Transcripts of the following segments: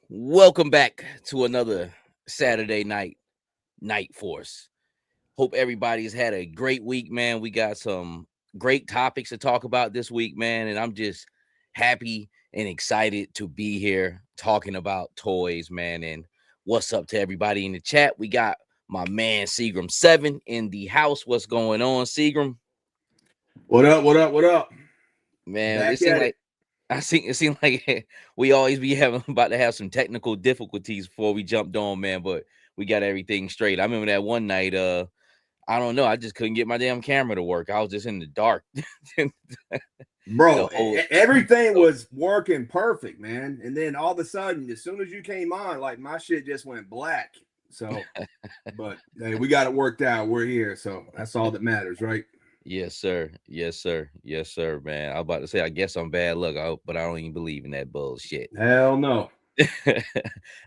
Welcome back to another Saturday night force. Hope everybody's had a great week, man. We got some great topics to talk about this week, man, and I'm just happy and excited to be here talking about toys, man. And what's up to everybody in the chat? We got my man Seagram 7 in the house. What's going on, Seagram? What up? What up? What up? Man, it seemed like we always be about to have some technical difficulties before we jumped on, man. But we got everything straight. I remember that one night. I don't know. I just couldn't get my damn camera to work. I was just in the dark, bro. Everything was working perfect, man. And then all of a sudden, as soon as you came on, like my shit just went black. So, but hey, we got it worked out. We're here, so that's all that matters, right? Yes, sir. Yes, sir. Yes, sir, man. I was about to say, I guess I'm bad luck, but I don't even believe in that bullshit. Hell no.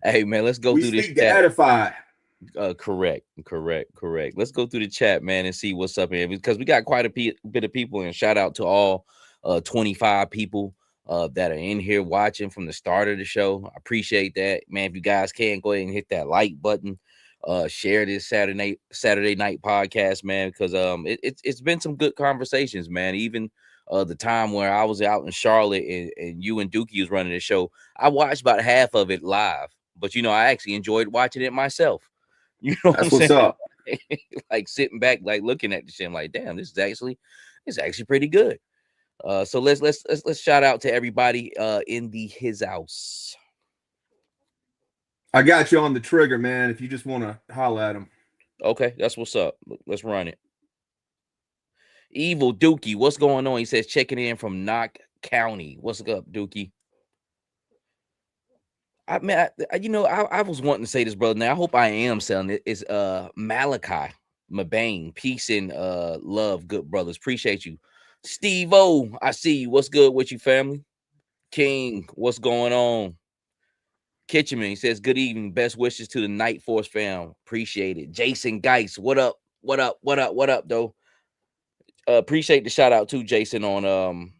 Hey, man, let's go through this chat. To edify. Correct. Let's go through the chat, man, and see what's up here, because we got quite a bit of people. And shout out to all 25 people that are in here watching from the start of the show. I appreciate that, man. If you guys can, go ahead and hit that like button. Share this Saturday night podcast, man, because it's been some good conversations, man. Even the time where I was out in Charlotte and you and Dookie was running the show, I watched about half of it live, but I actually enjoyed watching it myself. You know, that's what's up. Like sitting back, like looking at the shit, I'm like, damn, this is actually pretty good. So let's shout out to everybody in his house. I got you on the trigger, man. If you just want to holler at him. Okay, that's what's up. Let's run it. Evil Dookie, what's going on? He says checking in from Knock County. What's up, Dookie? I was wanting to say this, brother. Now I hope I am selling it. It's Malachi Mabane. Peace and love, good brothers. Appreciate you. Steve O, I see you. What's good with you, family? King, what's going on? Kitchenman, he says, good evening. Best wishes to the Night Force fam. Appreciate it. Jason Geis, what up? What up, though? Appreciate the shout out to Jason on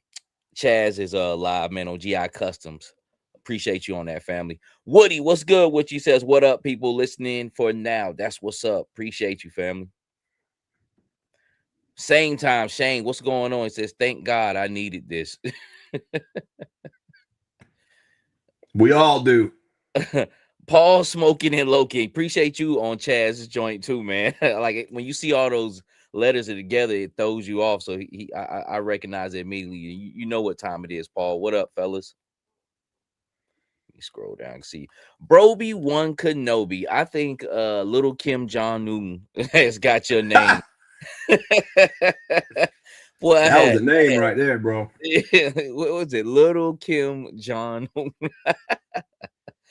Chaz's live, man, on GI Customs. Appreciate you on that, family. Woody, what's good with you? Says, what up, people listening for now? That's what's up. Appreciate you, family. Same time, Shane, what's going on? He says, thank God I needed this. We all do. Paul Smoking and Loki, appreciate you on Chaz's joint too, man. Like when you see all those letters together, it throws you off. So I recognize it immediately. You know what time it is, Paul. What up, fellas? Let me scroll down and see. Broby One Kenobi. I think Little Kim Jong-un has got your name. Boy, that was the name right there, bro. What was it? Little Kim Jong-un.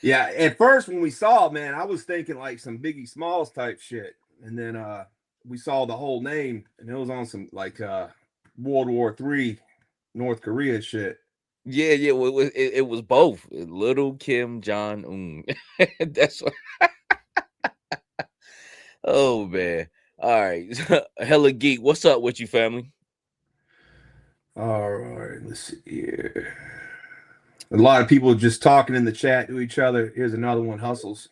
Yeah, at first when we saw it, man, I was thinking like some Biggie Smalls type shit. And then we saw the whole name and it was on some like World War III North Korea shit. Yeah, it was both. Little Kim Jong-un. That's what. Oh man. All right. Hella Geek. What's up with you, family? All right, let's see here. A lot of people just talking in the chat to each other. Here's another one, Hustles.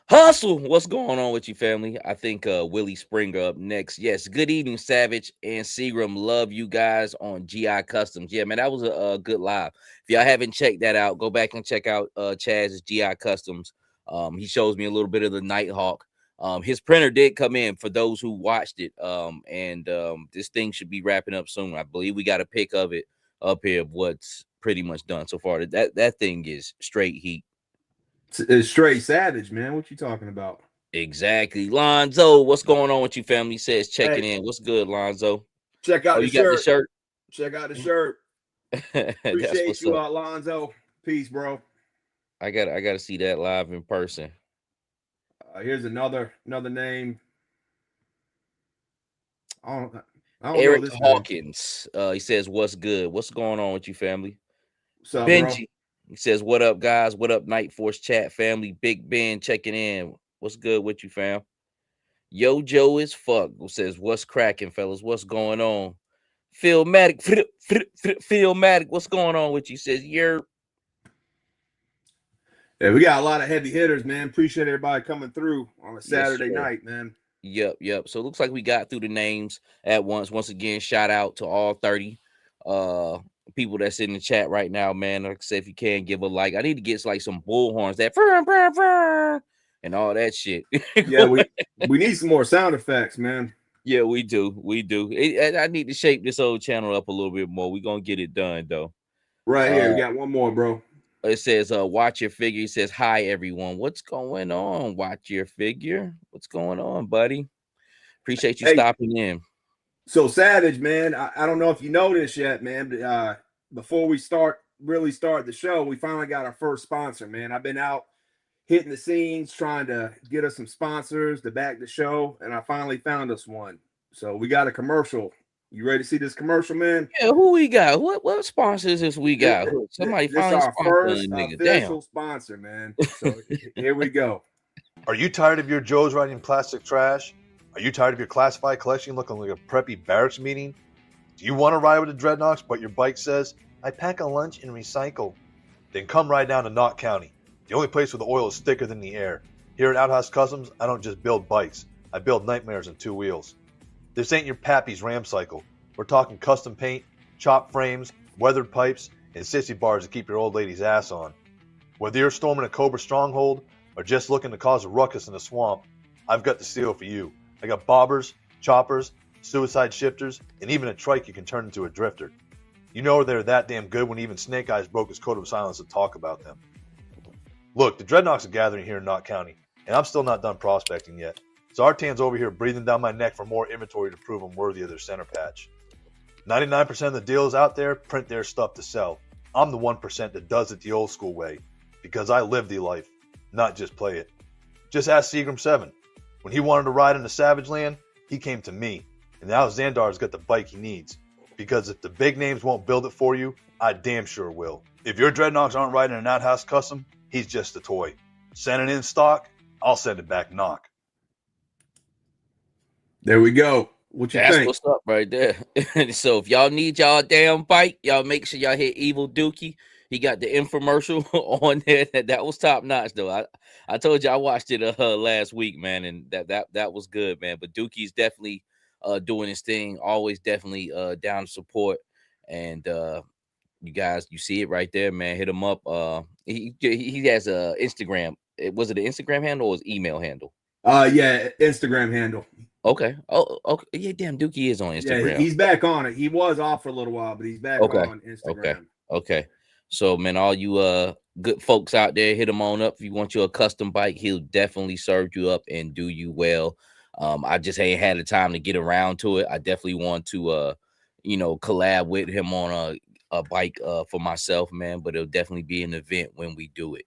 Hustle, what's going on with you, family? I think Willie Springer up next. Yes, good evening, Savage and Seagram. Love you guys on GI Customs. Yeah, man, that was a good live. If y'all haven't checked that out, go back and check out Chaz's GI Customs. He shows me a little bit of the Nighthawk. His printer did come in for those who watched it. And this thing should be wrapping up soon. I believe we got a pic of it up here of what's pretty much done so far. That thing is straight heat. It's straight savage, man. What you talking about? Exactly. Lonzo, what's going on with you, family? Says checking in. What's good, Lonzo? Check out the shirt. Got the shirt. Check out the shirt. Appreciate you, Lonzo. Peace, bro. I gotta see that live in person. Here's another name. I don't Eric know this Hawkins. He says, "What's good? What's going on with you, family?" What's up, Benji. Bro? He says, "What up, guys? What up, Night Force chat family? Big Ben checking in. What's good with you, fam?" Yo Joe is fuck. Says, "What's cracking, fellas? What's going on?" Philmatic, Philmatic, what's going on with you? Says, "You're." Yeah, we got a lot of heavy hitters, man. Appreciate everybody coming through on a Saturday night, man. Yep. So it looks like we got through the names at once. Once again, shout out to all 30 people that's in the chat right now, man. Like I said, if you can give a like, I need to get like some bullhorns that and all that shit. Yeah, we need some more sound effects, man. Yeah, we do. I need to shape this old channel up a little bit more. We're gonna get it done though. Right here, we got one more, bro. It says, watch your figure. He says, hi, everyone. What's going on? Watch your figure. What's going on, buddy? Appreciate you stopping in. So, Savage, man, I don't know if you know this yet, man, but before we really start the show, we finally got our first sponsor, man. I've been out hitting the scenes, trying to get us some sponsors to back the show, and I finally found us one. So, we got a commercial. You ready to see this commercial, man? Yeah, who we got? What sponsors this we got? Somebody finally our first official sponsor, man. So here we go. Are you tired of your Joes riding plastic trash? Are you tired of your classified collection looking like a preppy barracks meeting? Do you want to ride with the Dreadnoughks, but your bike says, I pack a lunch and recycle? Then come ride down to Knott County, the only place where the oil is thicker than the air. Here at Outhouse Customs, I don't just build bikes. I build nightmares on two wheels. This ain't your pappy's ram cycle. We're talking custom paint, chopped frames, weathered pipes, and sissy bars to keep your old lady's ass on. Whether you're storming a Cobra stronghold or just looking to cause a ruckus in the swamp, I've got the steel for you. I got bobbers, choppers, suicide shifters, and even a trike you can turn into a drifter. You know they're that damn good when even Snake Eyes broke his code of silence to talk about them. Look, the Dreadnoughks are gathering here in Knott County, and I'm still not done prospecting yet. So Artan's over here breathing down my neck for more inventory to prove I'm worthy of their center patch. 99% of the dealers out there print their stuff to sell. I'm the 1% that does it the old school way, because I live the life, not just play it. Just ask Seagram 7. When he wanted to ride into Savage Land, he came to me, and now Xandar's got the bike he needs. Because if the big names won't build it for you, I damn sure will. If your Dreadnoughks aren't riding an Outhouse Custom, he's just a toy. Send it in stock, I'll send it back knock. There we go. What you think? That's what's up right there. So if y'all need y'all damn bike, y'all make sure y'all hit Evil Dookie. He got the infomercial on there. That was top notch though. I told you I watched it last week, man, and that was good, man. But Dookie's definitely doing his thing. Always definitely down to support. And you guys, you see it right there, man. Hit him up. He has a Instagram. Was it an Instagram handle or his email handle? Yeah, Instagram handle. Okay. Oh, okay. Yeah, damn, Dookie is on Instagram. Yeah, he's back on it. He was off for a little while, but he's back on Instagram. Okay. So, man, all you good folks out there, hit him on up. If you want your custom bike, he'll definitely serve you up and do you well. I just ain't had the time to get around to it. I definitely want to collab with him on a bike for myself, man, but it'll definitely be an event when we do it.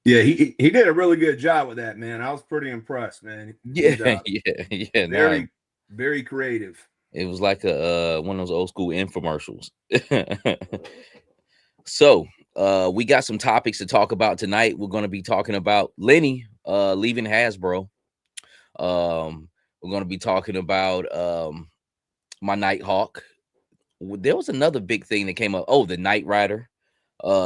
Yeah, he did a really good job with that, man. I was pretty impressed, man. Yeah. Very creative. It was like one of those old school infomercials. So we got some topics to talk about tonight. We're going to be talking about Lenny leaving Hasbro. We're going to be talking about my Nighthawk. there was another big thing that came up. Oh, the Knight Rider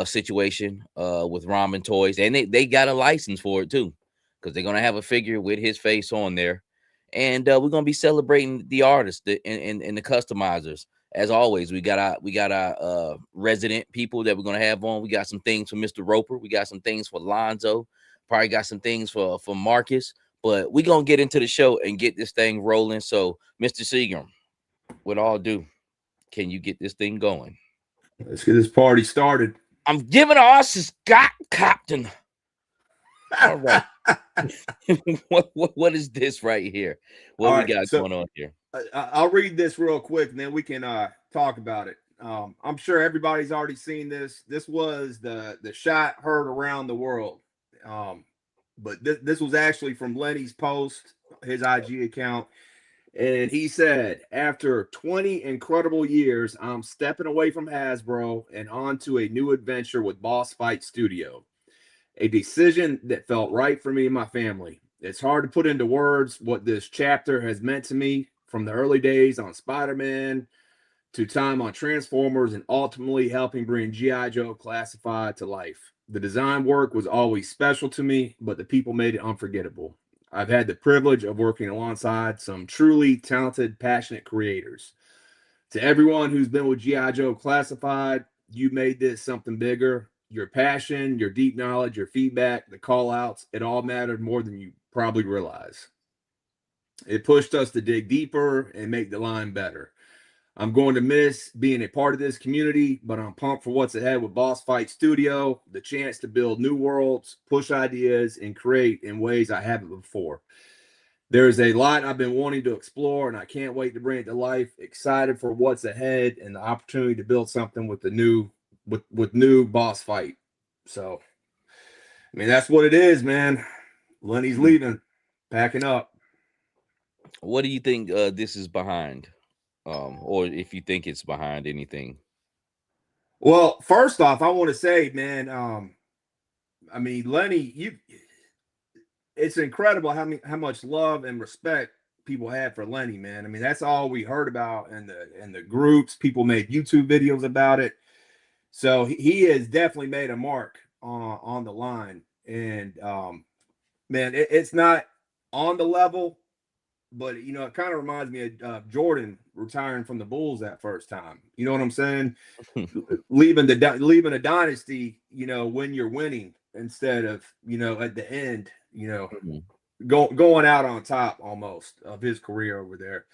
situation with Ramen Toys, and they got a license for it too, because they're gonna have a figure with his face on there, and we're gonna be celebrating the artists and the customizers. As always, we got our resident people that we're gonna have on. We got some things for Mr. Roper. We got some things for Lonzo. Probably got some things for Marcus. But we're gonna get into the show and get this thing rolling. So, Mr. Seagram, with all due, can you get this thing going? Let's get this party started. I'm giving us Scott Captain. All right. what is this right here? What All we right, got so going on here? I'll read this real quick, and then we can talk about it. I'm sure everybody's already seen this. This was the shot heard around the world. But this was actually from Lenny's post, his IG account. And he said, after 20 incredible years, I'm stepping away from Hasbro and onto a new adventure with Boss Fight Studio. A decision that felt right for me and my family. It's hard to put into words what this chapter has meant to me, from the early days on Spider-Man to time on Transformers and ultimately helping bring G.I. Joe Classified to life. The design work was always special to me, but the people made it unforgettable. I've had the privilege of working alongside some truly talented, passionate creators. To everyone who's been with G.I. Joe Classified, you made this something bigger. Your passion, your deep knowledge, your feedback, the call outs, it all mattered more than you probably realize. It pushed us to dig deeper and make the line better. I'm going to miss being a part of this community, but I'm pumped for what's ahead with Boss Fight Studio, the chance to build new worlds, push ideas, and create in ways I haven't before. There's a lot I've been wanting to explore, and I can't wait to bring it to life. Excited for what's ahead and the opportunity to build something with the new new Boss Fight. So, I mean, that's what it is, man. Lenny's leaving, packing up. What do you think this is behind? Or if you think it's behind anything? Well, first off, I want to say, man, I mean, Lenny, it's incredible how much love and respect people have for Lenny, man. I mean, that's all we heard about in the groups. People made YouTube videos about it. So he has definitely made a mark on the line. And man, it's not on the level, but you know, it kind of reminds me of Jordan retiring from the Bulls that first time. You know what I'm saying? leaving a dynasty, you know, when you're winning instead of, you know, at the end, you know, going out on top almost of his career over there.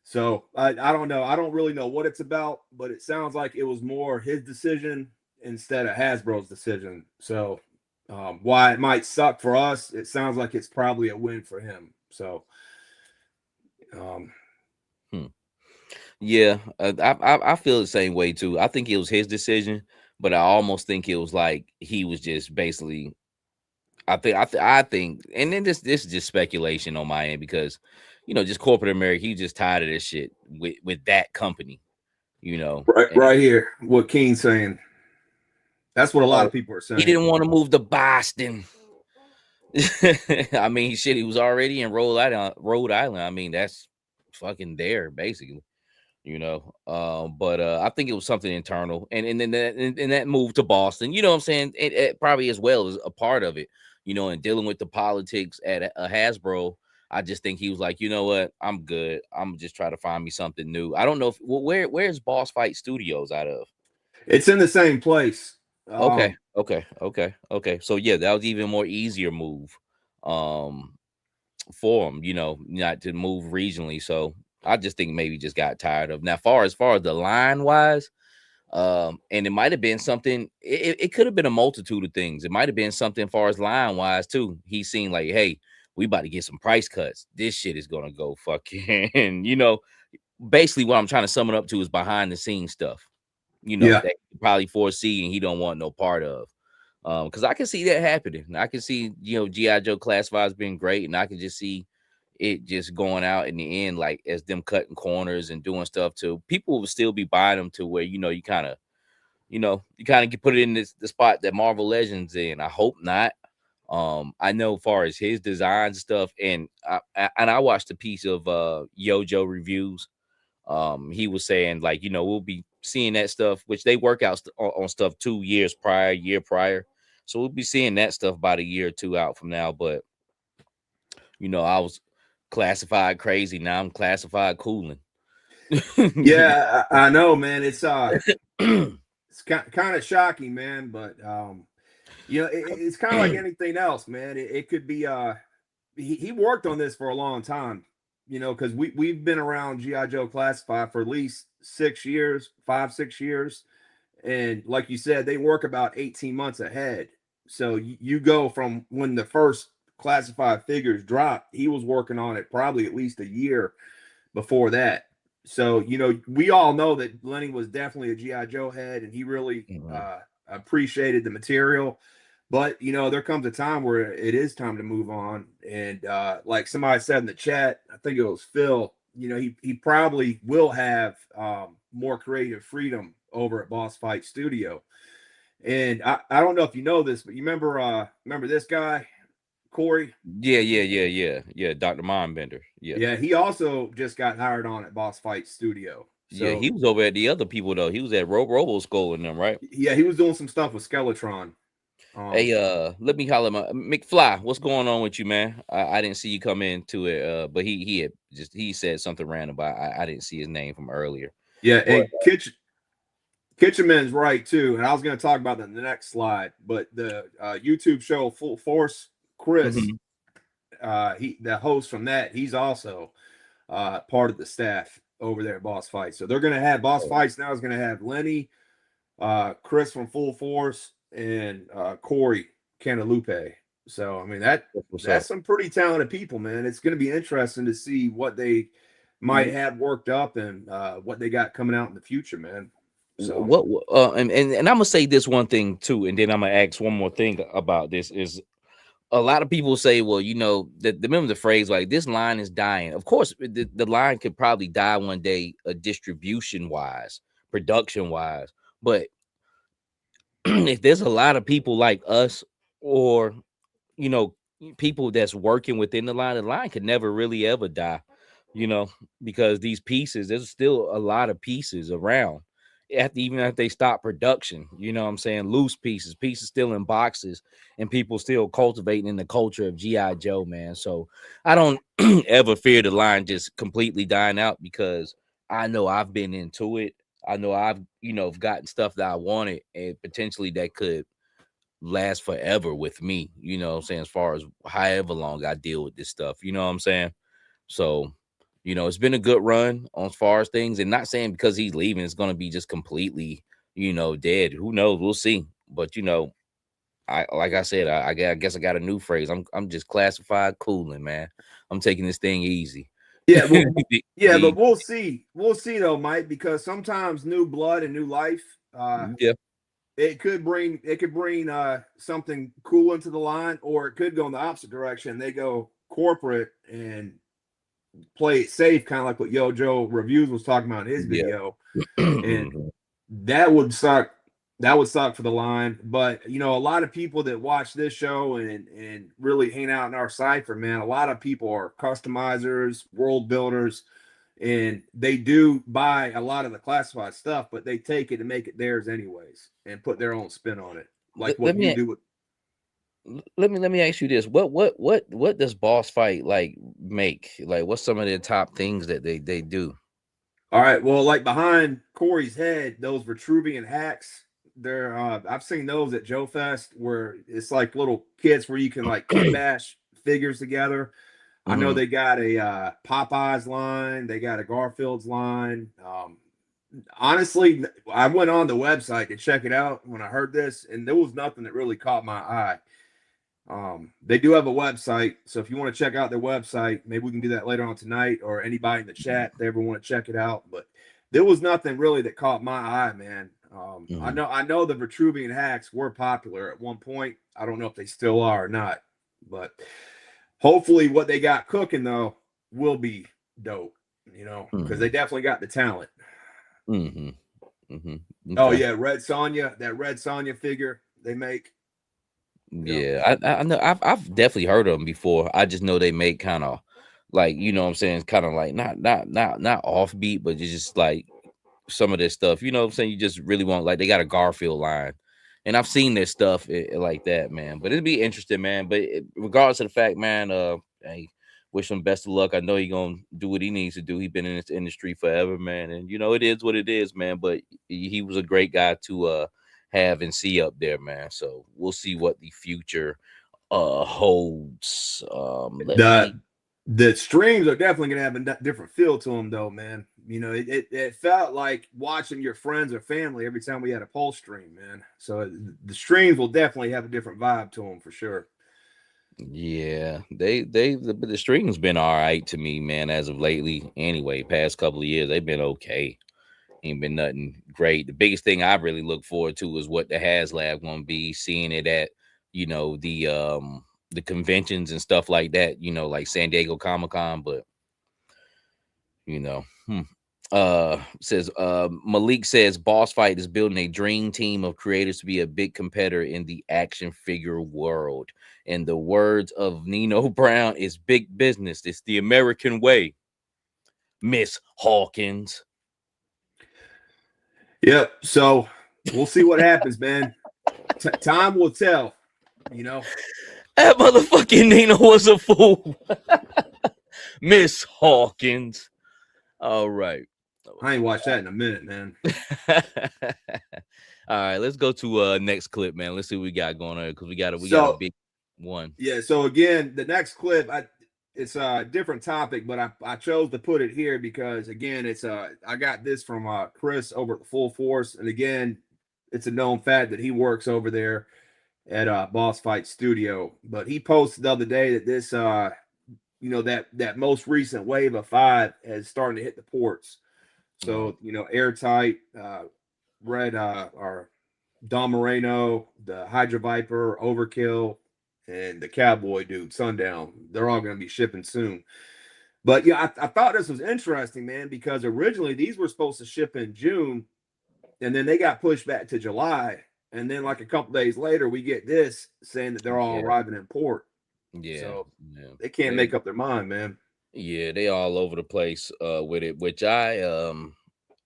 So I don't know. I don't really know what it's about, but it sounds like it was more his decision instead of Hasbro's decision. So why it might suck for us, it sounds like it's probably a win for him. So yeah, I feel the same way too. I think it was his decision, but I almost think it was like he was just basically. I think, and then this is just speculation on my end because, you know, just corporate America, he just tired of this shit with that company, you know. Right here, what Keen's saying. That's what a lot of people are saying. He didn't want to move to Boston. I mean, shit, he was already in Rhode Island. I mean, that's fucking there, basically, you know. But I think it was something internal, and then that move to Boston, you know what I'm saying? It probably as well as a part of it, you know, and dealing with the politics at Hasbro. I just think he was like, you know what, I'm good. I'm just trying to find me something new. I don't know if where's Boss Fight Studios out of? It's in the same place. Okay. So yeah, that was even more easier move for him, you know, not to move regionally. So I just think maybe just got tired of. Now, as far as the line wise, and it might have been something, it could have been a multitude of things. It might have been something as far as line wise too. He seen like, hey, we about to get some price cuts. This shit is gonna go fucking, you know, basically what I'm trying to sum it up to is behind the scenes stuff, you know, that he probably foresee and he don't want no part of. Because I can see that happening. I can see, you know, G.I. Joe Classified's been great, and I can just see it just going out in the end, like as them cutting corners and doing stuff to people will still be buying them to where, you know, you kind of put it in the spot that Marvel Legends in. I hope not. I know as far as his design stuff, and I watched a piece of Yojo reviews He was saying like, we'll be seeing that stuff, which they work out on stuff 2 years prior, year prior. So we'll be seeing that stuff about a year or two out from now. But I was classified crazy. Now I'm classified cooling. Yeah, I know, man. It's it's kind of shocking, man. But it's kind of like anything else, man. It could be he worked on this for a long time, because we've been around G.I. Joe Classified for at least 6 years, 5-6 years, and like you said, they work about 18 months ahead. So you go from when the first Classified figures dropped, he was working on it probably at least a year before that. So we all know that Lenny was definitely a G.I. Joe head, and he really appreciated the material. But there comes a time where it is time to move on. And like somebody said in the chat, I think it was Phil, he probably will have more creative freedom over at Boss Fight Studio. And I don't know if you know this, but you remember this guy, Corey? Yeah. Dr. Mindbender. Yeah, he also just got hired on at Boss Fight Studio. So, yeah, he was over at the other people though. He was at Robo Skull and them, right? Yeah, he was doing some stuff with Skeletron. Hey, let me holler my McFly. What's going on with you, man? I didn't see you come into it, but he said something random, but I didn't see his name from earlier. Yeah, and Kitchenman's right too, and I was going to talk about that in the next slide. But the YouTube show Full Force, Chris, the host from that, he's also part of the staff over there at Boss Fight. So they're going to have Boss Fights now is going to have Lenny, Chris from Full Force, and Corey Cantalupe. So I mean that's some pretty talented people, man. It's going to be interesting to see what they might have worked up and what they got coming out in the future, man. So and I'm gonna say this one thing too, and then I'm gonna ask one more thing about this. Is a lot of people say, well, remember the phrase like this line is dying. Of course, the line could probably die one day, distribution wise, production wise, but if there's a lot of people like us or people that's working within the line could never really ever die, because these pieces, there's still a lot of pieces around even if they stop production, what I'm saying, loose pieces still in boxes, and people still cultivating in the culture of G.I. Joe, man. So I don't ever fear the line just completely dying out, because I know I've been into it. I know I've, gotten stuff that I wanted, and potentially that could last forever with me, what I'm saying, as far as however long I deal with this stuff, what I'm saying? So, it's been a good run on as far as things, and not saying because he's leaving, it's going to be just completely, dead. Who knows? We'll see. But, like I said, I guess I got a new phrase. I'm just classified cooling, man. I'm taking this thing easy. Yeah, but we'll see. We'll see though, Mike, because sometimes new blood and new life, it could bring something cool into the line, or it could go in the opposite direction. They go corporate and play it safe, kind of like what Yo Joe Reviews was talking about in his video. And that would suck. That would suck for the line. But a lot of people that watch this show and really hang out in our cipher, man, a lot of people are customizers, world builders, and they do buy a lot of the classified stuff, but they take it and make it theirs anyways and put their own spin on it, like what you do with. Let me ask you this: what does Boss Fight like make? Like, what's some of the top things that they do? All right, well, like behind Corey's head, those Vitruvian hacks, they're I've seen those at Joe Fest, where it's like little kits where you can like bash figures together. I know they got a Popeyes line, they got a Garfield's line. Honestly, I went on the website to check it out when I heard this, and there was nothing that really caught my eye. They do have a website, so if you want to check out their website, maybe we can do that later on tonight, or anybody in the chat if they ever want to check it out. But there was nothing really that caught my eye, man. I know the Vitruvian hacks were popular at one point. I don't know if they still are or not, but hopefully what they got cooking though will be dope, because they definitely got the talent. Okay. Oh yeah, Red Sonja, that Red Sonja figure they make. Yeah, I know. I've definitely heard of them before. I just know they make kind of like, you know what I'm saying, it's kind of like not offbeat, but it's just like some of this stuff, you know what I'm saying, you just really want, like, they got a Garfield line, and I've seen this stuff like that, man. But it'd be interesting, man. But regardless of the fact, man, hey, wish him best of luck. I know he gonna do what he needs to do. He been in this industry forever, man, and you know it is what it is, man. But he was a great guy to have and see up there, man. So we'll see what the future holds. Let me. The streams are definitely gonna have a different feel to them, though, man. You know, it felt like watching your friends or family every time we had a Pulse stream, man. So the streams will definitely have a different vibe to them for sure. Yeah, the stream's been all right to me, man, as of lately. Anyway, past couple of years, they've been okay. Ain't been nothing great. The biggest thing I really look forward to is what the HasLab gonna be, seeing it at, you know, the conventions and stuff like that, you know, like San Diego Comic-Con. But you know, says Malik says Boss Fight is building a dream team of creators to be a big competitor in the action figure world. In the words of Nino Brown, it's big business. It's the American way, Miss Hawkins. Yep. So we'll see what happens, man. Time will tell. You know, that motherfucking Nino was a fool. Miss Hawkins. All right. I ain't watched that in a minute, man. All right, let's go to next clip, man. Let's see what we got going on, because we got a big one. Yeah. So again, the next clip, it's a different topic, but I chose to put it here because again, it's I got this from Chris over at the Full Force, and again, it's a known fact that he works over there at Boss Fight Studio. But he posted the other day that this you know, that most recent wave of 5 is starting to hit the ports. So, you know, Airtight, Red or Don Moreno, the Hydra Viper, Overkill, and the Cowboy dude, Sundown. They're all going to be shipping soon. But yeah, I thought this was interesting, man, because originally these were supposed to ship in June, and then they got pushed back to July. And then like a couple days later, we get this saying that they're all arriving in port. Yeah. So they can't make up their mind, man. Yeah, they all over the place with it, which I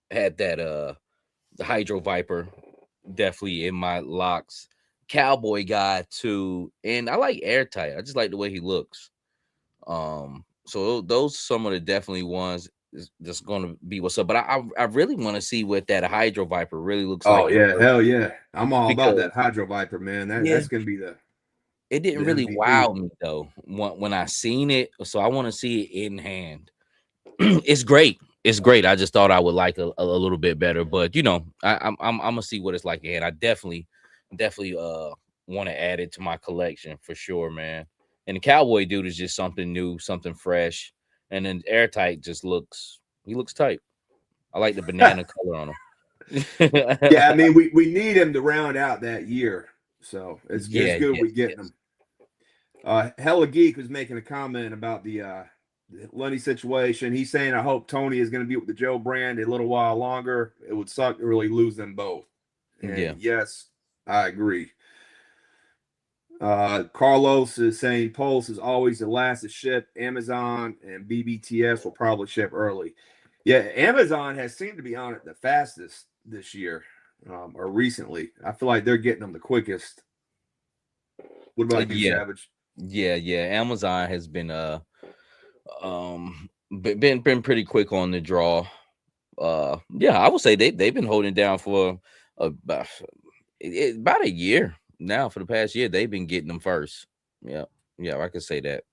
had that the Hydro Viper definitely in my locks. Cowboy guy too, and I like Airtight. I just like the way he looks. So those some of the definitely ones that's going to be what's up. But I really want to see what that Hydro Viper really looks like. Oh yeah, hell yeah! I'm all about that Hydro Viper, man. That's gonna be the. It didn't really wow me though when I seen it, so I want to see it in hand. It's great. It's great. I just thought I would like a little bit better, but you know, I'm gonna see what it's like, and I definitely want to add it to my collection for sure, man. And the Cowboy dude is just something new, something fresh, and then Airtight just looks tight. I like the banana color on him. Yeah, I mean we need him to round out that year, so it's good we get him. Hella Geek was making a comment about the Lenny situation. He's saying, I hope Tony is going to be with the Joe brand a little while longer. It would suck to really lose them both. And yes, I agree. Carlos is saying Pulse is always the last to ship. Amazon and BBTS will probably ship early. Yeah, Amazon has seemed to be on it the fastest this year or recently. I feel like they're getting them the quickest. What about you, Savage? Yeah. Amazon has been been pretty quick on the draw. I would say they've been holding down for about a year now. For the past year, they've been getting them first. Yeah, I could say that.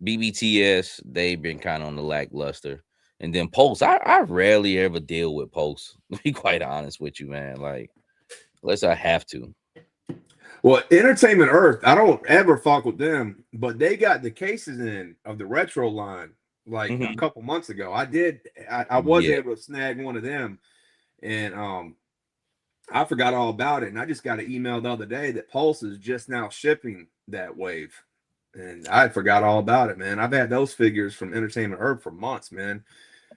BBTS, they've been kind of on the lackluster. And then Pulse, I rarely ever deal with Pulse, to be quite honest with you, man. Like, unless I have to. Well, Entertainment Earth, I don't ever fuck with them, but they got the cases in of the retro line like a couple months ago. I was able to snag one of them, and I forgot all about it. And I just got an email the other day that Pulse is just now shipping that wave, and I forgot all about it, man. I've had those figures from Entertainment Earth for months, man.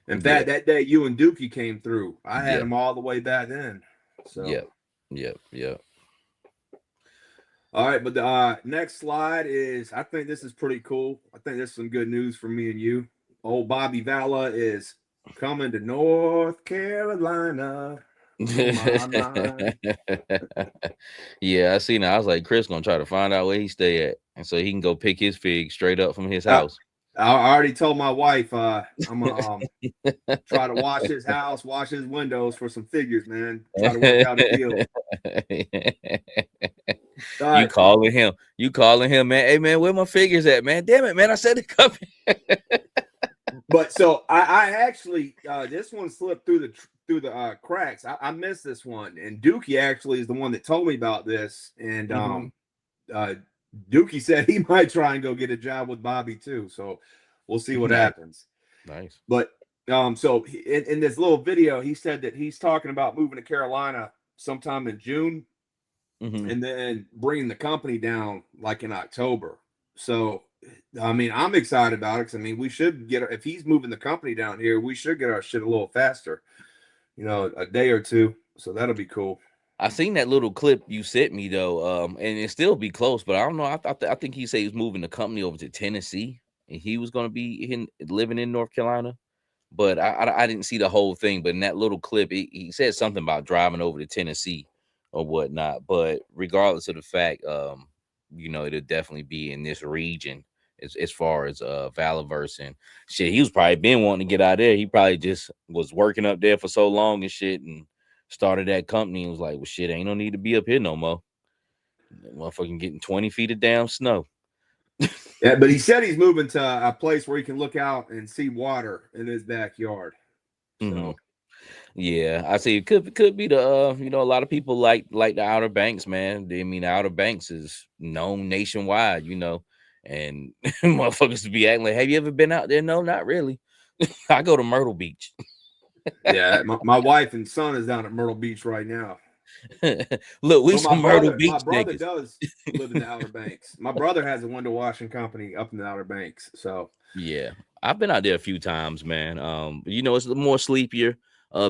In fact, that day you and Dookie came through, I had them all the way back then. So Yep. All right, but the next slide is, I think this is pretty cool. I think this is some good news for me and you. Old Bobby Vala is coming to North Carolina. Yeah, I seen it. I was like, Chris gonna try to find out where he stay at, and so he can go pick his fig straight up from his house. I already told my wife I'm gonna try to wash his house, wash his windows for some figures, man. Try to work out a deal. You calling him, man? Hey, man, where my figures at, man? Damn it, man! I said to come. But so I actually this one slipped through the cracks. I missed this one, and Dookie actually is the one that told me about this, and Dookie said he might try and go get a job with Bobby too. So we'll see what happens. Nice. But so in this little video, he said that he's talking about moving to Carolina sometime in June, and then bringing the company down like in October. So I mean, I'm excited about it because I mean, we should get, if he's moving the company down here, we should get our shit a little faster, you know, a day or two. So that'll be cool. I seen that little clip you sent me though, and it still be close, but I don't know. I think he said he was moving the company over to Tennessee, and he was going to be living in North Carolina. But I didn't see the whole thing. But in that little clip, he said something about driving over to Tennessee or whatnot. But regardless of the fact, you know, it'll definitely be in this region as far as Valaverse and shit. He was probably been wanting to get out of there. He probably just was working up there for so long and shit, and started that company and was like, well, shit, ain't no need to be up here no more. Motherfucking getting 20 feet of damn snow. Yeah, but he said he's moving to a place where he can look out and see water in his backyard. So yeah, I see. It could be the you know, a lot of people like the Outer Banks, man. I mean, the Outer Banks is known nationwide, you know, and motherfuckers to be acting like, have you ever been out there? No, not really. I go to Myrtle Beach. Yeah, my wife and son is down at Myrtle Beach right now. Look, we some Myrtle Beach. My brother niggas. does live in the Outer Banks. My brother has a window washing company up in the Outer Banks. So yeah, I've been out there a few times, man. You know, it's more sleepier.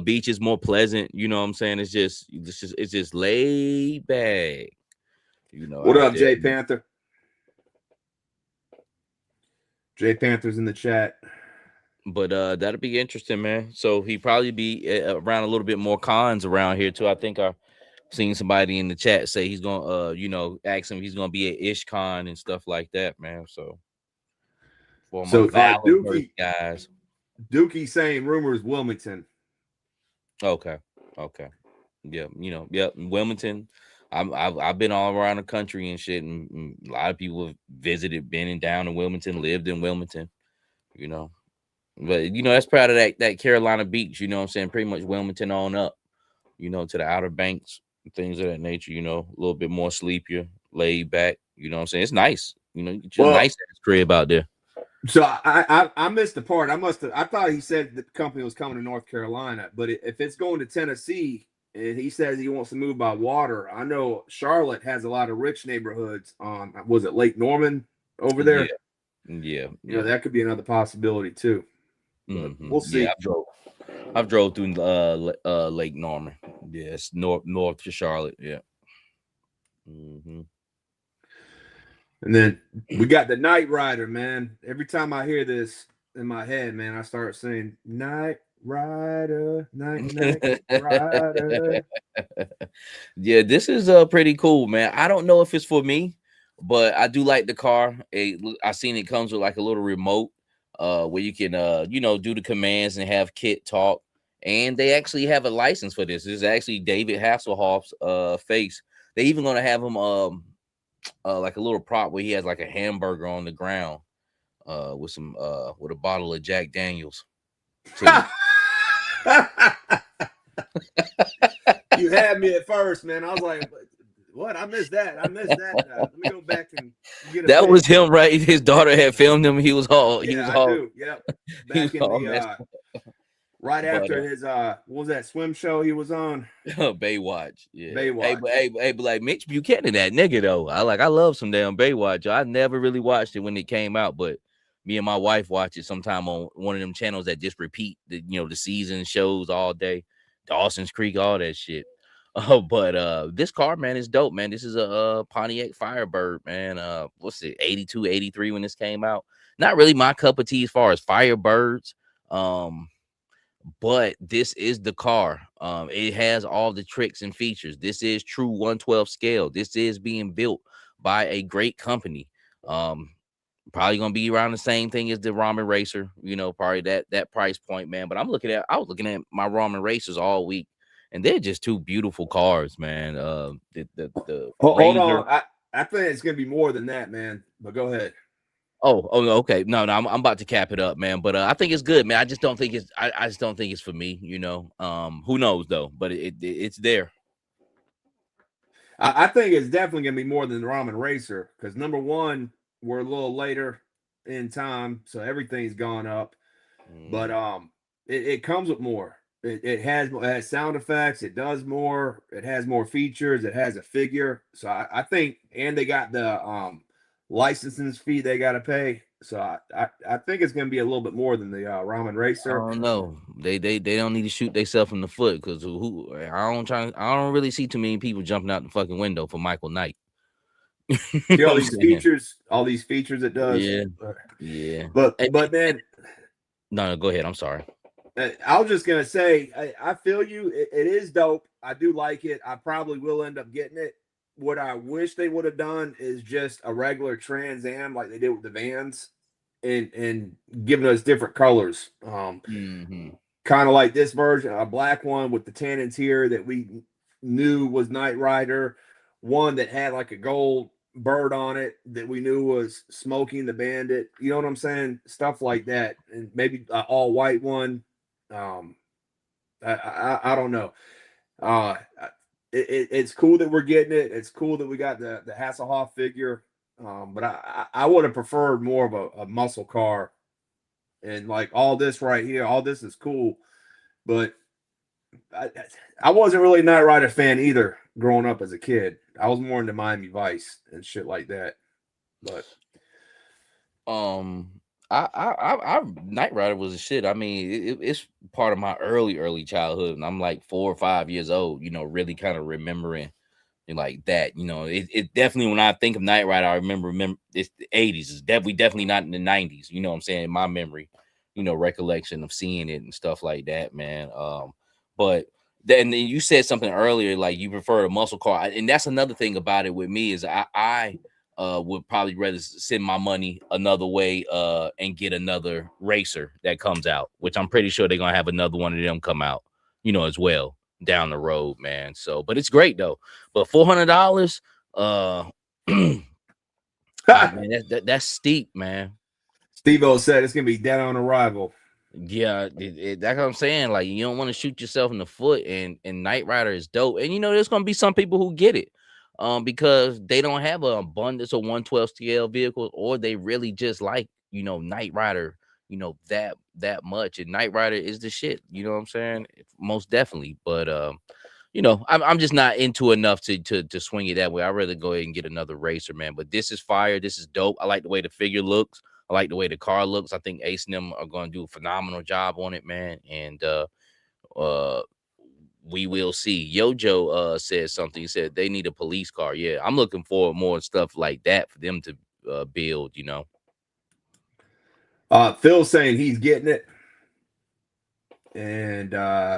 Beach is more pleasant. You know what I'm saying? It's just laid back. You know. What up, Jay Panther? Jay Panther's in the chat. But that'll be interesting, man. So he probably be around a little bit more cons around here too. I think I've seen somebody in the chat say he's gonna you know, ask him if he's gonna be at IshCon and stuff like that, man. So for my Valaverse guys, Dookie saying rumors Wilmington. Okay. Yeah, you know, Wilmington. I've been all around the country and shit, and a lot of people have visited, been in down in Wilmington, lived in Wilmington, you know. But you know, that's proud of that Carolina Beach, you know what I'm saying? Pretty much Wilmington on up, you know, to the Outer Banks, things of that nature, you know, a little bit more sleepier, laid back, you know what I'm saying? It's nice, you know, just nice ass crib out there. So I missed the part. I thought he said the company was coming to North Carolina, but if it's going to Tennessee and he says he wants to move by water, I know Charlotte has a lot of rich neighborhoods on, was it Lake Norman over there? Yeah. You know, that could be another possibility too. We'll see. Yeah, I've drove through Lake Norman. Yes, north to Charlotte. Yeah. And then we got the Night Rider, man. Every time I hear this in my head, man, I start saying Night Rider, Night Rider. Yeah, this is pretty cool, man. I don't know if it's for me, but I do like the car. I seen it comes with like a little remote where you can you know, do the commands and have Kit talk. And they actually have a license for this. This is actually David Hasselhoff's face. They even gonna have him like a little prop where he has like a hamburger on the ground with some with a bottle of Jack Daniels. You had me at first, man. I was like, what? I missed that. Let me go back and get that was him, right? His daughter had filmed him. He was all Back in the right after his what was that swim show he was on? Baywatch. Yeah. Baywatch. Hey, but like Mitch Buchanan, that nigga though. I love some damn Baywatch. I never really watched it when it came out, but me and my wife watch it sometime on one of them channels that just repeat the, you know, the season shows all day. Dawson's Creek, all that shit. But this car, man, is dope, man. This is a Pontiac Firebird, man. What's it, 82, 83 when this came out? Not really my cup of tea as far as Firebirds. But this is the car. It has all the tricks and features. This is true 112 scale. This is being built by a great company. Probably gonna be around the same thing as the Ramen Racer, probably that price point, man. But I was looking at my Ramen Racers all week, and they're just two beautiful cars, man. The Hold Razor. on, I think it's gonna be more than that, man. But go ahead. Oh, okay. No, I'm about to cap it up, man. But I think it's good, man. I just don't think I just don't think it's for me, Who knows though? But it's there. I think it's definitely gonna be more than the Ramen Racer because number one, we're a little later in time, so everything's gone up. But it comes with more. It has sound effects. It does more. It has more features. It has a figure. So I think, and they got the licensing fee they got to pay. So I think it's going to be a little bit more than the Ramen Racer. I don't know. They don't need to shoot themselves in the foot because I don't really see too many people jumping out the fucking window for Michael Knight. See all these features it does. Yeah. But man, no, go ahead. I'm sorry. I was just gonna say, I feel you. It is dope. I do like it. I probably will end up getting it. What I wish they would have done is just a regular Trans Am like they did with the vans, and giving us different colors. Kind of like this version, a black one with the tan interior that we knew was Knight Rider, one that had like a gold bird on it that we knew was Smoking the Bandit. You know what I'm saying? Stuff like that, and maybe an all white one. I don't know. It's cool that we're getting it. It's cool that we got the Hasselhoff figure. But I would have preferred more of a muscle car. And like all this right here, all this is cool. But I wasn't really a Knight Rider fan either growing up as a kid. I was more into Miami Vice and shit like that. But I Knight Rider was a shit. I mean, it's part of my early childhood, and I'm like 4 or 5 years old. Really kind of remembering like that. It definitely, when I think of Knight Rider, I remember it's the 80s. It's definitely not in the 90s. You know what I'm saying? In my memory, recollection of seeing it and stuff like that, man. But then you said something earlier, like you prefer a muscle car, and that's another thing about it with me is I would probably rather send my money another way and get another racer that comes out, which I'm pretty sure they're gonna have another one of them come out, as well down the road, man. So, but it's great though. But $400, man, that's steep, man. Steve-O said it's gonna be dead on arrival. Yeah, that's what I'm saying. Like, you don't want to shoot yourself in the foot, and Knight Rider is dope. And there's gonna be some people who get it. Because they don't have an abundance of 112 scale vehicles, or they really just like, Knight Rider, that much. And Knight Rider is the shit, you know what I'm saying? Most definitely. But I'm just not into enough to swing it that way. I'd rather go ahead and get another racer, man. But this is fire. This is dope. I like the way the figure looks. I like the way the car looks. I think Ace and them are gonna do a phenomenal job on it, man. And we will see. Yojo said something. He said they need a police car. Yeah, I'm looking for more stuff like that for them to build. Phil's saying he's getting it, and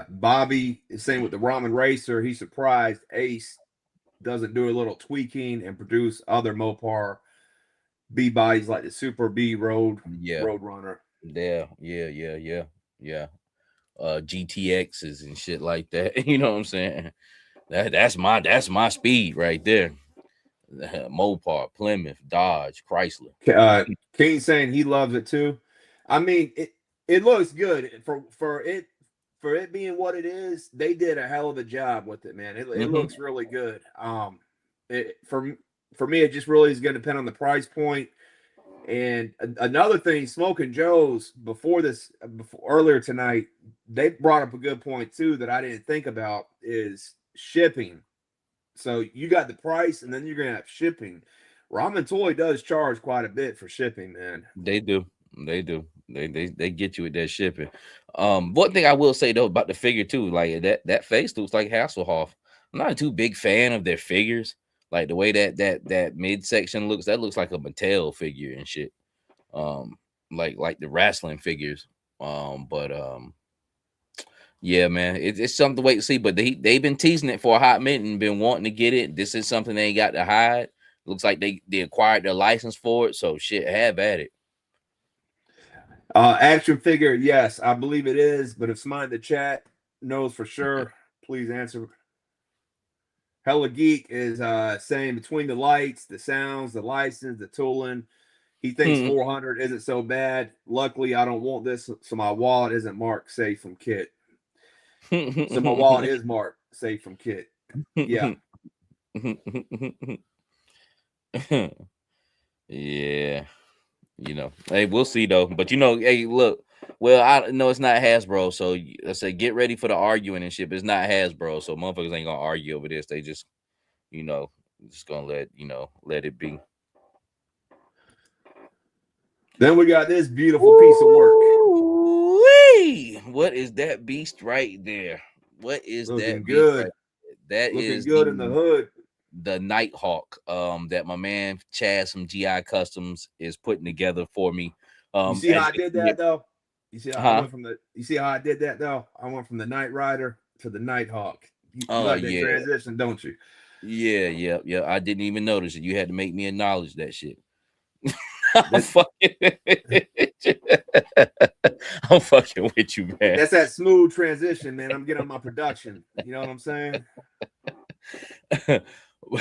Bobby is saying with the Ramen Racer, he's surprised Ace doesn't do a little tweaking and produce other Mopar B bodies like the Super B Road Roadrunner. Yeah. GTXs and shit like that. You know what I'm saying? That's my speed right there. Mopar, Plymouth, Dodge, Chrysler. King saying he loves it too. I mean, it looks good for it being what it is. They did a hell of a job with it, man. It looks really good. For me, it just really is going to depend on the price point. And another thing, Smoking Joe's before earlier tonight, they brought up a good point too that I didn't think about is shipping. So you got the price, and then you're gonna have shipping. Ramen Toy does charge quite a bit for shipping, man. They do. They get you with that shipping. One thing I will say though about the figure too, like that face looks like Hasselhoff. I'm not too big fan of their figures. Like the way that midsection looks, that looks like a Mattel figure and shit. Like the wrestling figures. But yeah, man, it's something to wait to see. But they've been teasing it for a hot minute and been wanting to get it. This is something they ain't got to hide. Looks like they acquired their license for it. So shit, have at it. Action figure, yes, I believe it is. But if somebody in the chat knows for sure, please answer. Hella Geek is saying between the lights, the sounds, the license, the tooling, he thinks 400 isn't so bad. Luckily, I don't want this, so my wallet isn't marked safe from Kit. So my wallet is marked safe from Kit. Yeah. Yeah. You know, hey, we'll see though. But you know, hey, look, well, I know it's not Hasbro, so let's say get ready for the arguing and shit. But it's not Hasbro, so motherfuckers ain't gonna argue over this. They just, you know, just gonna let it be. Then we got this beautiful piece of work. Woo-wee! What is that beast right there? What is Looking that good? Beast right there? That looking is good in the hood. The Nighthawk that my man Chaz from GI Customs is putting together for me. You see how I did that though? You see how I went from the I went from the Night Rider to the Nighthawk. You like that transition, don't you? Yeah. I didn't even notice it. You had to make me acknowledge that shit. I'm fucking with you, man. That's that smooth transition, man. I'm getting on my production. You know what I'm saying?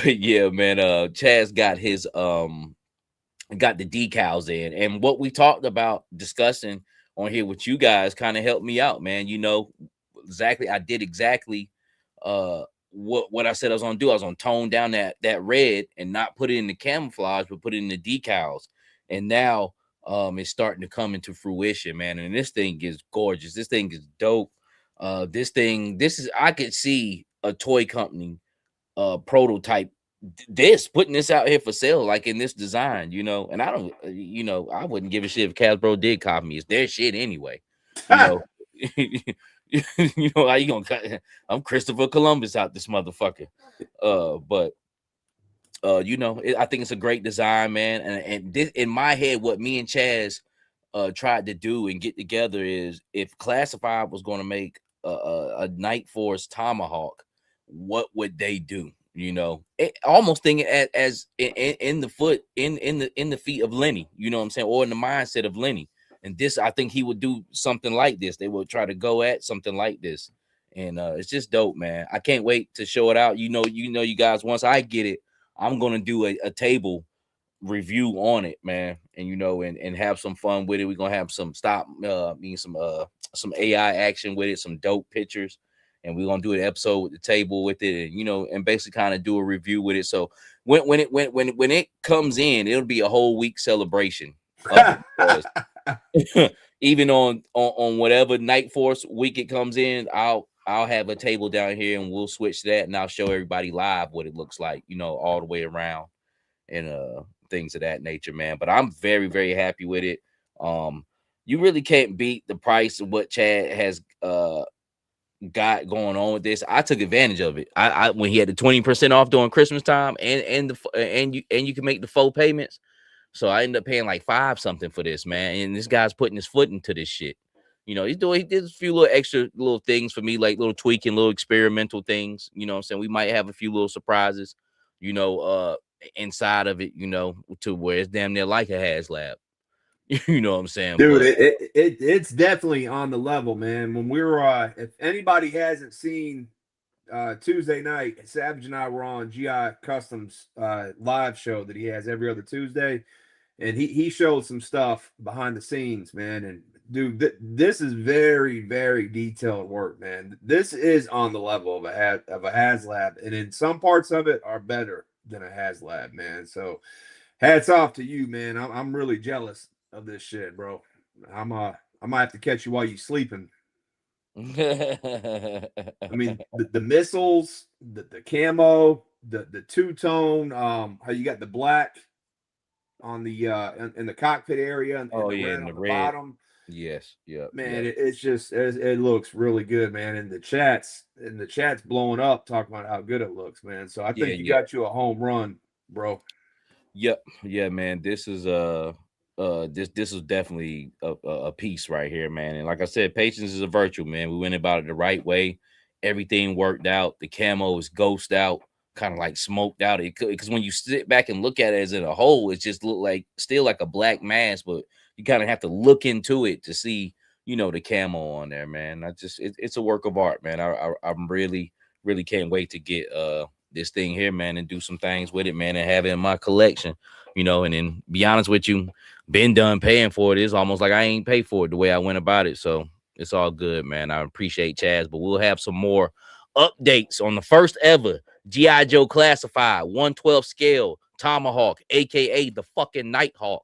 Yeah, man. Chaz got his got the decals in, and what we talked about discussing on here with you guys kind of helped me out, man. You know, I did exactly what I said I was gonna do. I was gonna tone down that red and not put it in the camouflage, but put it in the decals. And now it's starting to come into fruition, man. And this thing is gorgeous. This thing is dope. I could see a toy company prototype putting this out here for sale, like in this design, you know. And I don't, you know, I wouldn't give a shit if Hasbro did copy me. It's their shit anyway, you know. You know how you gonna cut? I'm Christopher Columbus out this motherfucker. But you know, I think it's a great design, man. And this, in my head, what me and Chaz tried to do and get together is, if Classified was going to make a Night Force Tomahawk, what would they do? You know, almost thinking as in the feet of Lenny, you know what I'm saying, or in the mindset of Lenny. And this, I think he would do something like this. They would try to go at something like this, and it's just dope, man. I can't wait to show it out. You know, you guys. Once I get it, I'm gonna do a table review on it, man, and you know, and have some fun with it. We're gonna have some some AI action with it, some dope pictures, and we're gonna do an episode with the table with it, and you know, and basically kind of do a review with it. So when it comes in, it'll be a whole week celebration of it. Even on whatever Night Force week it comes in, I'll have a table down here and we'll switch that, and I'll show everybody live what it looks like, you know, all the way around, and things of that nature, man. But I'm very, very happy with it. You really can't beat the price of what Chad has got going on with this. I took advantage of it. I when he had the 20% off during Christmas time, and you can make the full payments. So I ended up paying like $5 something for this, man. And this guy's putting his foot into this shit. You know, he did a few little extra little things for me, like little tweaking, little experimental things. You know what I'm saying? We might have a few little surprises, you know, inside of it, you know, to where it's damn near like a HasLab. You know what I'm saying? Dude, it's definitely on the level, man. When we were if anybody hasn't seen Tuesday night, Savage and I were on GI Customs live show that he has every other Tuesday, and he showed some stuff behind the scenes, man. And dude, this is very, very detailed work, man. This is on the level of a HasLab, and in some parts of it are better than a HasLab, man. So hats off to you, man. I'm really jealous of this shit, bro. I might have to catch you while you sleeping. I mean, the missiles, the camo, the two-tone, how you got the black on the in the cockpit area, and the red on the bottom. Yes. Yep. Man, Yep. it's just it looks really good, man. And the chats blowing up talking about how good it looks, man. So I Yeah. think you Yeah. got you a home run, bro. Yep. Yeah, man. This is this is definitely a piece right here, man. And like I said, patience is a virtue, man. We went about it the right way. Everything worked out. The camo is ghost out, kind of like smoked out. It could, because when you sit back and look at it as in a whole, it just look like still like a black mask, but you kind of have to look into it to see, you know, the camo on there, man. It's a work of art, man. I'm really can't wait to get this thing here, man, and do some things with it, man, and have it in my collection, you know. And then be honest with you, been done paying for it. It's almost like I ain't paid for it the way I went about it. So it's all good, man. I appreciate Chaz, but we'll have some more updates on the first ever G.I. Joe Classified 112 scale Tomahawk, aka the fucking Nighthawk.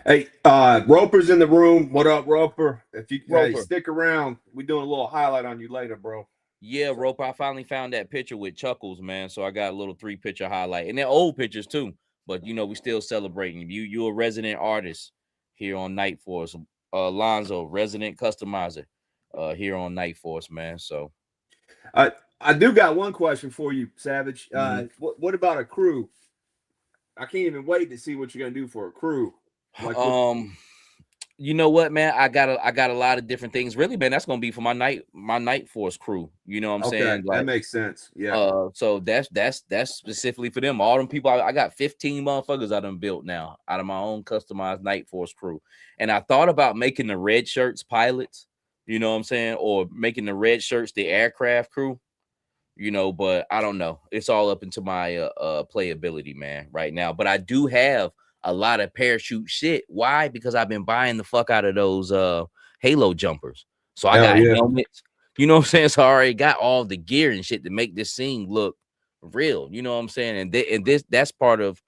Hey, Roper's in the room. What up, Roper? If you Roper. stick around, we're doing a little highlight on you later, bro. Yeah, Roper. I finally found that picture with Chuckles, man. So I got a little 3-picture highlight, and they're old pictures too. But you know, we still celebrating you. You're a resident artist here on Night Force. Lonzo, resident customizer, here on Night Force, man. So I do got one question for you, Savage. Mhm. What about a crew? I can't even wait to see what you're gonna do for a crew. Like what? You know what, man? I got a lot of different things. Really, man, that's gonna be for my Night Force crew. You know what I'm Okay, saying? that Like, makes sense. Yeah. so that's specifically for them. All them people, I got 15 motherfuckers I done built now out of my own customized Night Force crew. And I thought about making the red shirts pilots, you know what I'm saying, or making the red shirts the aircraft crew, you know, but I don't know. It's all up into my playability, man, right now. But I do have a lot of parachute shit. Why? Because I've been buying the fuck out of those Halo jumpers. So I Hell got yeah. helmets, you know what I'm saying? So I already got all the gear and shit to make this scene look real, you know what I'm saying? And that's part of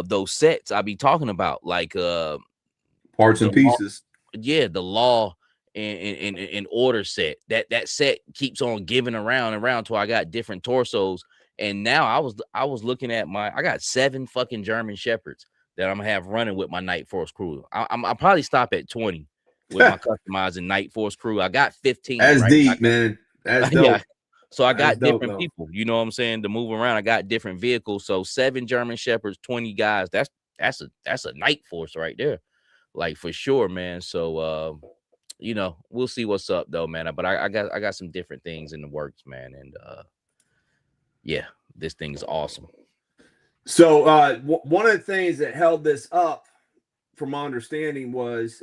those sets I be talking about, like Parts the and law, pieces. yeah, the law and order set. That set keeps on giving around and around till I got different torsos. And now I was looking at I got 7 fucking German shepherds that I'm gonna have running with my Night Force crew. I'll probably stop at 20 with my customizing Night Force crew. I got 15, That's right? deep, man. That's Yeah. dope. So I That's got dope, different though. people, you know what I'm saying, to move around. I got different vehicles. So 7 German shepherds, 20 guys. That's a Night Force right there. Like for sure, man. So you know, we'll see what's up though, man. But I got some different things in the works, man. And yeah, this thing is awesome. So one of the things that held this up, from my understanding, was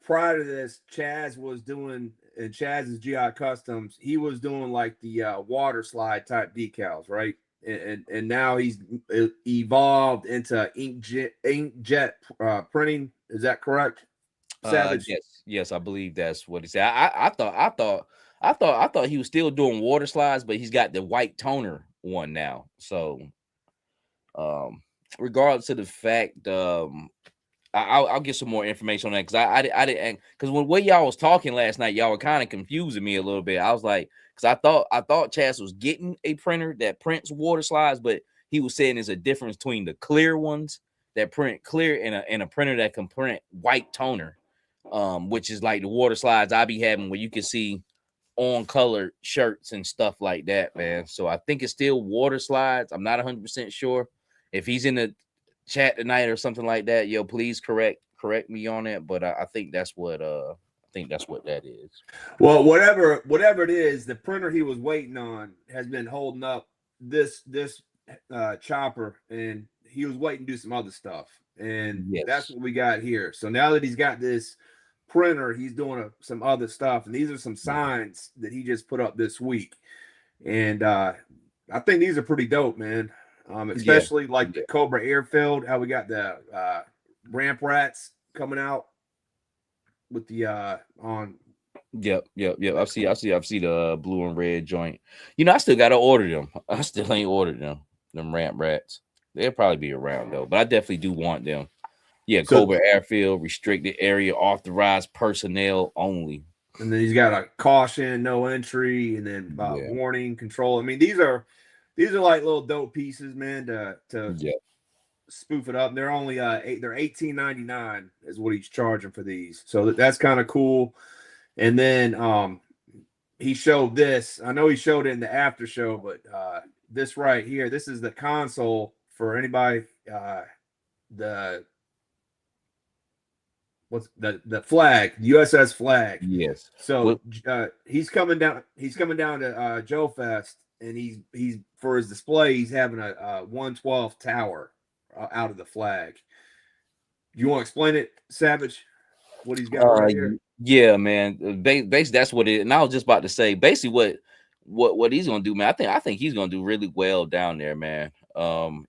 prior to this, Chaz was doing in Chaz's GI Customs. He was doing like the water slide type decals, right? And now he's evolved into inkjet printing. Is that correct, Savage? Yes, I believe that's what he said. I thought he was still doing water slides, but he's got the white toner one now. So um regardless of the fact, I'll get some more information on that, because I didn't, because when way y'all was talking last night, y'all were kind of confusing me a little bit. I was like, because I thought Chaz was getting a printer that prints water slides, but he was saying there's a difference between the clear ones that print clear and a printer that can print white toner, which is like the water slides I be having where you can see on colored shirts and stuff like that, man. So I think it's still water slides. I'm not 100% sure. If he's in the chat tonight or something like that, yo, please correct me on that. But I think that's what that is. Well, whatever it is, the printer he was waiting on has been holding up this chopper, and he was waiting to do some other stuff, and that's Yes. what we got here. So now that he's got this printer, he's doing some other stuff, and these are some signs that he just put up this week, and I think these are pretty dope, man. Yeah. Especially like the Cobra Airfield, how we got the ramp rats coming out with the on. Yep. I see the blue and red joint. You know, I still gotta order them. I still ain't ordered them. Them ramp rats. They'll probably be around though, but I definitely do want them. Yeah, So, Cobra Airfield, restricted area, authorized personnel only. and then he's got a caution, no entry, and then Yeah. warning, control. I mean, these are like little dope pieces, man. To Yeah. spoof it up. They're only they're $18.99 is what he's charging for these. So that's kind of cool. And then he showed this. I know he showed it in the after show, but this right here, this is the console for anybody. The what's the flag, USS flag. Yes. So he's coming down. He's coming down to Joe Fest, and he's for his display. He's having a 1/12 tower out of the flag. You want to explain it, Savage? What he's got right here? Yeah, man. Basically, that's what it. And I was just about to say, basically, what he's gonna do, man. I think he's gonna do really well down there, man.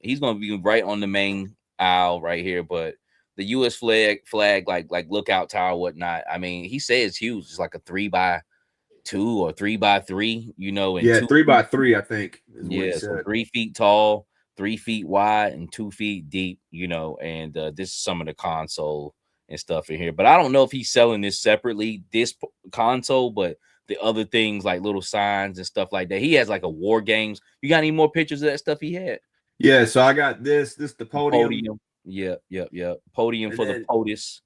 He's gonna be right on the main aisle right here, but the U.S. flag, like lookout tower, whatnot. I mean, he says it's huge. It's like a 3x2 or 3x3. You know, and 3x3, I think. Yeah, so 3 feet tall, 3 feet wide, and 2 feet deep. You know, and this is some of the console and stuff in here. But I don't know if he's selling this separately, this console, but the other things like little signs and stuff like that. He has like a war games. You got any more pictures of that stuff he had? Yeah, so I got this the podium. Yeah. Podium for the POTUS.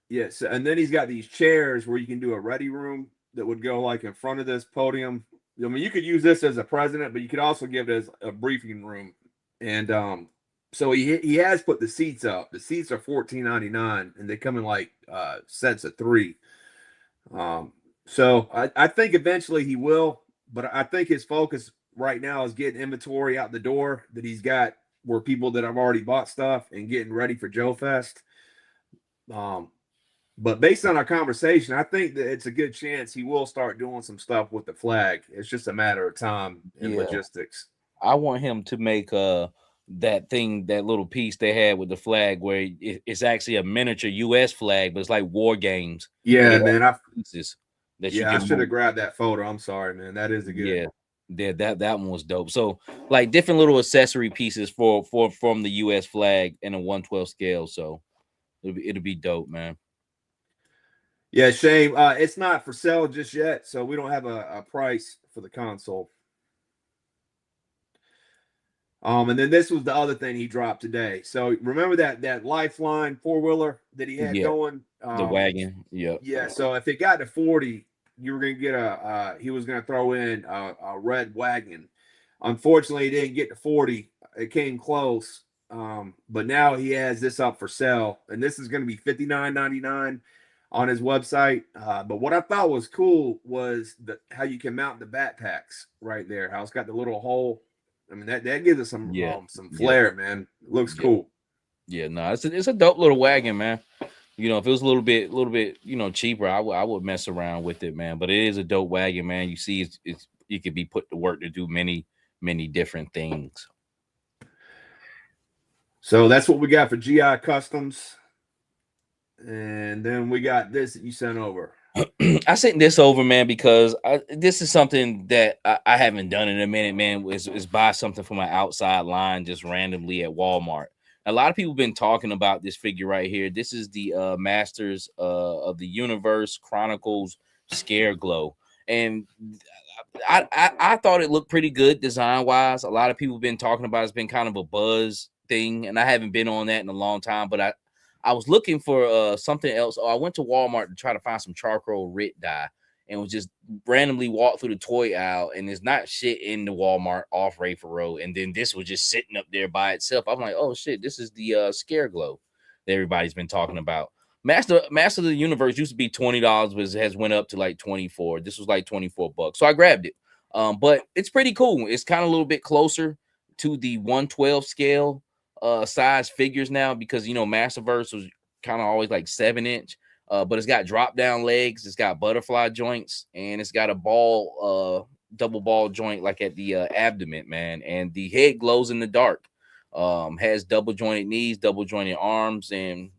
Yes, and then he's got these chairs where you can do a ready room that would go like in front of this podium. I mean, you could use this as a president, but you could also give it as a briefing room. And so he has put the seats up. The seats are $14.99, and they come in like sets of 3. So I think eventually he will, but I think his focus right now is getting inventory out the door that he's got where people that have already bought stuff and getting ready for Joe Fest. But based on our conversation, I think that it's a good chance he will start doing some stuff with the flag. It's just a matter of time and logistics. I want him to make that little piece they had with the flag where it's actually a miniature U.S. flag, but it's like war games. Yeah, man. I should have grabbed that photo. I'm sorry, man. That is a good. Yeah, that one was dope. So like different little accessory pieces from the U.S. flag in a 1/12 scale. So it'll be dope, man. Yeah, Shane. It's not for sale just yet, so we don't have a price for the console. And then this was the other thing he dropped today. So remember that Lifeline 4-wheeler that he had going? The wagon. Yeah. So if it got to 40, you were gonna get he was gonna throw in a red wagon. Unfortunately, he didn't get to 40. It came close. But now he has this up for sale, and this is gonna be $59.99 on his website. But what I thought was cool was how you can mount the backpacks right there. How it's got the little hole. I mean, that gives us some flair, man. It looks cool. Yeah, no, it's a dope little wagon, man. You know, if it was a little bit, cheaper, I would mess around with it, man. But it is a dope wagon, man. You see, it could be put to work to do many, many different things. So that's what we got for GI Customs. And then we got this that you sent over. I sent this over, man, because this is something that I haven't done in a minute, man. Is buy something from an outside line just randomly at Walmart. A lot of people have been talking about this figure right here. This is the Masters of the Universe Chronicles Scare Glow, and I thought it looked pretty good design wise. A lot of people have been talking about it's been kind of a buzz thing, and I haven't been on that in a long time, but I was looking for something else. I went to Walmart to try to find some charcoal Rit dye and was just randomly walked through the toy aisle, and there's not shit in the Walmart off Rayford Road. And then this was just sitting up there by itself. I'm like, oh shit, this is the Scare Glow that everybody's been talking about. Master of the Universe used to be $20, but has went up to like 24. This was like 24 bucks. So I grabbed it. But it's pretty cool. It's kind of a little bit closer to the 1/12 scale size figures now, because Masterverse was kind of always like 7-inch, but it's got drop down legs, it's got butterfly joints, and it's got a double ball joint like at the abdomen, man. And the head glows in the dark, has double jointed knees, double jointed arms, and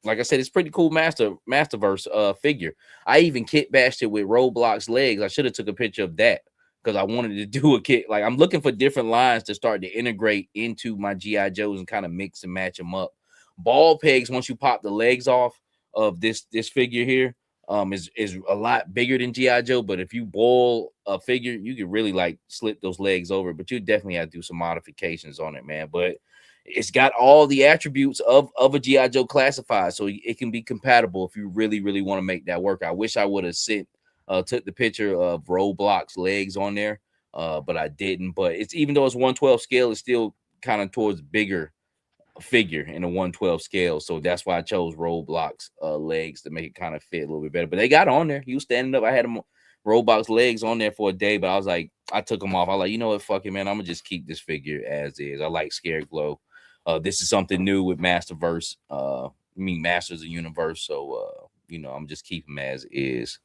like I said, it's pretty cool Masterverse figure. I even kit bashed it with Roblox legs. I should have took a picture of that, because I wanted to do a kit. Like, I'm looking for different lines to start to integrate into my G.I. Joes and kind of mix and match them up. Ball pegs, once you pop the legs off of this figure here, is a lot bigger than G.I. Joe. But if you boil a figure, you could really like slip those legs over. But you definitely have to do some modifications on it, man. But it's got all the attributes of a G.I. Joe classified, so it can be compatible if you really, really want to make that work. I wish I would have took the picture of Roadblock's legs on there, but I didn't. But it's, even though it's 1/12 scale, it's still kind of towards bigger figure in a 1/12 scale, so that's why I chose Roadblock's legs to make it kind of fit a little bit better. But they got on there. He was standing up. I had him Roadblock's legs on there for a day, but I was like, I took them off. I was like, you know what, fuck it, man. I'm gonna just keep this figure as is. I like Scareglow. This is something new with Masterverse. Masters of Universe. So you know, I'm just keeping him as is.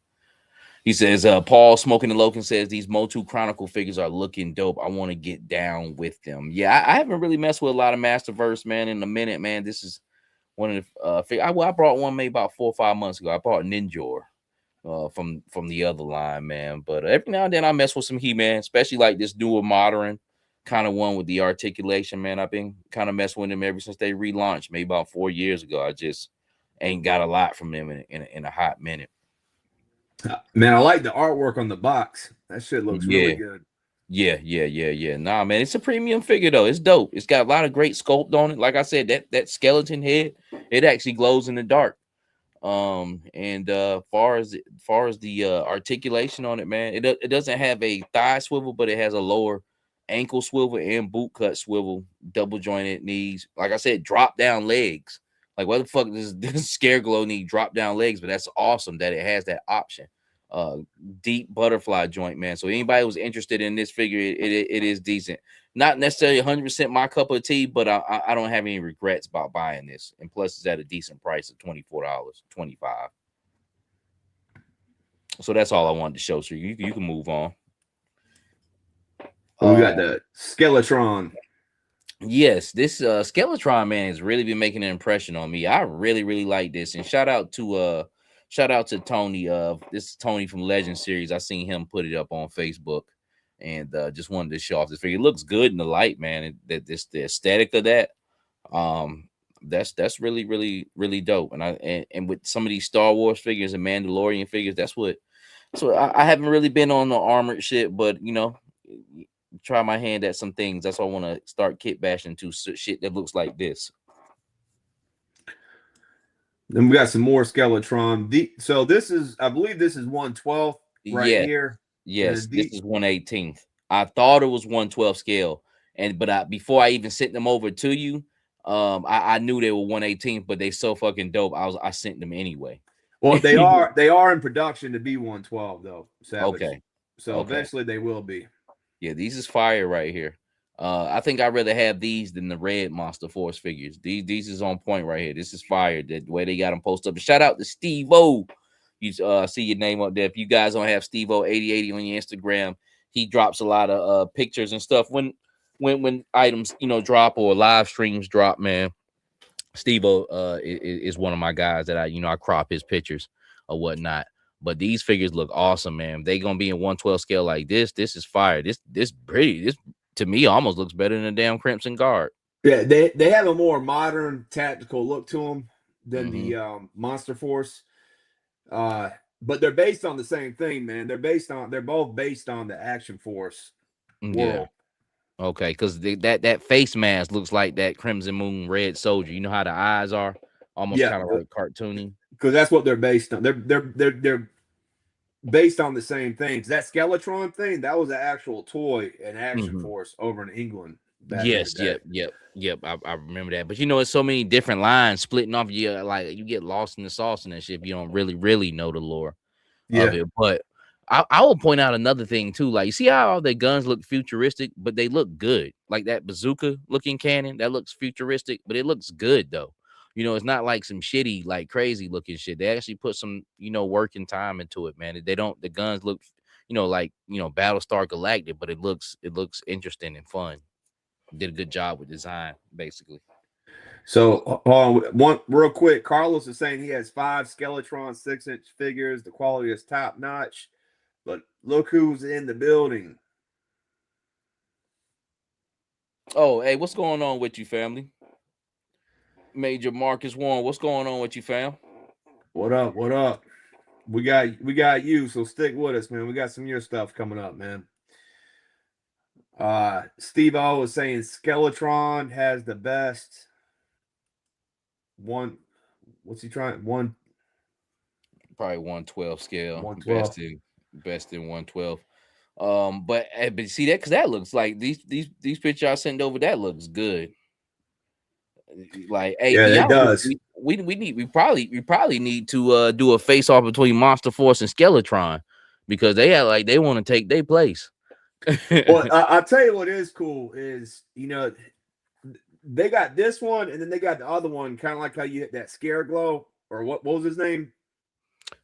He says, Paul Smoking the Loken says these Motu Chronicle figures are looking dope. I want to get down with them. Yeah, I haven't really messed with a lot of Masterverse, man, in a minute, man. This is one of the I brought one maybe about 4 or 5 months ago. I bought Ninjor from the other line, man. But every now and then I mess with some He-Man, especially like this newer modern kind of one with the articulation, man. I've been kind of messing with them ever since they relaunched, maybe about 4 years ago. I just ain't got a lot from them in a hot minute. Man, I like the artwork on the box. That shit looks really good. Yeah. Nah, man, it's a premium figure though. It's dope. It's got a lot of great sculpt on it. Like I said, that skeleton head, it actually glows in the dark. And far as the articulation on it, man, it doesn't have a thigh swivel, but it has a lower ankle swivel and boot cut swivel, double jointed knees. Like I said, drop down legs. Like, what the fuck does this Scareglow need drop down legs? But that's awesome that it has that option. Deep butterfly joint, man. So anybody who's interested in this figure, it is decent. Not necessarily 100% my cup of tea, but I don't have any regrets about buying this. And plus, it's at a decent price of $24, $25. So that's all I wanted to show. So you can move on. We got the Skeletron. Yes, this Skeletron, man, has really been making an impression on me. I really, really like this. And shout out to Tony. This is Tony from Legend series. I seen him put it up on Facebook, and just wanted to show off this figure. It looks good in the light, man. The aesthetic of that, that's really, really, really dope. And with some of these Star Wars figures and Mandalorian figures, that's what. So I haven't really been on the armored shit, but you know, try my hand at some things. That's why I want to start kit bashing to shit that looks like this. Then we got some more Skeletron. So this is, I believe this is 1/12 here. Yes, this is 1/18. I thought it was 1/12 scale, but before I even sent them over to you, I knew they were 1/18, but they so fucking dope. I sent them anyway. Well, they are in production to be 1/12 though. Savage. Okay. So eventually they will be. Yeah, these is fire right here. I think I'd rather have these than the red Monster Force figures. These is on point right here. This is fire. The way they got them posted up. Shout out to Steve O. You see your name up there. If you guys don't have Steve O 8080 on your Instagram, he drops a lot of pictures and stuff when items drop or live streams drop. Man, Steve O is one of my guys that I crop his pictures or whatnot. But these figures look awesome, man. They gonna be in 1/12 scale like this. This is fire. This pretty. This to me almost looks better than a damn Crimson Guard. Yeah, they have a more modern tactical look to them than the Monster Force. But they're based on the same thing, man. They're both based on the Action Force world. Yeah. Okay, because that face mask looks like that Crimson Moon Red Soldier. You know how the eyes are almost kind of like cartoony. Because that's what they're based on. They're based on the same things. That Skeletron thing, that was an actual toy in Action Force over in England. Yes, yep. I remember that. But it's so many different lines splitting off. You get lost in the sauce and that shit if you don't really know the lore of it. But I will point out another thing too. Like, you see how all their guns look futuristic, but they look good. Like that bazooka looking cannon, that looks futuristic, but it looks good though. It's not like some shitty, like crazy looking shit. They actually put some, work and time into it, man. The guns look, like, Battlestar Galactic, but it looks interesting and fun. Did a good job with design, basically. So, one real quick, Carlos is saying he has 5 Skeletron 6-inch figures. The quality is top notch, but look who's in the building. Oh, hey, what's going on with you, family? Major Marcus Warren, what's going on with you, fam? What up? We got you, so stick with us, man. We got some of your stuff coming up, man. Steve O is saying Skeletron has the best one. What's he trying? Probably 112 scale. 112. Best in 112. But see that because that looks like these pictures I sent over. That looks good. Like, hey, Yeah, be it honest, does. we probably need to do a face off between Monster Force and Skeletron because they act like they want to take their place. Well, I'll tell you what is cool is, they got this one and then they got the other one, kind of like how you hit that Scare Glow, or what was his name?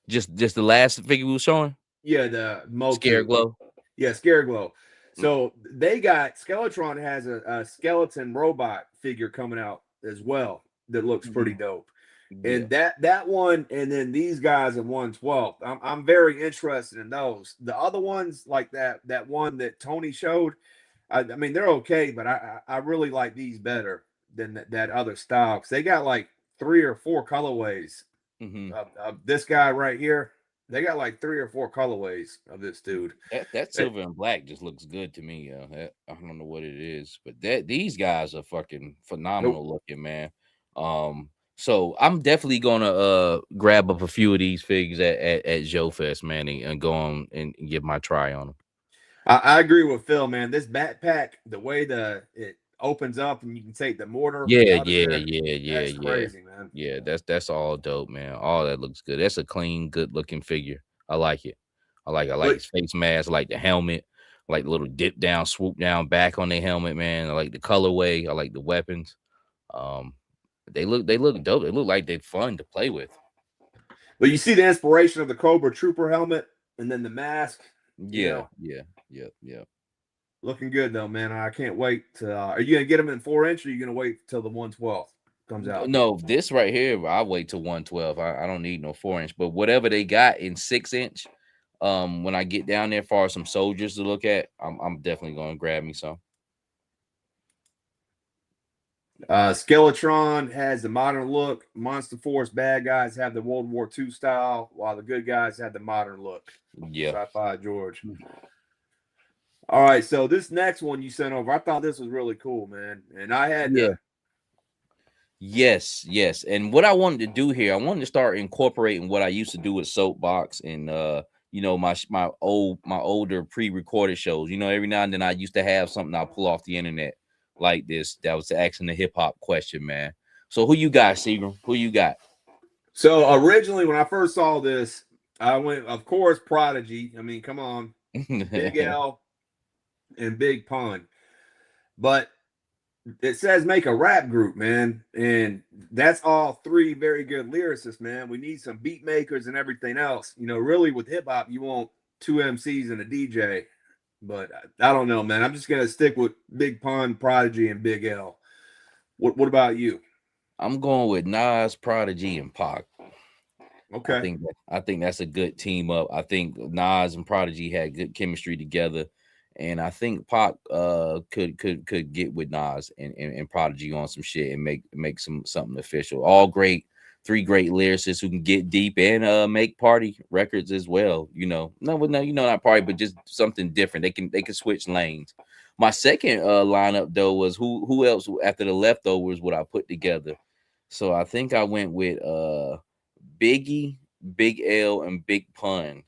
just the last figure we was showing. Yeah, the Scare Motu. Glow. Yeah, Scare Glow. So they got Skeletron has a skeleton robot figure coming out as well that looks pretty dope. Yeah. And that one, and then these guys at 112. I'm very interested in those. The other ones, like that one that Tony showed, I mean they're okay, but I really like these better than that other style because they got like 3 or 4 colorways. This guy right here, they got like 3 or 4 colorways of this dude. That silver and black just looks good to me. I don't know what it is, but these guys are fucking phenomenal looking, man. So I'm definitely gonna grab up a few of these figs at Joe Fest, man, and go on and give my try on them. I agree with Phil, man. This backpack, the way it opens up and you can take the mortar. Yeah, That's crazy, man. Yeah, that's all dope, man. All that looks good. That's a clean, good looking figure. I like it. I like his face mask, I like the helmet, I like the little dip down, swoop down back on their helmet, man. I like the colorway, I like the weapons. They look dope. They look like they're fun to play with. But you see the inspiration of the Cobra Trooper helmet and then the mask. Yeah. Looking good though, man. I can't wait to. Are you gonna get them in 4-inch, or are you gonna wait till the 112 comes out? No, this right here, I'll wait till 112. I don't need no 4-inch, but whatever they got in 6-inch, when I get down there for some soldiers to look at, I'm definitely gonna grab me some. Skeletron has the modern look. Monster Force bad guys have the World War II style, while the good guys have the modern look. Yeah. Sci-Fi George. All right, so this next one you sent over, I thought this was really cool, man. And I had Yes. And what I wanted to do here, I wanted to start incorporating what I used to do with Soapbox and my older pre-recorded shows. Every now and then I used to have something I pull off the internet like this that was asking the hip hop question, man. So who you got, Seagram? Who you got? So originally when I first saw this, I went, of course, Prodigy. I mean, come on. Big L and Big Pun. But it says make a rap group, man. And that's all 3 very good lyricists, man. We need some beat makers and everything else. Really with hip hop, you want 2 MCs and a DJ. But I don't know, man. I'm just gonna stick with Big Pun, Prodigy, and Big L. What about you? I'm going with Nas, Prodigy, and Pac. Okay. I think that's a good team up. I think Nas and Prodigy had good chemistry together, and I think Pac could get with Nas and Prodigy on some shit and make something official. All great, 3 great lyricists who can get deep and make party records as well. Not party, but just something different. They can switch lanes. My second lineup though was who else after the leftovers what I put together. So I think I went with Biggie, Big L, and Big Pun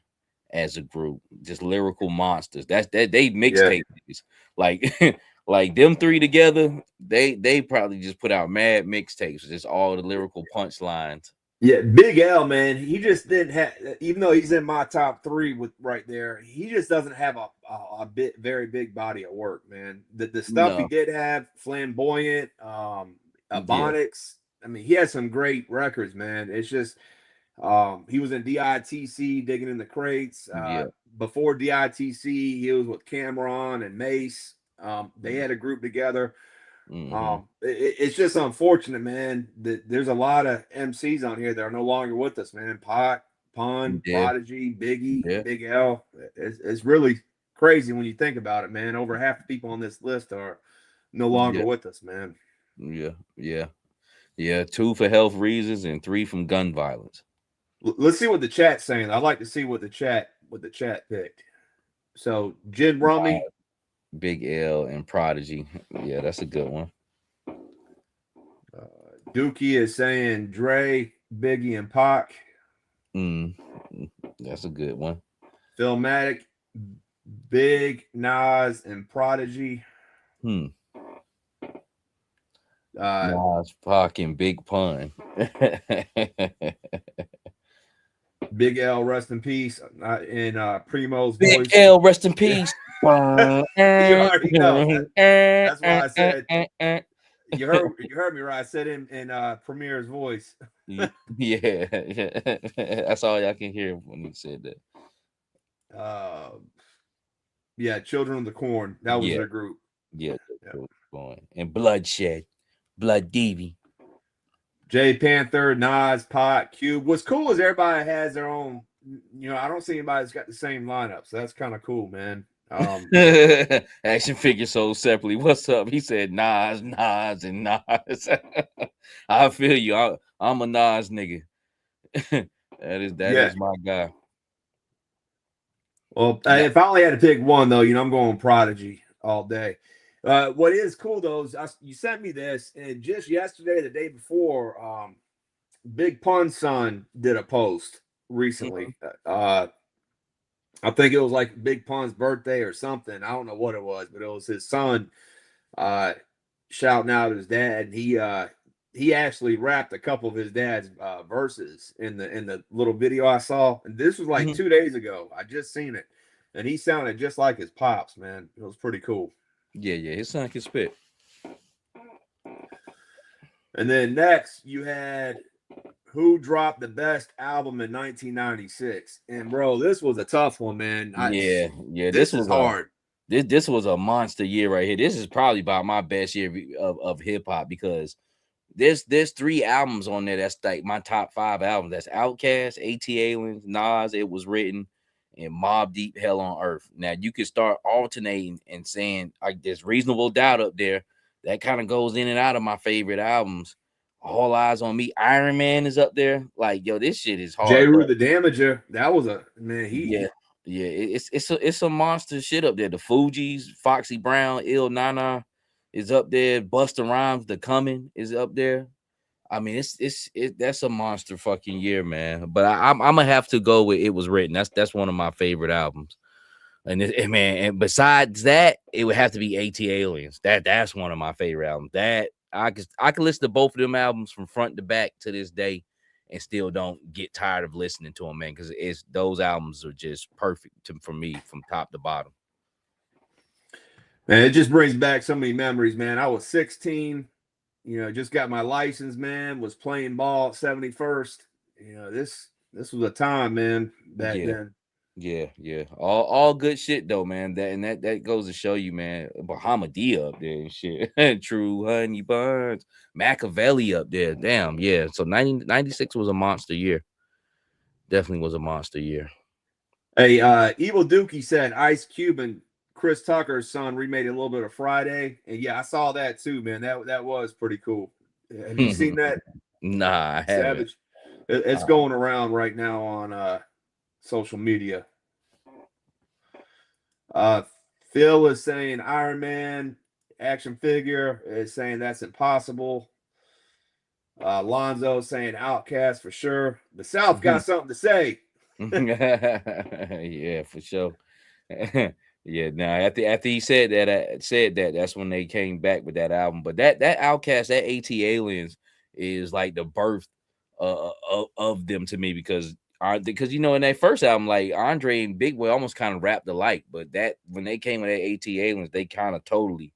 as a group, just lyrical monsters. They mixtape like like them 3 together. They probably just put out mad mixtapes, just all the lyrical punchlines. Yeah, Big L, man, he just didn't have, even though he's in my top 3 with right there, he just doesn't have a very big body of work, man. The stuff he did have, Flamboyant, Ebonics. I mean, he had some great records, man. It's just he was in DITC, Digging in the Crates. Before DITC, he was with Cameron and Mace. They had a group together. It's just unfortunate, man, that there's a lot of MCs on here that are no longer with us, man. Pac, Pun, Prodigy, Biggie, Big L. It's really crazy when you think about it, man. Over half the people on this list are no longer with us, man. Yeah. 2 for health reasons and 3 from gun violence. Let's see what the chat's saying. I'd like to see what the chat picked. So Jin Rummy, Big L and Prodigy. Yeah, that's a good one. Dookie is saying Dre, Biggie, and Pac. That's a good one. Philmatic, Big, Nas, and Prodigy. Nas, Pac, and Big Pun. Big L, rest in peace. In Primo's Big voice. L, rest in peace. You already know. That's why I said you heard me right. I said in Premier's voice. Yeah. That's all y'all can hear when he said that. Yeah, Children of the Corn. That was their group. Yeah. And Bloodshed. Blood Divi. J Panther, Nas, Pot, Cube. What's cool is everybody has their own. I don't see anybody that's got the same lineup, so that's kind of cool, man. Action figure sold separately. What's up? He said Nas, and Nas. I feel you. I'm a Nas nigga. that is my guy. Well, if I only had to pick one, though, I'm going Prodigy all day. What is cool, though, is you sent me this, and just yesterday, the day before, Big Pun's son did a post recently. I think it was like Big Pun's birthday or something. I don't know what it was, but it was his son shouting out his dad. And he actually rapped a couple of his dad's verses in the little video I saw. And this was like 2 days ago. I just seen it. And he sounded just like his pops, man. It was pretty cool. Yeah. His son can spit. And then next, you had who dropped the best album in 1996. And, bro, this was a tough one, man. Yeah. This was hard. This was a monster year right here. This is probably about my best year of hip-hop because there's 3 albums on there that's like my top 5 albums. That's Outkast, AT Aliens, Nas, It Was Written, and Mobb Deep, Hell on Earth. Now, you can start alternating and saying, like, there's Reasonable Doubt up there. That kind of goes in and out of my favorite albums. All Eyes on Me. Iron Man is up there. Like, yo, this shit is hard. J. Rue the Damager. That was a man. It's a monster shit up there. The Fugees, Foxy Brown, Il Nana is up there. Busta Rhymes, The Coming is up there. I mean, that's a monster fucking year, man. But I'm gonna have to go with It Was Written. That's one of my favorite albums. And besides that, it would have to be AT Aliens. That's one of my favorite albums. That I could listen to both of them albums from front to back to this day and still don't get tired of listening to them, man, because those albums are just perfect for me from top to bottom. Man, it just brings back so many memories, man. I was 16, just got my license, man, was playing ball at 71st. This was a time, man, back then. Yeah. All good shit though, man. That goes to show you, man. Bahamadia up there and shit. True Honey Buns. Machiavelli up there. Damn, yeah. So 96 was a monster year. Definitely was a monster year. Hey, Evil Dookie said Ice Cube and Chris Tucker's son remade a little bit of Friday. And yeah, I saw that too, man. That was pretty cool. Have you seen that? Nah, I haven't. Savage. It's going around right now on social media. Phil is saying Iron Man action figure, is saying that's impossible. Lonzo saying Outkast for sure. The South got something to say. Yeah, for sure. Yeah, now after he said that, that's when they came back with that album. But that Outkast, that AT Aliens is like the birth of them to me because in that first album, like Andre and Big Boy almost kind of rapped alike, but that when they came with that AT Aliens, they kind of totally,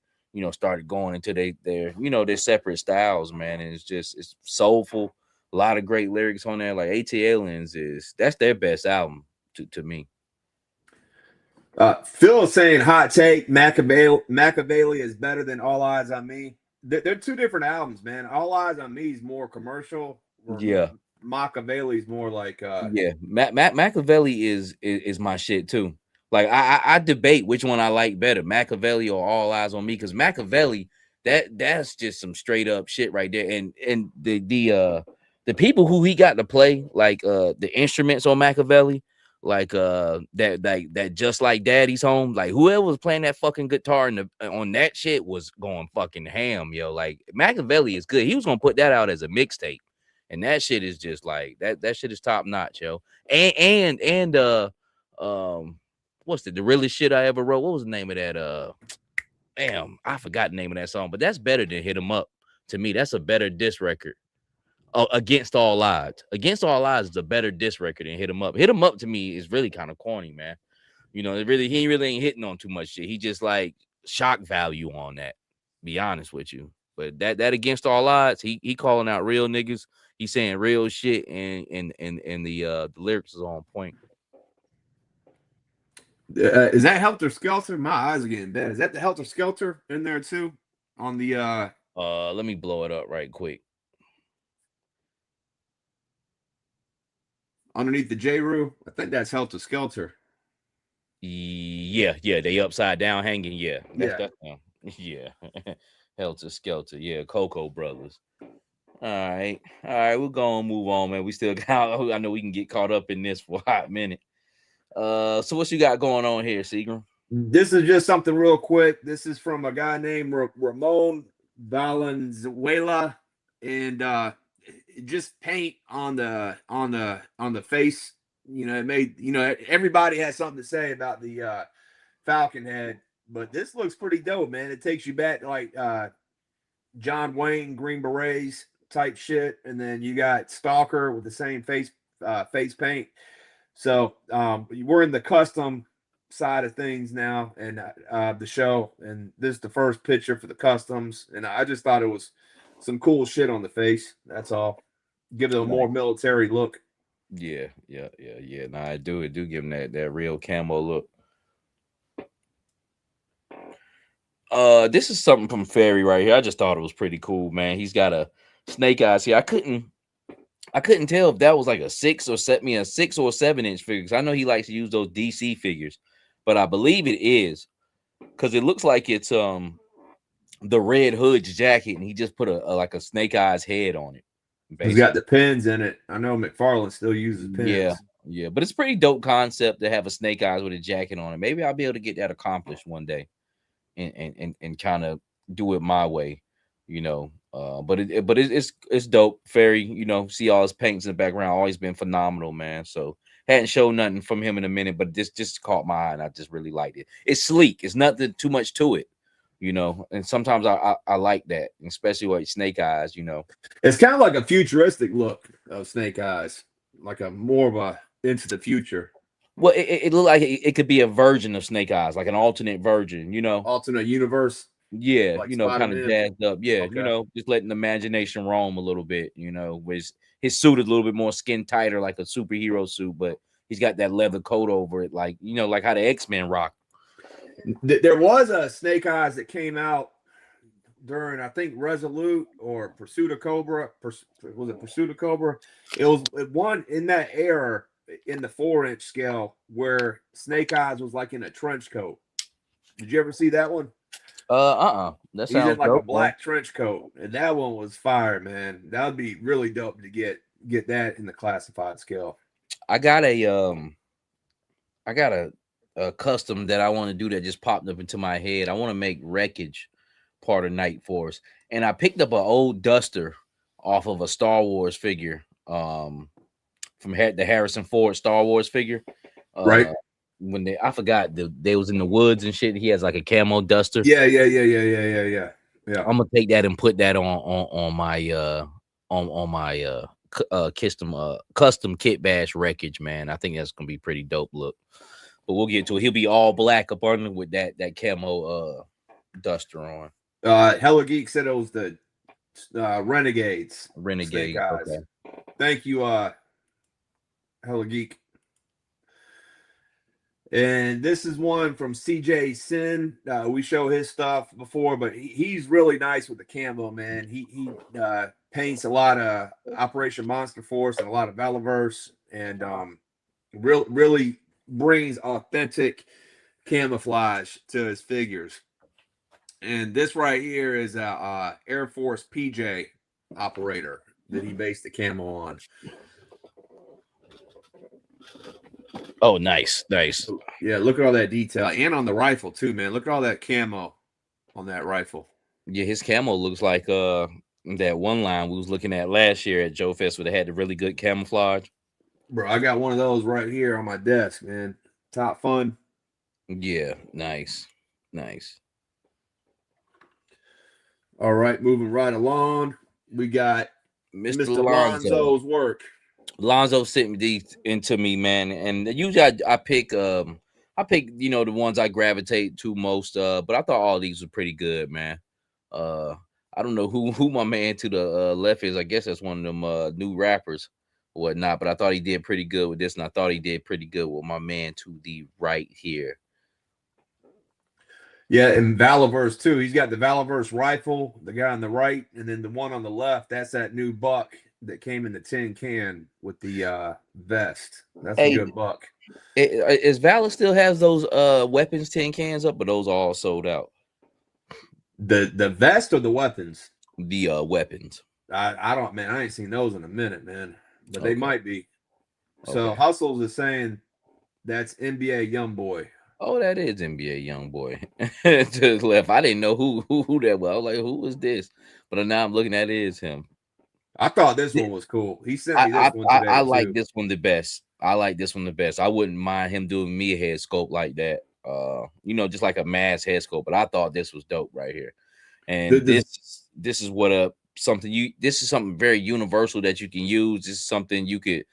started going into their separate styles, man. And it's soulful, a lot of great lyrics on there. Like AT Aliens that's their best album to me. Phil is saying hot take, Machiavelli is better than All Eyes on Me. They're 2 different albums, man. All Eyes on Me is more commercial. Yeah. Machiavelli is more like Machiavelli is my shit too. Like I debate which one I like better, Machiavelli or All Eyes on Me, because Machiavelli that's just some straight up shit right there. And the people who he got to play, like the instruments on Machiavelli, like that just like Daddy's Home. Like whoever was playing that fucking guitar on that shit was going fucking ham, yo. Like Machiavelli is good. He was gonna put that out as a mixtape, and that shit is just like that shit is top notch, yo. And what's the realest shit I ever wrote? What was the name of that? Damn, I forgot the name of that song, but that's better than Hit 'Em Up. To me, that's a better diss record. Oh, Against All Odds. Against All Odds is a better diss record than Hit 'Em Up. Hit 'Em Up to me is really kind of corny, man. You know, he really ain't hitting on too much shit. He just like shock value on that. Be honest with you. But that Against All Odds, he calling out real niggas. He's saying real shit, and the lyrics is on point. Is that Helter Skelter? My eyes are getting bad. Is that the Helter Skelter in there too? On the let me blow it up right quick. Underneath the J-Roo, I think that's Helter Skelter. Yeah, they upside down hanging. Yeah, yeah. Yeah. Helter Skelter. Yeah, Cocoa Brothers. All right, we're gonna move on, man. We still got. I know we can get caught up in this for a hot minute. So what you got going on here, Seagram? This is just something real quick. This is from a guy named Ramon Valenzuela, and just paint on the face. You know, it made, you know, everybody has something to say about the Falcon head, but this looks pretty dope, man. It takes you back to like John Wayne Green Berets type shit, and then you got Stalker with the same face paint. So we're in the custom side of things now, and the show, and this is the first picture for the customs, and I just thought it was some cool shit on the face. That's all. Give it a more military look. Yeah. Nah, I do give him that real camo look. This is something from Fairy right here. I just thought it was pretty cool, man. He's got a snake eyes here. I couldn't tell if that was like a 6 or 7-inch figure, because I know he likes to use those DC figures, but I believe it is, because it looks like it's the Red Hood's jacket, and he just put a like a snake eyes head on it. Basically. He's got the pins in it. I know McFarlane still uses pins. Yeah, but it's a pretty dope concept to have a snake eyes with a jacket on it. Maybe I'll be able to get that accomplished one day, and kind of do it my way, you know. But it's dope. Fairy, you know, see all his paints in the background, always been phenomenal, man. So hadn't shown nothing from him in a minute, but this just caught my eye, and I just really liked it. It's sleek. It's nothing too much to it, you know. And sometimes I like that, especially with Snake Eyes, you know. It's kind of like a futuristic look of Snake Eyes, like a more of a into the future. Well, it looked like it could be a version of Snake Eyes, like an alternate version, you know, alternate universe. Yeah, like, you know, kind of jazzed up. Yeah, okay. You know, just letting the imagination roam a little bit, you know, with his suit is a little bit more skin tighter, like a superhero suit, but he's got that leather coat over it, like, you know, like how the X-Men rock. There was a Snake Eyes that came out during, I think, Resolute or Pursuit of Cobra. Was it Pursuit of Cobra? It was one in that era in the 4-inch scale where Snake Eyes was like in a trench coat. Did you ever see that one? That sounds He's in like dope, a black trench coat, and that one was fire, man. That would be really dope to get that in the classified scale. I got a custom that I want to do that just popped up into my head. I want to make Wreckage part of Night Force, and I picked up an old duster off of a Star Wars figure, from the Harrison Ford Star Wars figure, right? When I forgot they was in the woods and shit. He has like a camo duster. Yeah. I'm gonna take that and put that on my custom kit bash Wreckage, man. I think that's gonna be pretty dope look. But we'll get to it. He'll be all black up under with that camo duster on. Hella Geek said it was the Renegades. Renegade. Okay. Thank you, Hella Geek. And this is one from CJ Sin. We show his stuff before, but he's really nice with the camo, man. He paints a lot of Operation Monster Force and a lot of Valaverse, and really brings authentic camouflage to his figures. And this right here is a Air Force PJ operator that he based the camo on. Oh, nice. Yeah, look at all that detail. And on the rifle too, man. Look at all that camo on that rifle. Yeah, his camo looks like that one line we was looking at last year at Joe Fest where they had the really good camouflage. Bro, I got one of those right here on my desk, man. Top fun. Yeah, nice. All right, moving right along. We got Mr. Mr. Lonzo. Lonzo's work. Lonzo sent these into me, man, and usually I pick the ones I gravitate to most, but I thought all these were pretty good, man. I don't know who my man to the left is. I guess that's one of them new rappers or whatnot, but I thought he did pretty good with this, and I thought he did pretty good with my man to the right here. Yeah, and Valaverse too. He's got the Valaverse rifle, the guy on the right, and then the one on the left, that's that new buck that came in the tin can with the vest. That's a good buck. Is Vala still has those weapons tin cans up, but those all sold out? The vest or the weapons? The weapons. I don't, man. I ain't seen those in a minute, man. But they might be. So Hustles is saying that's NBA Youngboy. Oh, that is NBA Youngboy. To the left. I didn't know who that was. I was like, who is this? But now I'm looking at it is him. I thought this one was cool. He sent me this one today. I like this one the best. I wouldn't mind him doing me a head sculpt like that. Just like a mask head sculpt. But I thought this was dope right here. And this is this is something very universal that you can use. This is something you could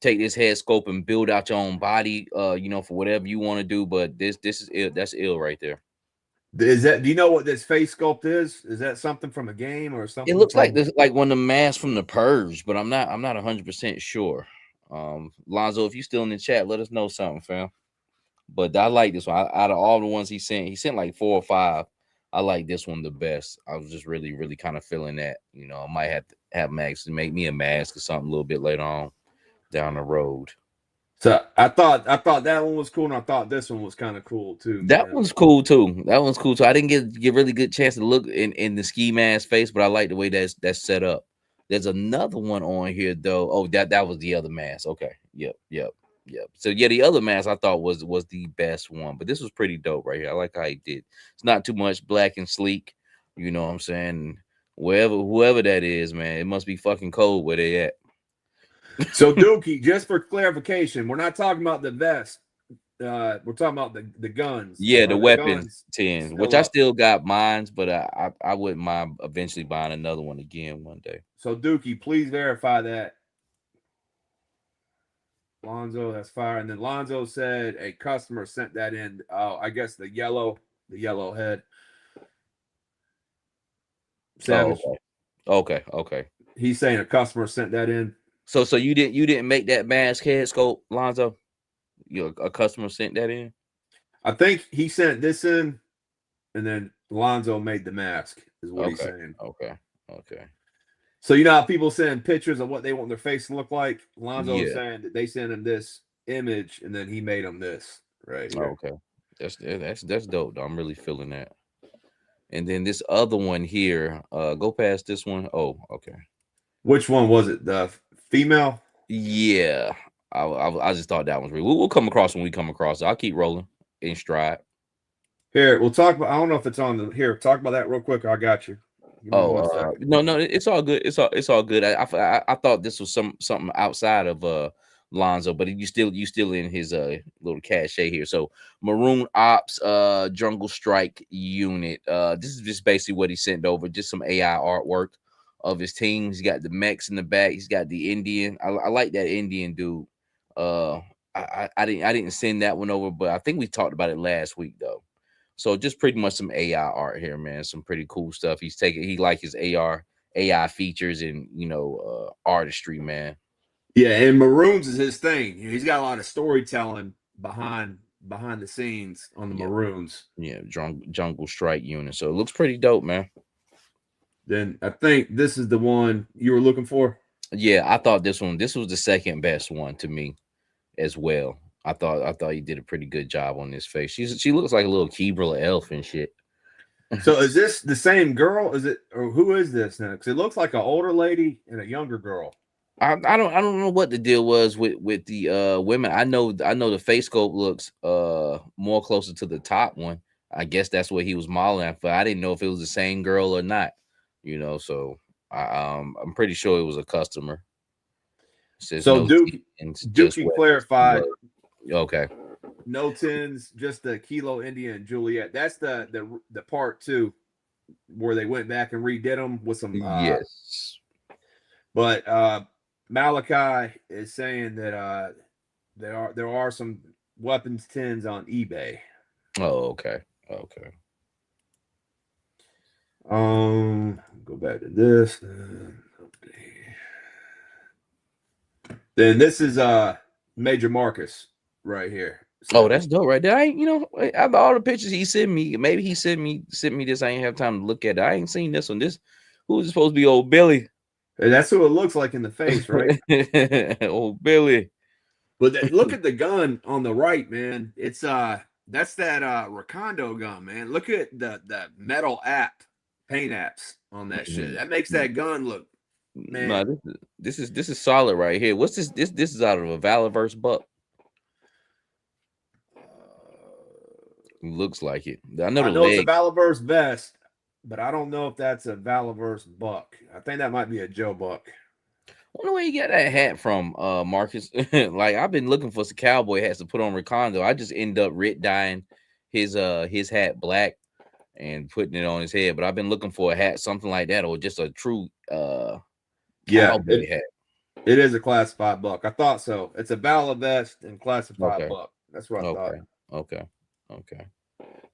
take this head sculpt and build out your own body, for whatever you want to do. But this is ill. That's ill right there. Is that? Do you know what this face sculpt is? Is that something from a game or something? It looks like this, like one of the masks from the Purge, but I'm not 100% sure. Lonzo, if you still in the chat, let us know something, fam. But I like this one. Out of all the ones he sent like 4 or 5. I like this one the best. I was just really, really kind of feeling that. I might have to have Max to make me a mask or something a little bit later on down the road. So I thought that one was cool, and I thought this one was kind of cool too. That one's cool too. I didn't get really good chance to look in the ski mask face, but I like the way that's set up. There's another one on here though. Oh, that was the other mask. Okay. Yep. So yeah, the other mask I thought was the best one, but this was pretty dope right here. I like how he did. It's not too much, black and sleek. You know what I'm saying? Whoever that is, man, it must be fucking cold where they at. So Dookie, just for clarification, we're not talking about the vest. We're talking about the guns. Yeah, the weapons tins, which I still got mines, but I wouldn't mind eventually buying another one again one day. So Dookie, please verify that. Lonzo, that's fire. And then Lonzo said a customer sent that in. Oh, I guess the yellow head. Savage. Oh, okay. He's saying a customer sent that in. So you didn't make that mask head sculpt, Lonzo? A customer sent that in? I think he sent this in, and then Lonzo made the mask, is what he's saying. Okay. So you know how people send pictures of what they want their face to look like? Lonzo is saying that they sent him this image, and then he made him this right here. Okay. That's dope, though. I'm really feeling that. And then this other one here, go past this one. Oh, okay. Which one was it? The female? Yeah. I just thought that was real. We'll come across when we come across it. I'll keep rolling in stride. Here, we'll talk about. I don't know if it's on the here. Talk about that real quick. I got you. No, it's all good. It's all good. I thought this was something outside of Lonzo, but you still in his little cachet here. So Maroon Ops Jungle Strike unit. This is just basically what he sent over. Just some AI artwork of his team. He's got the mechs in the back. He's got the Indian. I like that Indian dude. I didn't send that one over, but I think we talked about it last week though. So just pretty much some AI art here, man. Some pretty cool stuff. He like his AI features and artistry, man. Yeah, and Maroons is his thing. He's got a lot of storytelling behind the scenes on the Maroons. Yeah, Jungle Strike unit. So it looks pretty dope, man. Then I think this is the one you were looking for. Yeah, I thought this was the second best one to me as well. I thought he did a pretty good job on this face. She looks like a little Keebler elf and shit. So is this the same girl? Is it, or who is this now? Because it looks like an older lady and a younger girl. I don't know what the deal was with the women. I know the face scope looks more closer to the top one. I guess that's what he was modeling at, but I didn't know if it was the same girl or not. So I'm pretty sure it was a customer. It says So no tins, just Dookie weapons. clarified. Okay. No tins, just the Kilo India and Juliet. That's the part 2 where they went back and redid them with some Yes. But Malachi is saying that there are some weapons tins on eBay. Oh, okay. Okay. Go back to this. Then this is Major Marcus right here. So, oh, that's dope right there. Out of all the pictures he sent me, maybe he sent me this. I ain't have time to look at it. I ain't seen this one. Who's supposed to be old Billy? That's who it looks like in the face, right? Old Billy. But look at the gun on the right, man. It's that's that Recondo gun, man. Look at the metal paint apps on that shit. That makes that gun look, man. No, this is solid right here. What's this? This is out of a Valaverse buck. Looks like it. I know it's a Valaverse vest, but I don't know if that's a Valaverse buck. I think that might be a Joe buck. I wonder where you got that hat from, Marcus. Like, I've been looking for some cowboy hats to put on Recondo. I just end up dyeing his hat black and putting it on his head. But I've been looking for a hat, something like that, or just a true cowboy hat. It is a classified buck. I thought so. It's a Vala vest and classified buck. That's what I thought. Okay.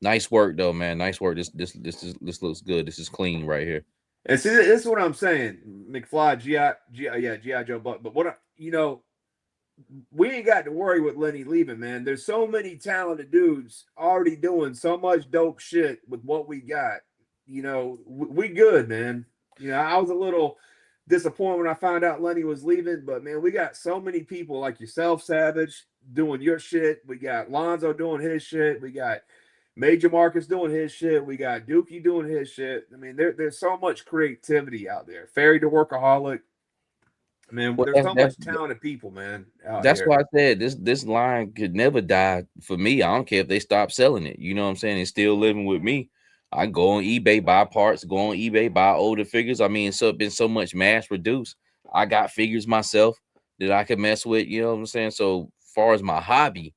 Nice work though, man. Nice work. This looks good. This is clean right here. And see, this is what I'm saying. McFly, G.I. Joe buck. But we ain't got to worry with Lenny leaving, man. There's so many talented dudes already doing so much dope shit with what we got. We good, man. I was a little disappointed when I found out Lenny was leaving, but man, we got so many people like yourself, Savage, doing your shit. We got Lonzo doing his shit. We got Major Marcus doing his shit. We got Dookie doing his shit. I mean, there's so much creativity out there. Fairy the Workaholic. Man, there's so much talented people, man. That's why I said this line could never die for me. I don't care if they stop selling it. You know what I'm saying? It's still living with me. I go on eBay, buy parts, go on eBay, buy older figures. I mean, it's been so much mass produced. I got figures myself that I can mess with. You know what I'm saying? So far as my hobby,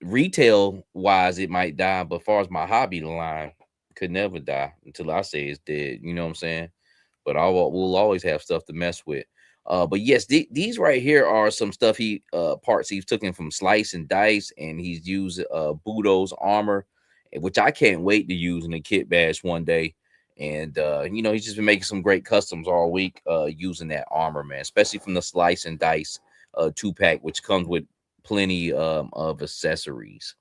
retail wise, it might die, but far as my hobby, the line could never die until I say it's dead. You know what I'm saying? But we'll always have stuff to mess with. But yes, these right here are some stuff parts he's taken from Slice and Dice, and he's used Budo's armor, which I can't wait to use in a kit bash one day. And he's just been making some great customs all week using that armor, man, especially from the Slice and Dice 2-pack, which comes with plenty of accessories.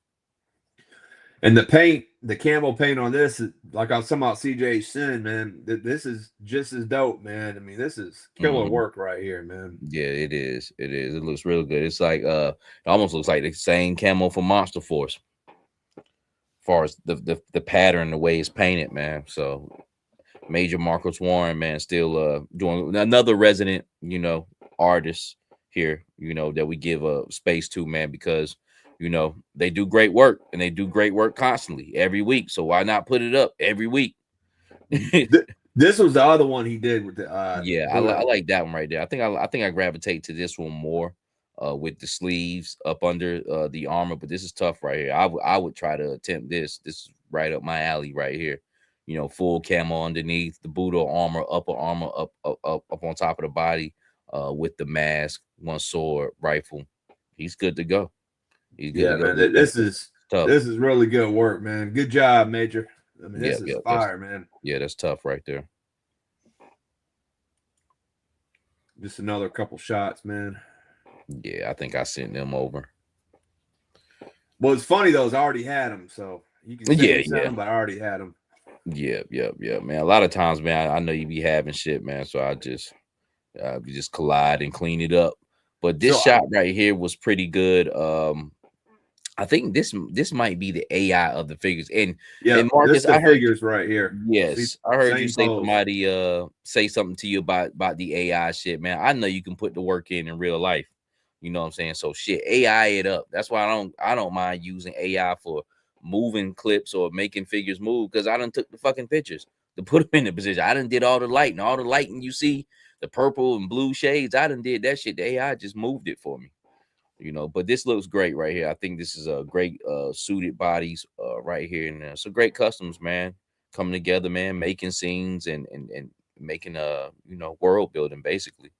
And the camo paint on this, like I was talking about CJ Sin, man, this is just as dope, man. I mean, this is killer work right here, man. Yeah, it is. It looks real good. It's like it almost looks like the same camo for Monster Force. As far as the pattern, the way it's painted, man. So Major Marcus Warren, man, still doing another resident, artist here, that we give a space to, man, because they do great work, and they do great work constantly every week. So why not put it up every week? This was the other one he did with the I like that one right there. I think I gravitate to this one more with the sleeves up under the armor, but this is tough right here. I would try to attempt this. This is right up my alley right here. Full camo underneath, the Budo armor, upper armor up on top of the body, with the mask, one sword, rifle. He's good to go. Man, this is tough. This is really good work, man. Good job, Major. I mean, this is fire, man. Yeah, that's tough right there. Just another couple shots, man. Yeah, I think I sent them over. Well, it's funny though, is I already had them, so you can them, but I already had them. Yeah, man. A lot of times, man, I know you be having shit, man. So I just collide and clean it up. But this shot right here was pretty good. I think this might be the AI of the figures. And this Marcus, the I heard figures right here. See, yes, I heard you same say pose. somebody say something to you about the AI shit, man. I know you can put the work in real life. You know what I'm saying? So shit, AI it up. That's why I don't mind using AI for moving clips or making figures move, because I done took the fucking pictures to put them in the position. I done did all the lighting you see, the purple and blue shades. I done did that shit. The AI just moved it for me. You know, but this looks great right here. I think this is a great suited bodies right here, and some great customs, man, coming together, man, making scenes and making you know, world building basically.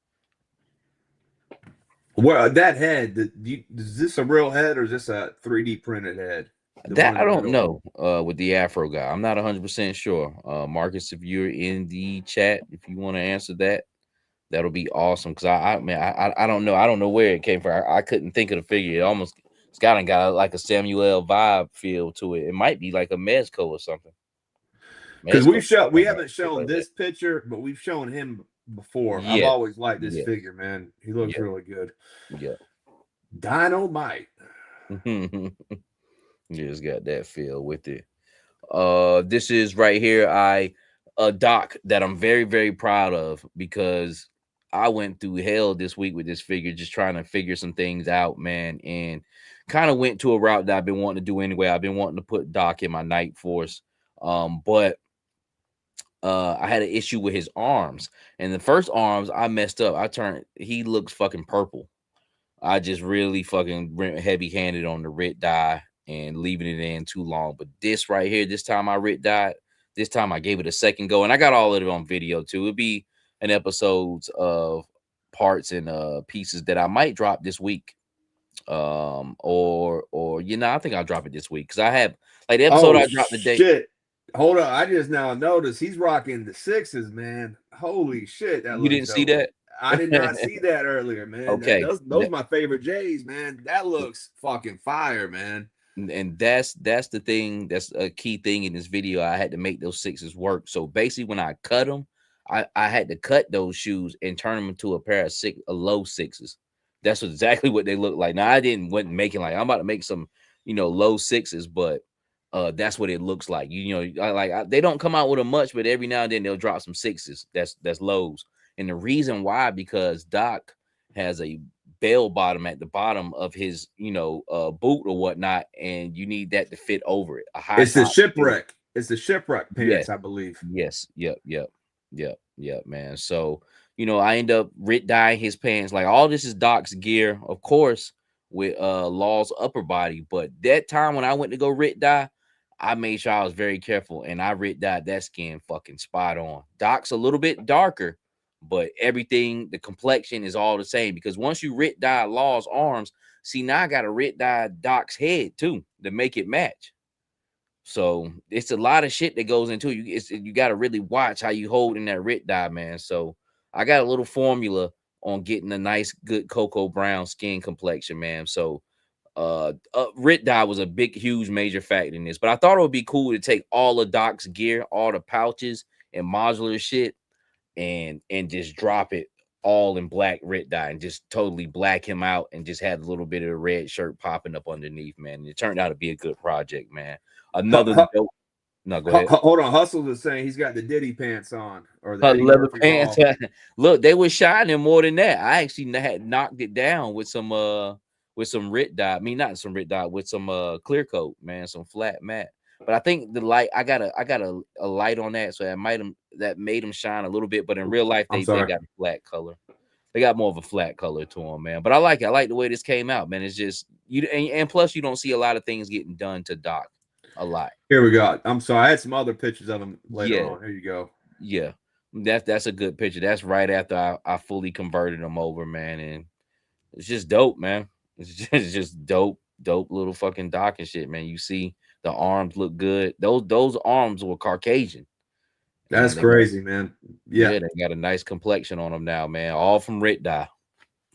Well, that head, is this a real head or is this a 3D printed head? The That one in I the don't middle. know with the Afro guy. I'm not 100% sure. Marcus, if you're in the chat, if you want to answer that, that'll be awesome. Because I don't know. I don't know where it came from. I couldn't think of the figure. It's got like a Samuel vibe feel to it. It might be like a Mezco or something. Because Mezco we haven't shown like this picture, but we've shown him before. I've yeah, always liked this yeah, figure, man. He looks yeah, really good. yeah. Dynamite. Just got that feel with it. This is right here. A doc that I'm very, very proud of, because I went through hell this week with this figure, just trying to figure some things out, man, and kind of went to a route that I've been wanting to do anyway. I've been wanting to put Doc in my Night Force, but I had an issue with his arms, and the first arms I messed up. He looks fucking purple. I just really fucking heavy handed on the Rit dye and leaving it in too long. But this right here, this time I Rit dyed. This time I gave it a second go, and I got all of it on video too. It'll be an episodes of parts and pieces that I might drop this week. Or you know, I think I'll drop it this week, because I have like the episode Oh I dropped today. shit. Hold on. I just now noticed he's rocking the sixes, man. Holy shit. That You looks didn't see dope. that? I did not see that earlier, man. Okay. Those my favorite J's, man. That looks fucking fire, man. And that's the thing. That's a key thing in this video. I had to make those sixes work. So basically, when I cut them, I had to cut those shoes and turn them into a pair of low sixes. That's exactly what they look like. Now I wasn't making like I'm about to make some, you know, low sixes, but that's what it looks like. You know, they don't come out with a much, but every now and then they'll drop some sixes. That's lows. And the reason why, because Doc has a bell bottom at the bottom of his, you know, boot or whatnot, and you need that to fit over it. A high It's the top shipwreck. It's the shipwreck yes, pants, I believe. yes, yep, man. So, you know, I end up Rit dyeing his pants. Like, all this is Doc's gear, of course, with Law's upper body. But that time when I went to go Rit dye, I made sure I was very careful, and I Rit dyed that skin fucking spot on. Doc's a little bit darker, but everything, the complexion is all the same, because once you Rit dye Law's arms, see, now I got to Rit dye Doc's head too to make it match. So it's a lot of shit that goes into it. You got to really watch how you hold in that Rit dye, man. So I got a little formula on getting a nice, good cocoa brown skin complexion, man. So Rit dye was a big, huge, major factor in this. But I thought it would be cool to take all of Doc's gear, all the pouches and modular shit, and just drop it all in black Rit dye and just totally black him out, and just had a little bit of the red shirt popping up underneath, man. And it turned out to be a good project, man. Another dope. No, go ahead. Hold on. Hustle is saying he's got the Diddy pants on, or the Her Eddie leather Murphy pants. ball. Look, they were shining more than that. I actually had knocked it down with some Rit dye. I mean, not some Rit dye, with some clear coat, man, some flat matte. But I think the light, I got a light on that, so that made them shine a little bit. But in real life, I'm they sorry. got a flat color. They got more of a flat color to them, man. But I like it. I like the way this came out, man. It's just and plus you don't see a lot of things getting done to Doc a lot. Here we go. I'm sorry. I had some other pictures of him later Yeah. on. Here you go. Yeah. That's a good picture. That's right after I fully converted them over, man. And it's just dope, man. It's just dope little fucking Doc and shit, man. You see the arms look good. Those arms were Caucasian. That's crazy, man. Yeah. They got a nice complexion on them now, man. All from Rit dye.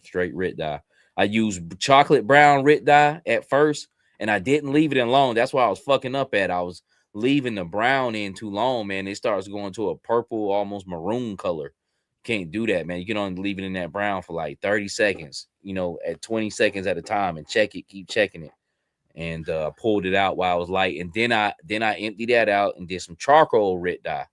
Straight Rit dye. I used chocolate brown Rit dye at first, and I didn't leave it in long. That's why I was fucking up at. I was leaving the brown in too long, man. It starts going to a purple, almost maroon color. Can't do that, man. You can only leave it in that brown for like 30 seconds, you know, at 20 seconds at a time, and check it, keep checking it. and pulled it out while I was light, and then I emptied that out and did some charcoal red dye,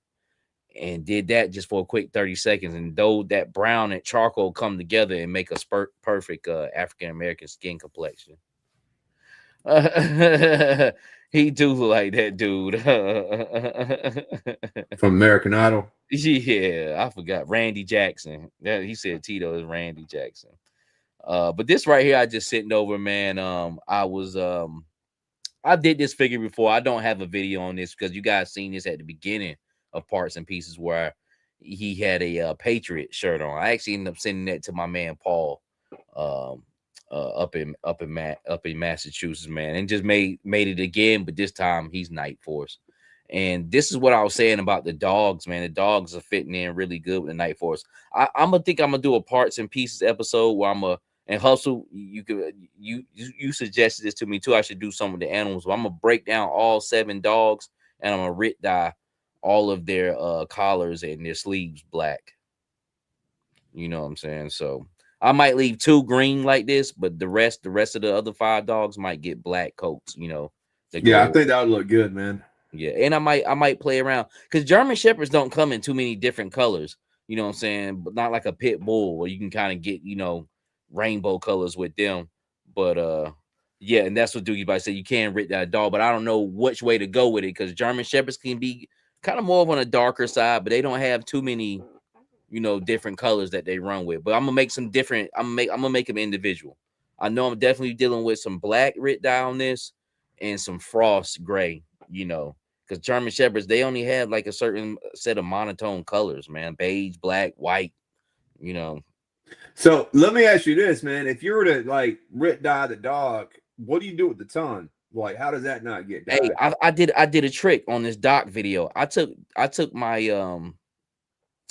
and did that just for a quick 30 seconds. And though that brown and charcoal come together and make a perfect African American skin complexion. He do look like that dude from American Idol. Yeah, I forgot Randy Jackson. Yeah, he said Tito is Randy Jackson. But this right here, I just sitting over, man. I did this figure before. I don't have a video on this because you guys seen this at the beginning of Parts and Pieces where he had a Patriot shirt on. I actually ended up sending that to my man Paul, up in Massachusetts, man, and just made it again. But this time he's Night Force. And this is what I was saying about the dogs, man. The dogs are fitting in really good with the Night Force. I'm gonna do a Parts and Pieces episode where and Hustle, you suggested this to me too. I should do some of the animals. So I'm gonna break down all 7 dogs, and I'm gonna rit dye all of their collars and their sleeves black. You know what I'm saying? So I might leave 2 green like this, but the rest of the other 5 dogs might get black coats. You know? Yeah, I think that would look good, man. Yeah, and I might play around because German Shepherds don't come in too many different colors. You know what I'm saying? But not like a pit bull where you can kind of get, rainbow colors with them. But yeah, and that's what Doogie Bite said. You can rid that dog, but I don't know which way to go with it because German Shepherds can be kind of more on a darker side, but they don't have too many, different colors that they run with. But I'm gonna make some different. I'm gonna make them individual. I know I'm definitely dealing with some black rit dye on this and some frost gray. Because German Shepherds, they only have like a certain set of monotone colors, man. Beige, black, white, So let me ask you this, man. If you were to like rit dye the dog, what do you do with the tongue? Like, how does that not get dyed? Hey, I did a trick on this doc video. I took my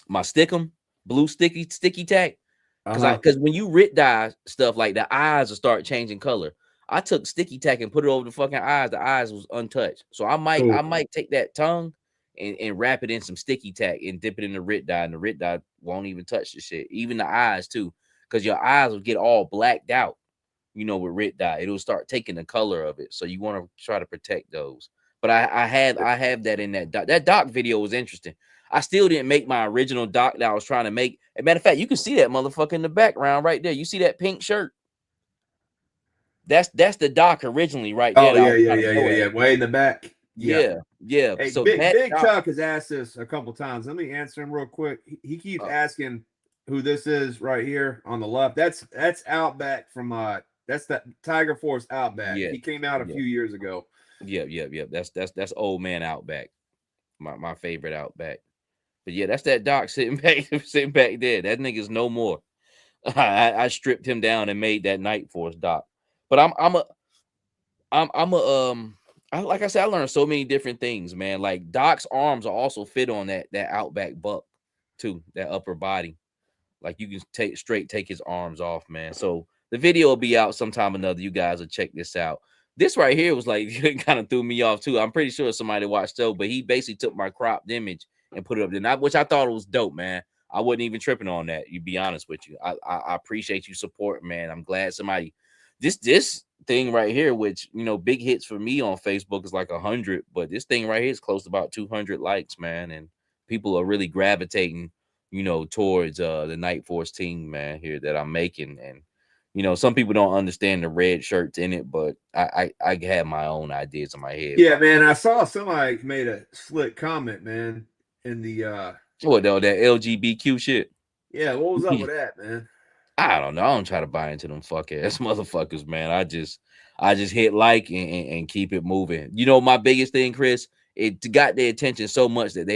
my stickum blue sticky tack. Because when you rit dye stuff like the eyes will start changing color. I took sticky tack and put it over the fucking eyes. The eyes was untouched. So I might take that tongue and wrap it in some sticky tack and dip it in the rit dye, and the rit dye won't even touch the shit. Even the eyes too, because your eyes will get all blacked out, with rit dye. It'll start taking the color of it. So you want to try to protect those. But I have that in that doc. That doc video was interesting. I still didn't make my original doc that I was trying to make. As a matter of fact, you can see that motherfucker in the background right there. You see that pink shirt? That's the doc originally right there. Oh yeah. Way in the back. Yeah. Hey, so Big Chuck has asked this a couple times. Let me answer him real quick. He keeps asking who this is right here on the left. That's Outback from that's that Tiger Force Outback. Yeah. He came out a few years ago. Yeah. That's old man Outback. My favorite Outback. But yeah, that's that doc sitting back there. That nigga's no more. I stripped him down and made that Night Force doc. But like I said, I learned so many different things, man. Like Doc's arms are also fit on that Outback buck too, that upper body. Like you can take his arms off, man. So the video will be out sometime or another. You guys will check this out. This right here was like kind of threw me off too. I'm pretty sure somebody watched though, but he basically took my cropped image and put it up there, which I thought it was dope, man. I wasn't even tripping on that. You be honest with you. I appreciate you supporting, man. I'm glad somebody this thing right here, which big hits for me on Facebook is like 100, but this thing right here is close to about 200 likes, man, and people are really gravitating, towards the Night Force team, man, here that I'm making. And some people don't understand the red shirts in it, but I have my own ideas in my head. Yeah, man. I saw somebody made a slick comment, man, in the what though, that LGBTQ shit. Yeah, what was up with that, man? I don't know. I don't try to buy into them fuck ass motherfuckers, man. I just hit like and keep it moving. My biggest thing, Chris, it got their attention so much that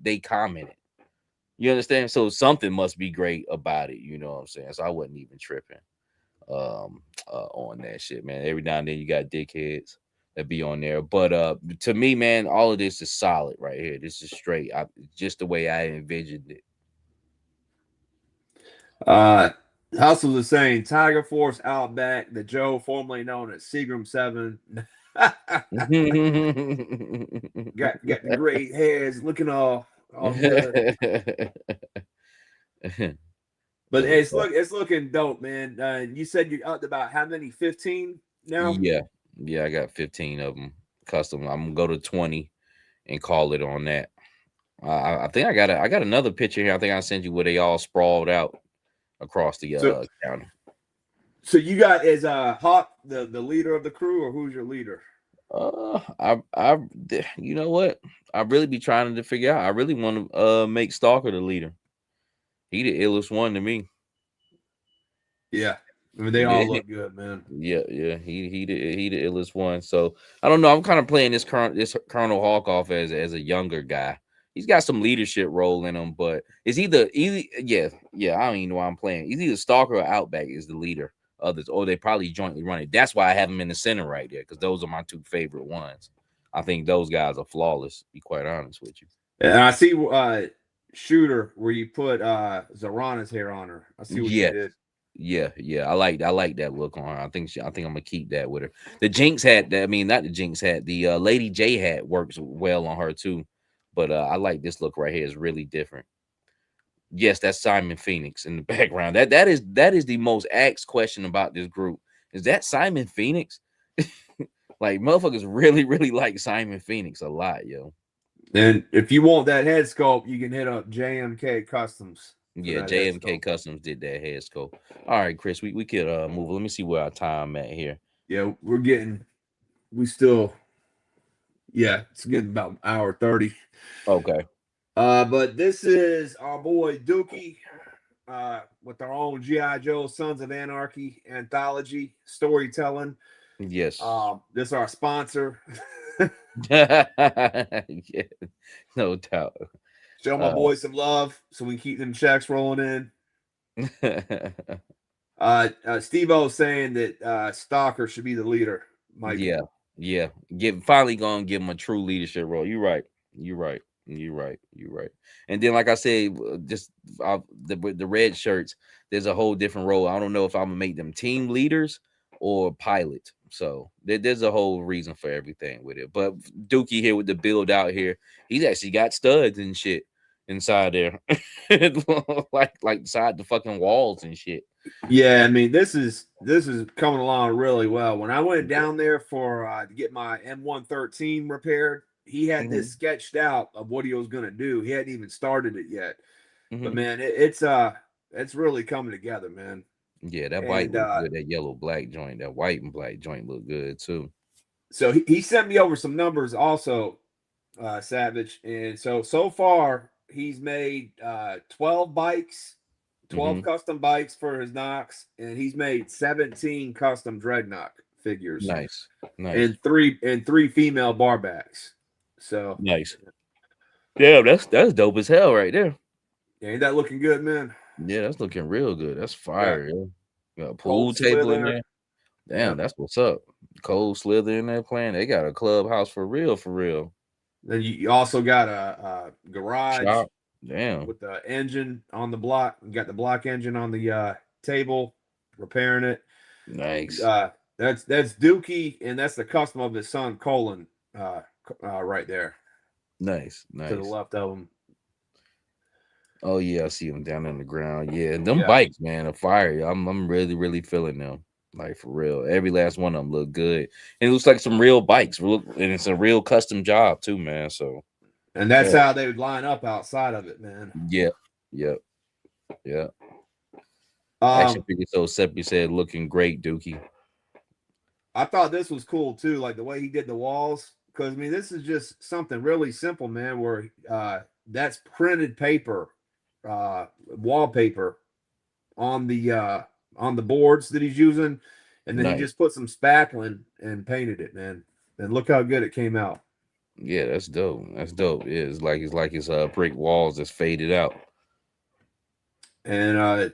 they commented. You understand? So something must be great about it. You know what I'm saying? So I wasn't even tripping on that shit, man. Every now and then you got dickheads that be on there. But to me, man, all of this is solid right here. This is straight. Just the way I envisioned it. Hustle is saying Tiger Force Outback, the Joe formerly known as Seagram 7. got the great hairs looking all good. But it's looking dope, man. You said you're up to about how many? 15 now? Yeah, I got 15 of them custom. I'm gonna go to 20 and call it on that. I think I got another picture here. I think I sent you where they all sprawled out across the So, counter. so you got is Hawk the leader of the crew, or who's your leader? You know what? I really be trying to figure out. I really want to make Stalker the leader. He the illest one to me. Yeah, I mean they all look good, man. Yeah. He the illest one. So I don't know. I'm kind of playing this Colonel Hawk off as a younger guy. He's got some leadership role in him, but it's either yeah. I don't even know why I'm playing. He's either Stalker or Outback is the leader. Others, or they probably jointly run it. That's why I have him in the center right there, because those are my two favorite ones. I think those guys are flawless. To be quite honest with you. And I see Shooter where you put Zorana's hair on her. I see what you did. Yeah. I like that look on her. I think I'm gonna keep that with her. The Jinx hat, I mean, not the Jinx hat, the Lady J hat works well on her too. But I like this look right here. It's really different. Yes, that's Simon Phoenix in the background. That is the most asked question about this group. Is that Simon Phoenix? Like motherfuckers really like Simon Phoenix a lot, yo. And if you want that head sculpt, you can hit up JMK Customs. Yeah, JMK Customs did that head sculpt. All right, Chris, we could move. Let me see where our time at here. Yeah, it's getting about an hour 30. Okay. But this is our boy Dookie with our own G.I. Joe Sons of Anarchy anthology storytelling. Yes. This is our sponsor. Yeah, no doubt. Show my boys some love so we keep them checks rolling in. Steve-O saying that Stalker should be the leader. Mike. Yeah. Finally gonna give him a true leadership role. You're right. And then, like I said, just the red shirts, there's a whole different role. I don't know if I'm gonna make them team leaders or pilot. So there's a whole reason for everything with it. But Dookie here with the build out here, he's actually got studs and shit inside there, like inside the fucking walls and shit. Yeah, I mean this is coming along really well. When I went down there for to get my M113 repaired, he had this sketched out of what he was gonna do. He hadn't even started it yet, but man, it's really coming together, man. Yeah, that white look good. That yellow black joint, that white and black joint look good too. So he sent me over some numbers also, Savage, and so far he's made 12 bikes. 12 custom bikes for his Knocks, and he's made 17 custom Dreadnock figures. Nice. And three female barbacks. So nice. Yeah, that's dope as hell right there. Yeah, ain't that looking good, man? Yeah, that's looking real good. That's fire, yo. Got a pool table in there. Damn, that's what's up. Cold Slither in there playing. They got a clubhouse for real. Then you also got a garage. Shop. Damn. With the engine on the block. You got the block engine on the table, repairing it. Nice. That's Dookie, and that's the custom of his son Colin right there. Nice. To the left of him. Oh yeah, I see him down on the ground. Yeah, them bikes, man, are fire. I'm really feeling them. Like for real. Every last one of them look good. And it looks like some real bikes. And it's a real custom job too, man. So and that's how they would line up outside of it, man. Yeah. Action figure so Seppi said looking great, Dookie. I thought this was cool too, like the way he did the walls. Because I mean, this is just something really simple, man, where that's printed paper, wallpaper on the boards that he's using, and then he just put some spackling and painted it, man. And look how good it came out. Yeah, that's dope. Yeah, it's like his brick walls that's faded out. And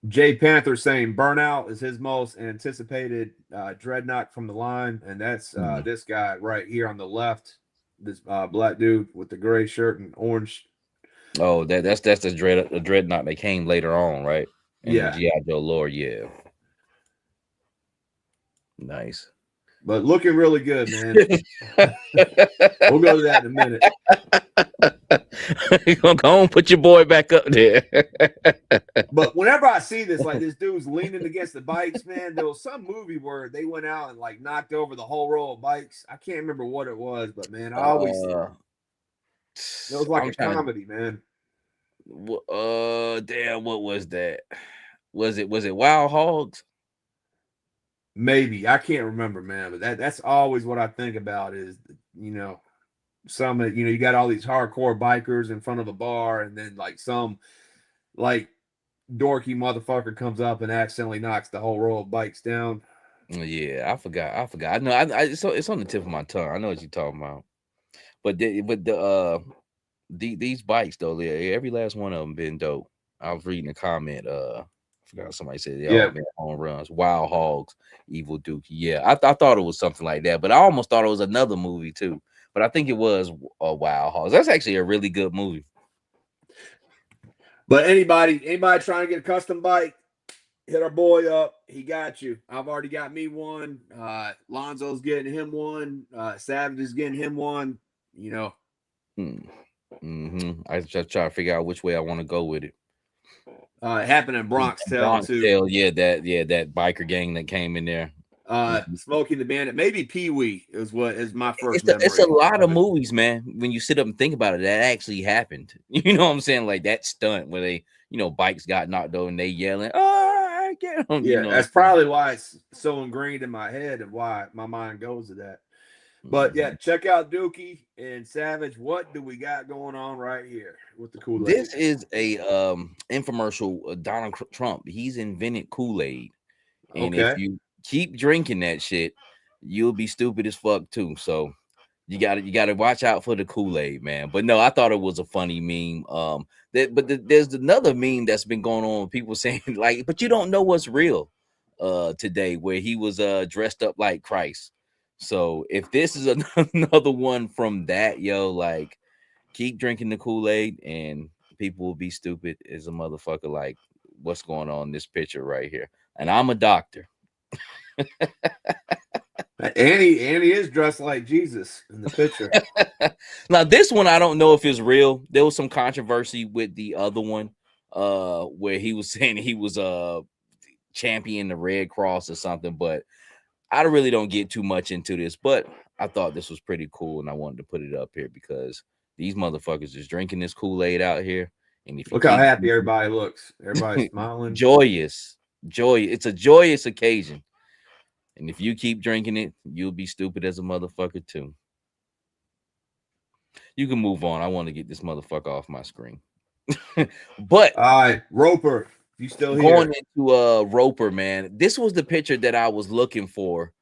Jay Panther saying Burnout is his most anticipated Dreadnock from the line, and that's this guy right here on the left, this black dude with the gray shirt and orange. Oh, that's the Dreadnock that came later on, right? In the G.I. Joe lore, yeah. Nice. But looking really good, man. We'll go to that in a minute. Go on, put your boy back up there. But whenever I see this, like this dude's leaning against the bikes, man, there was some movie where they went out and like knocked over the whole row of bikes. I can't remember what it was, but man, I always it was like I'm a trying comedy, man. damn, what was that? Was it Wild Hogs? Maybe I can't remember, man, but that's always what I think about is, you know, some you know, you got all these hardcore bikers in front of a bar, and then like some like dorky motherfucker comes up and accidentally knocks the whole row of bikes down. Yeah, I forgot. I know. It's on the tip of my tongue. I know what you're talking about. But these bikes though, every last one of them been dope. I was reading a comment. I forgot, somebody said they all been home runs. Wild Hogs, Evil Dookie. Yeah, I thought it was something like that, but I almost thought it was another movie too. But I think it was Wild Hogs. That's actually a really good movie. But anybody trying to get a custom bike, hit our boy up. He got you. I've already got me one. Lonzo's getting him one. Savage is getting him one. You know. I just try to figure out which way I want to go with it. It happened in Bronx Tale too. Yeah, that biker gang that came in there. Smoking the Bandit, maybe Pee Wee is my first memory. It's a lot of movies, man. When you sit up and think about it, that actually happened. You know what I'm saying? Like that stunt where they, you know, bikes got knocked over and they yelling, "Oh, I get them." Yeah, you know, that's probably why it's so ingrained in my head and why my mind goes to that. But yeah, check out Dookie and Savage. What do we got going on right here with the Kool-Aid? This is a infomercial. Donald Trump. He's invented Kool-Aid, and if you keep drinking that shit, you'll be stupid as fuck too. So you gotta watch out for the Kool-Aid, man. But no, I thought it was a funny meme. There's another meme that's been going on. People saying like, but you don't know what's real today, where he was dressed up like Christ. So if this is another one from that, yo, like keep drinking the Kool-Aid and people will be stupid as a motherfucker. Like what's going on in this picture right here? And I'm a doctor. Annie is dressed like Jesus in the picture. Now this one I don't know if it's real. There was some controversy with the other one where he was saying he was champion the Red Cross or something, but I really don't get too much into this, but I thought this was pretty cool and I wanted to put it up here because these motherfuckers is drinking this Kool-Aid out here. And if you look how happy everybody looks, everybody's smiling. Joyous. It's a joyous occasion. And if you keep drinking it, you'll be stupid as a motherfucker too. You can move on. I want to get this motherfucker off my screen. But all right, Roper, you still here? Going into Roper, man. This was the picture that I was looking for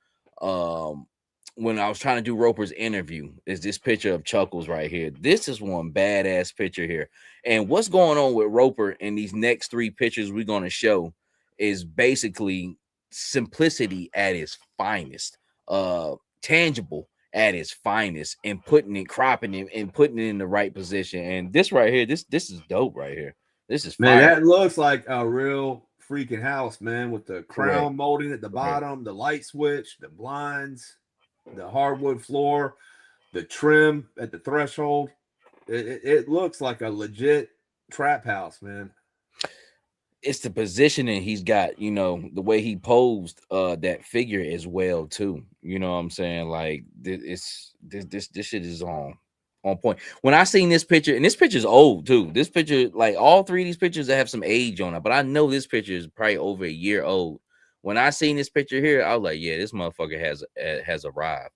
when I was trying to do Roper's interview. Is this picture of Chuckles right here? This is one badass picture here. And what's going on with Roper in these next three pictures we're going to show is basically simplicity at its finest, tangible at its finest, and cropping it and putting it in the right position. And this right here, this is dope right here. This is man, that looks like a real freaking house, man, with the crown molding at the bottom, the light switch, the blinds, the hardwood floor, the trim at the threshold. It looks like a legit trap house, man. It's the positioning he's got, you know, the way he posed that figure as well too. You know what I'm saying? Like this shit is on point. When I seen this picture, and this picture is old too. This picture, like all three of these pictures that have some age on it, but I know this picture is probably over a year old. When I seen this picture here, I was like, yeah, this motherfucker has arrived.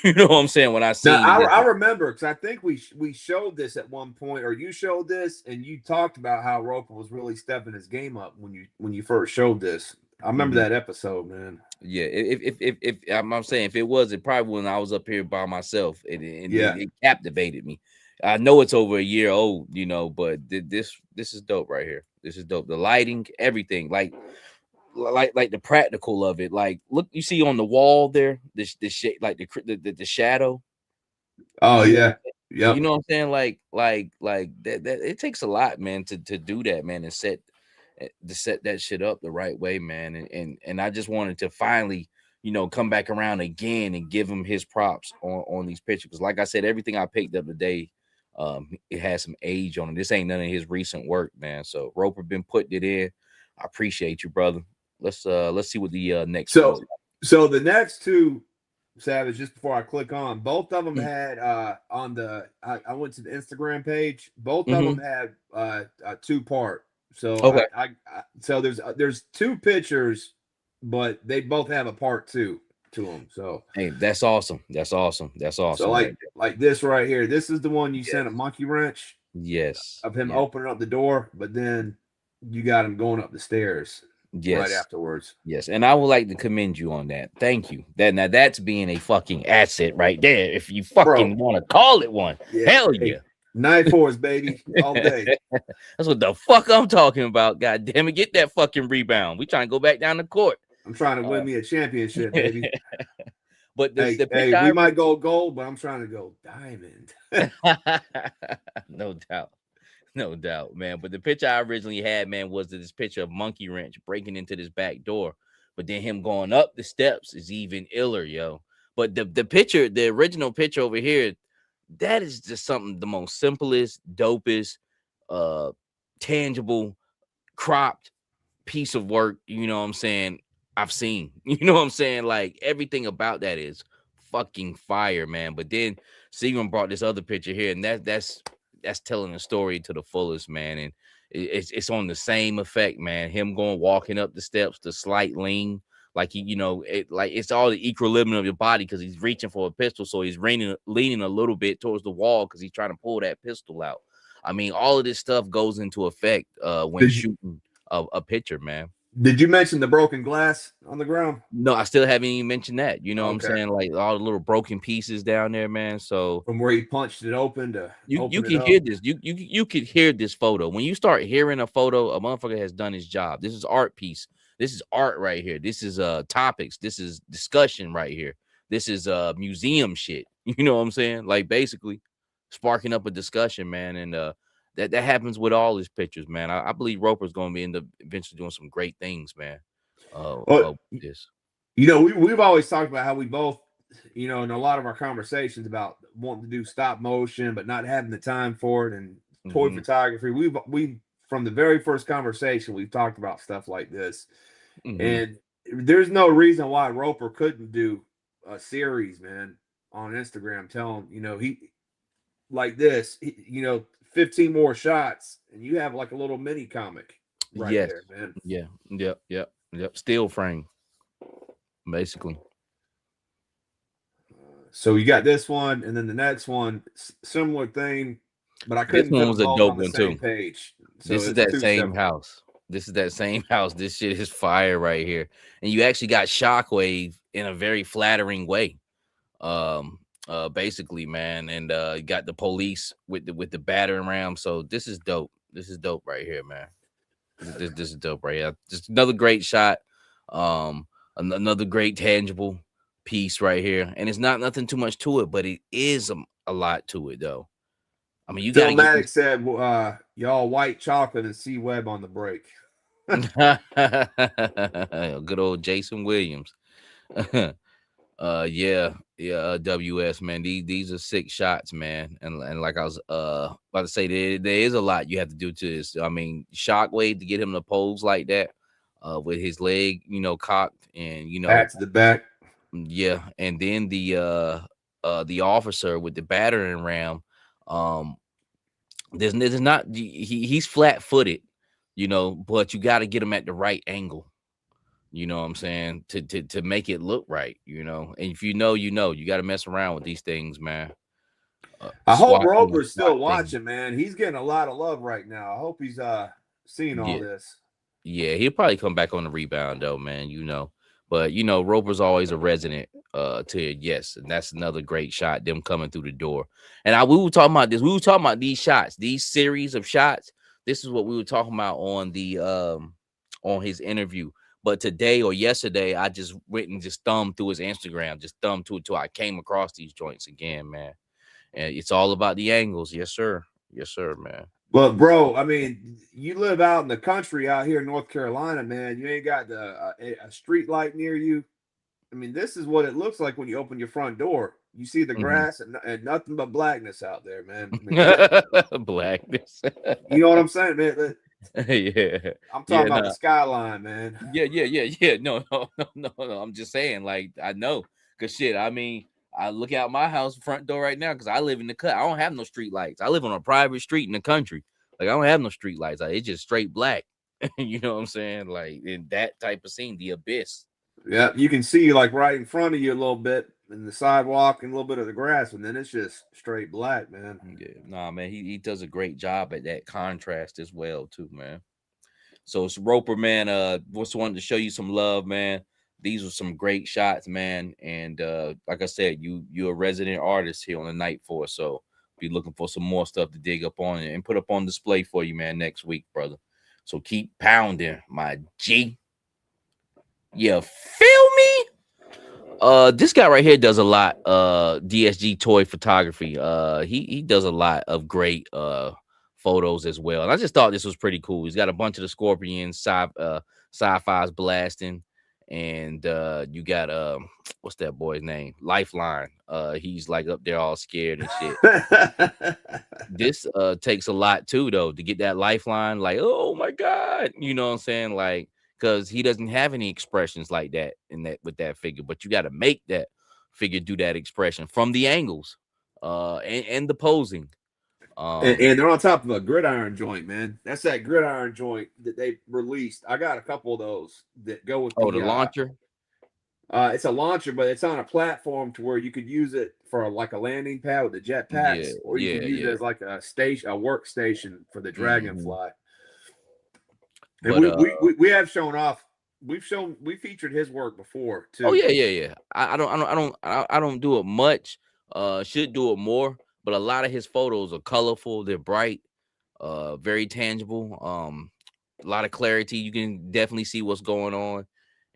You know what I'm saying? When I seen I remember because I think we showed this at one point, or you showed this, and you talked about how Roper was really stepping his game up when you first showed this. I remember that episode, man. Yeah, if I'm saying if it was, it probably when I was up here by myself, it captivated me. I know it's over a year old, you know, but this is dope right here. This is dope. The lighting, everything, like the practical of it. Like, look, you see on the wall there, this shade, like the shadow. Oh yeah, yeah. You know what I'm saying? Like that. It takes a lot, man, to do that, man, and set that shit up the right way, man. And I just wanted to finally, you know, come back around again and give him his props on these pictures. Because like I said, everything I picked up today It has some age on it. This ain't none of his recent work, man. So Roper been putting it in. I appreciate you, brother. Let's see what the next one's like. So the next two, Savage, just before I click on, both of them had on the I went to the Instagram page. Both of them had a 2-part. So Okay. So there's 2 pictures, but they both have a part 2 to them. So hey, that's awesome. That's awesome. That's awesome. So like this right here. This is the one you sent a monkey wrench. Yes. Of him opening up the door, but then you got him going up the stairs. Yes. Right afterwards. Yes. And I would like to commend you on that. Thank you. Now that's being a fucking asset right there. If you fucking want to call it one. Yeah. Hell yeah. 9-4s, baby. All day. That's what the fuck I'm talking about. God damn it. Get that fucking rebound. We trying to go back down the court. I'm trying to win me a championship, baby. But the we might go gold, but I'm trying to go diamond. No doubt. No doubt, man. But the picture I originally had, man, was this picture of Monkey Wrench breaking into this back door. But then him going up the steps is even iller, yo. But the picture, the original picture over here, that is just something the most simplest, dopest, tangible, cropped piece of work, you know what I'm saying, I've seen. You know what I'm saying? Like everything about that is fucking fire, man. But then Seagram brought this other picture here, and that's telling the story to the fullest, man. And it's on the same effect, man. Him walking up the steps, the slight lean, like it's all the equilibrium of your body because he's reaching for a pistol, so he's leaning a little bit towards the wall because he's trying to pull that pistol out. I mean, all of this stuff goes into effect when shooting a picture, man. Did you mention the broken glass on the ground? No, I still haven't even mentioned that. You know what I'm saying? Like all the little broken pieces down there, man. So from where he punched it open to you can hear this. You could hear this photo. When you start hearing a photo, a motherfucker has done his job. This is art piece. This is art right here. This is topics. This is discussion right here. This is museum shit. You know what I'm saying? Like basically sparking up a discussion, man. And that happens with all his pictures, man. I believe Roper's going to end up eventually doing some great things, man. This. We've always talked about how we both, in a lot of our conversations about wanting to do stop motion, but not having the time for it, and toy photography. We've from the very first conversation, we've talked about stuff like this, and there's no reason why Roper couldn't do a series, man, on Instagram, telling he like this, 15 more shots, and you have like a little mini comic right there, man. Yep. Steel frame, basically. So you got this one, and then the next one, similar thing, but I couldn't. This one was a dope one too. Page. So this is that same house. This is that same house. This shit is fire right here, and you actually got Shockwave in a very flattering way. Basically, man, and you got the police with the battering ram. So this is dope. This is dope right here, man. This is dope right here. Just another great shot. Another great tangible piece right here, and it's not nothing too much to it, but it is a lot to it, though. I mean, you got. Matic said, "Y'all white chocolate and C Web on the break." Good old Jason Williams. WS, man. These are 6 shots, man. And like I was about to say, there is a lot you have to do to this. I mean, Shockwave to get him to pose like that, with his leg, cocked, and back to the back. Yeah, and then the officer with the battering ram. There's not he's flat-footed, but you got to get him at the right angle. You know what I'm saying? To make it look right, and if you got to mess around with these things, man. I hope Roper's still watching, man. He's getting a lot of love right now. I hope he's seeing all this. Yeah, he'll probably come back on the rebound though, man. But Roper's always a resident to yes, and that's another great shot. Them coming through the door, and we were talking about this. We were talking about these shots, these series of shots. This is what we were talking about on the on his interview. But today or yesterday, I just went and just thumbed through his Instagram, just thumbed to it till I came across these joints again, man. And it's all about the angles, yes sir, man. Well, bro, I mean, you live out in the country out here in North Carolina, man. You ain't got a street light near you. I mean, this is what it looks like when you open your front door. you see the grass and nothing but blackness out there, man. I mean, Blackness. You know what I'm saying, man? Yeah. I'm talking about the skyline, man. Yeah. No. I'm just saying, like, I know, cause shit. I mean, I look out my house front door right now because I live in the cut. I don't have no street lights. I live on a private street in the country. Like, I don't have no street lights. Like, it's just straight black. You know what I'm saying? Like, in that type of scene, the abyss. Yeah, you can see like right in front of you a little bit in the sidewalk and a little bit of the grass, and then it's just straight black, man. Yeah, nah, man, he does a great job at that contrast as well, too, man. So it's Roper, man. Just wanted to show you some love, man. These were some great shots, man. And like I said, you're a resident artist here on the Night Force, so be looking for some more stuff to dig up on and put up on display for you, man, next week, brother. So keep pounding, my G. You feel me? This guy right here does a lot. DSG toy photography. He does a lot of great photos as well. And I just thought this was pretty cool. He's got a bunch of the Scorpions, sci-fi's blasting, and you got what's that boy's name? Lifeline. He's like up there all scared and shit. This takes a lot too, though, to get that Lifeline, like, oh my god, you know what I'm saying? Like, because he doesn't have any expressions like that in that with that figure, but you got to make that figure do that expression from the angles and the posing. And they're on top of a gridiron joint, man. That's that gridiron joint that they released. I got a couple of those that go with the launcher. It's a launcher, but it's on a platform to where you could use it for like a landing pad with the jetpacks, or you could use it as like a workstation for the Dragonfly. And but, we have shown off. We featured his work before too. Oh yeah. I don't do it much. Should do it more, but a lot of his photos are colorful. They're bright, very tangible. A lot of clarity. You can definitely see what's going on,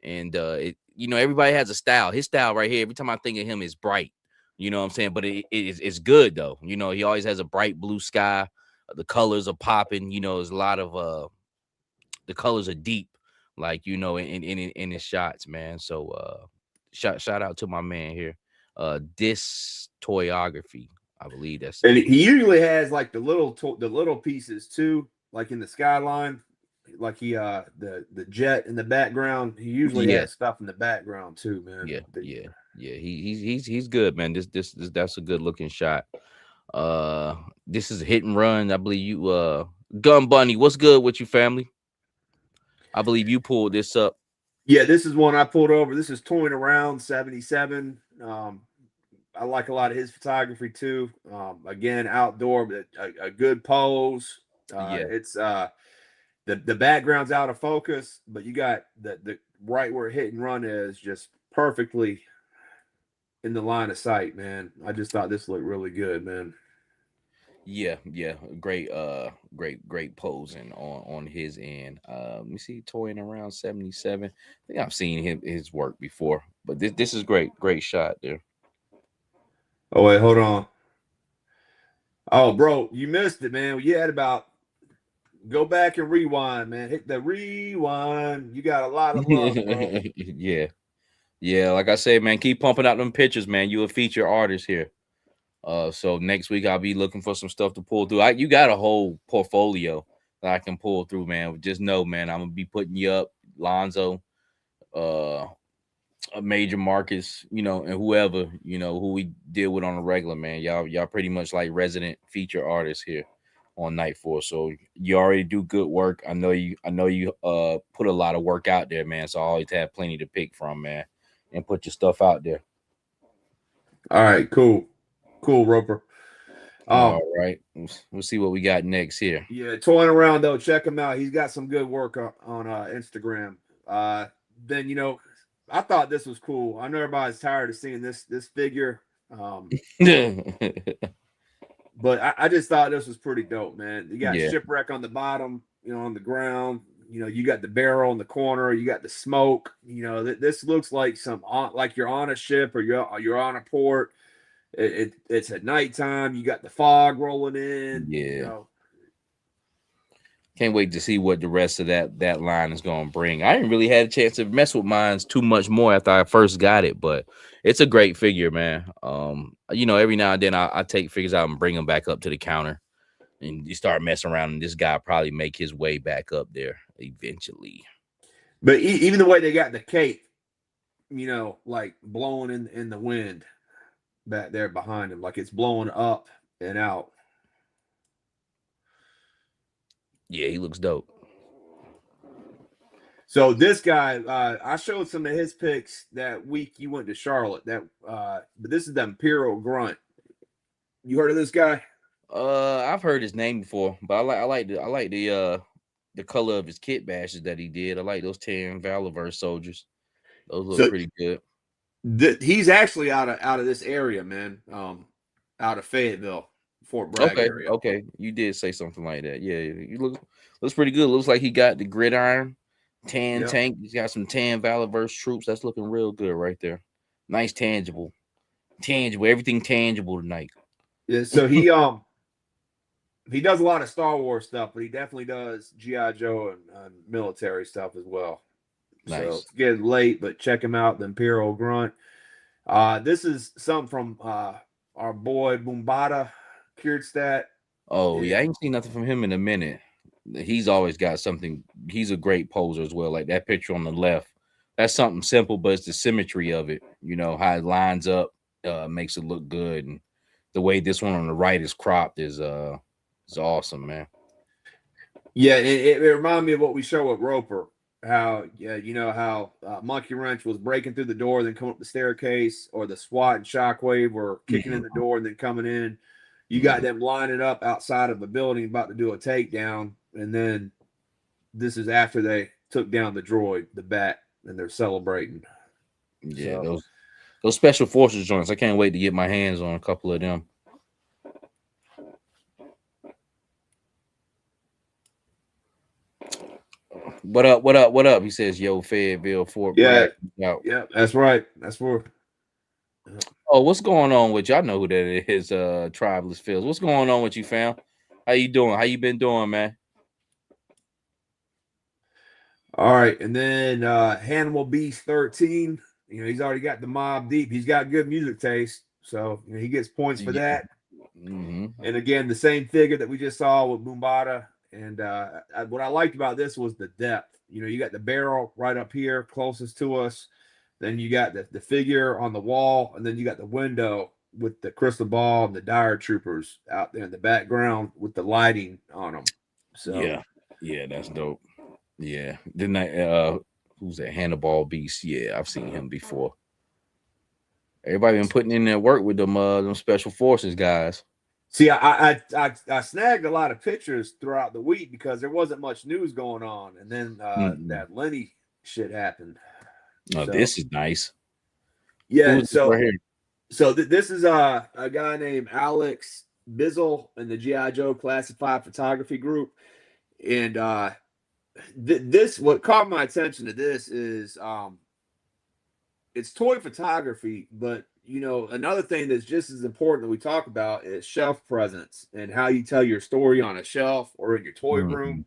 and everybody has a style. His style right here. Every time I think of him, is bright. You know what I'm saying? But it's good though. You know, he always has a bright blue sky. The colors are popping. You know, there's a lot of the colors are deep, like, in his shots, man. So shout out to my man here. This toyography, I believe that's. And he usually has like the little pieces too, like in the skyline, like the jet in the background. He usually has stuff in the background too, man. Yeah. He's good, man. That's a good looking shot. This is a hit and run. I believe you Gun Bunny. What's good with you, family? I believe you pulled this up. Yeah, this is one I pulled over. This is Toying Around 77. I like a lot of his photography too. Again, outdoor, but a good pose. It's the background's out of focus, but you got the right where hit and run is just perfectly in the line of sight, man. I just thought this looked really good, man. Yeah, great posing on his end. Let me see, Toying Around 77. I think I've seen his work before, but this is great shot there. Oh wait, hold on. Oh, bro, you missed it, man. You had about go back and rewind, man. Hit the rewind. You got a lot of love, bro. Yeah. Like I say, man, keep pumping out them pictures, man. You a feature artist here. So next week I'll be looking for some stuff to pull through. You got a whole portfolio that I can pull through, man. Just know, man, I'm gonna be putting you up, Lonzo, Major Marcus, and whoever, who we deal with on a regular, man. Y'all pretty much like resident feature artists here on Night Force. So you already do good work. I know you put a lot of work out there, man. So I always have plenty to pick from, man, and put your stuff out there. All right, cool, Roper. All right, we'll see what we got next here. Yeah, Toying Around though, check him out. He's got some good work on Instagram. Then I thought this was cool. I know everybody's tired of seeing this figure, but I just thought this was pretty dope, man. You got Shipwreck on the bottom, on the ground. You got the barrel in the corner. You got the smoke. This looks like like you're on a ship or you're on a port. It's at nighttime. You got the fog rolling in. Yeah. Can't wait to see what the rest of that line is going to bring. I didn't really had a chance to mess with mine too much more after I first got it, but it's a great figure, man. You know, every now and then I take figures out and bring them back up to the counter, and you start messing around, and this guy probably make his way back up there eventually. But even the way they got the cape, you know, like blowing in the wind back there behind him, like it's blowing up and out. Yeah, he looks dope. So this guy, I showed some of his picks that week you went to Charlotte. But this is the Imperial Grunt. You heard of this guy? I've heard his name before, but I like the color of his kit bashes that he did. I like those 10 Valaverse soldiers. Those look pretty good. He's actually out of this area, man. Out of Fayetteville, Fort Bragg area. Okay, you did say something like that. Yeah, he looks pretty good. Looks like he got the gridiron, tan tank. He's got some tan Valaverse troops. That's looking real good right there. Nice tangible, everything tangible tonight. Yeah, so he does a lot of Star Wars stuff, but he definitely does G.I. Joe and military stuff as well. Nice. So it's getting late, but check him out, the Imperial Grunt. This is something from our boy Boombada Kierstad. Oh, yeah, I ain't seen nothing from him in a minute. He's always got something. He's a great poser as well. Like that picture on the left, that's something simple, but it's the symmetry of it. You know, how it lines up makes it look good. And the way this one on the right is cropped is awesome, man. Yeah, it reminded me of what we show with Roper. How you know how Monkey Wrench was breaking through the door, then coming up the staircase, or the SWAT and Shockwave were kicking in the door and then coming in. You got them lining up outside of a building about to do a takedown, and then this is after they took down the droid, the bat, and they're celebrating. Yeah, so, those special forces joints. I can't wait to get my hands on a couple of them. What up? He says, yo, Fayetteville, Fort Bragg. Yeah, that's right. That's where. Oh, what's going on with you? I know who that is, Tribeless Fields. What's going on with you, fam? How you doing? How you been doing, man? All right, and then Hannibal Beast 13. You know, he's already got the Mob Deep. He's got good music taste, so you know, he gets points for that. And again, the same figure that we just saw with Boombada. And what I liked about this was the depth. You know, you got the barrel right up here closest to us. Then you got the figure on the wall, and then you got the window with the crystal ball and the dire troopers out there in the background with the lighting on them. So yeah, that's dope. Yeah, didn't I? Who's that? Hannibal Beast. Yeah, I've seen him before. Everybody been putting in their work with them special forces guys. See, I snagged a lot of pictures throughout the week because there wasn't much news going on, and then that Lenny shit happened. Oh, so, this is nice. Yeah, so right so this is a guy named Alex Bizzle in the G.I. Joe Classified Photography Group, and this what caught my attention to this is it's toy photography, but you know, another thing that's just as important that we talk about is shelf presence and how you tell your story on a shelf or in your toy room.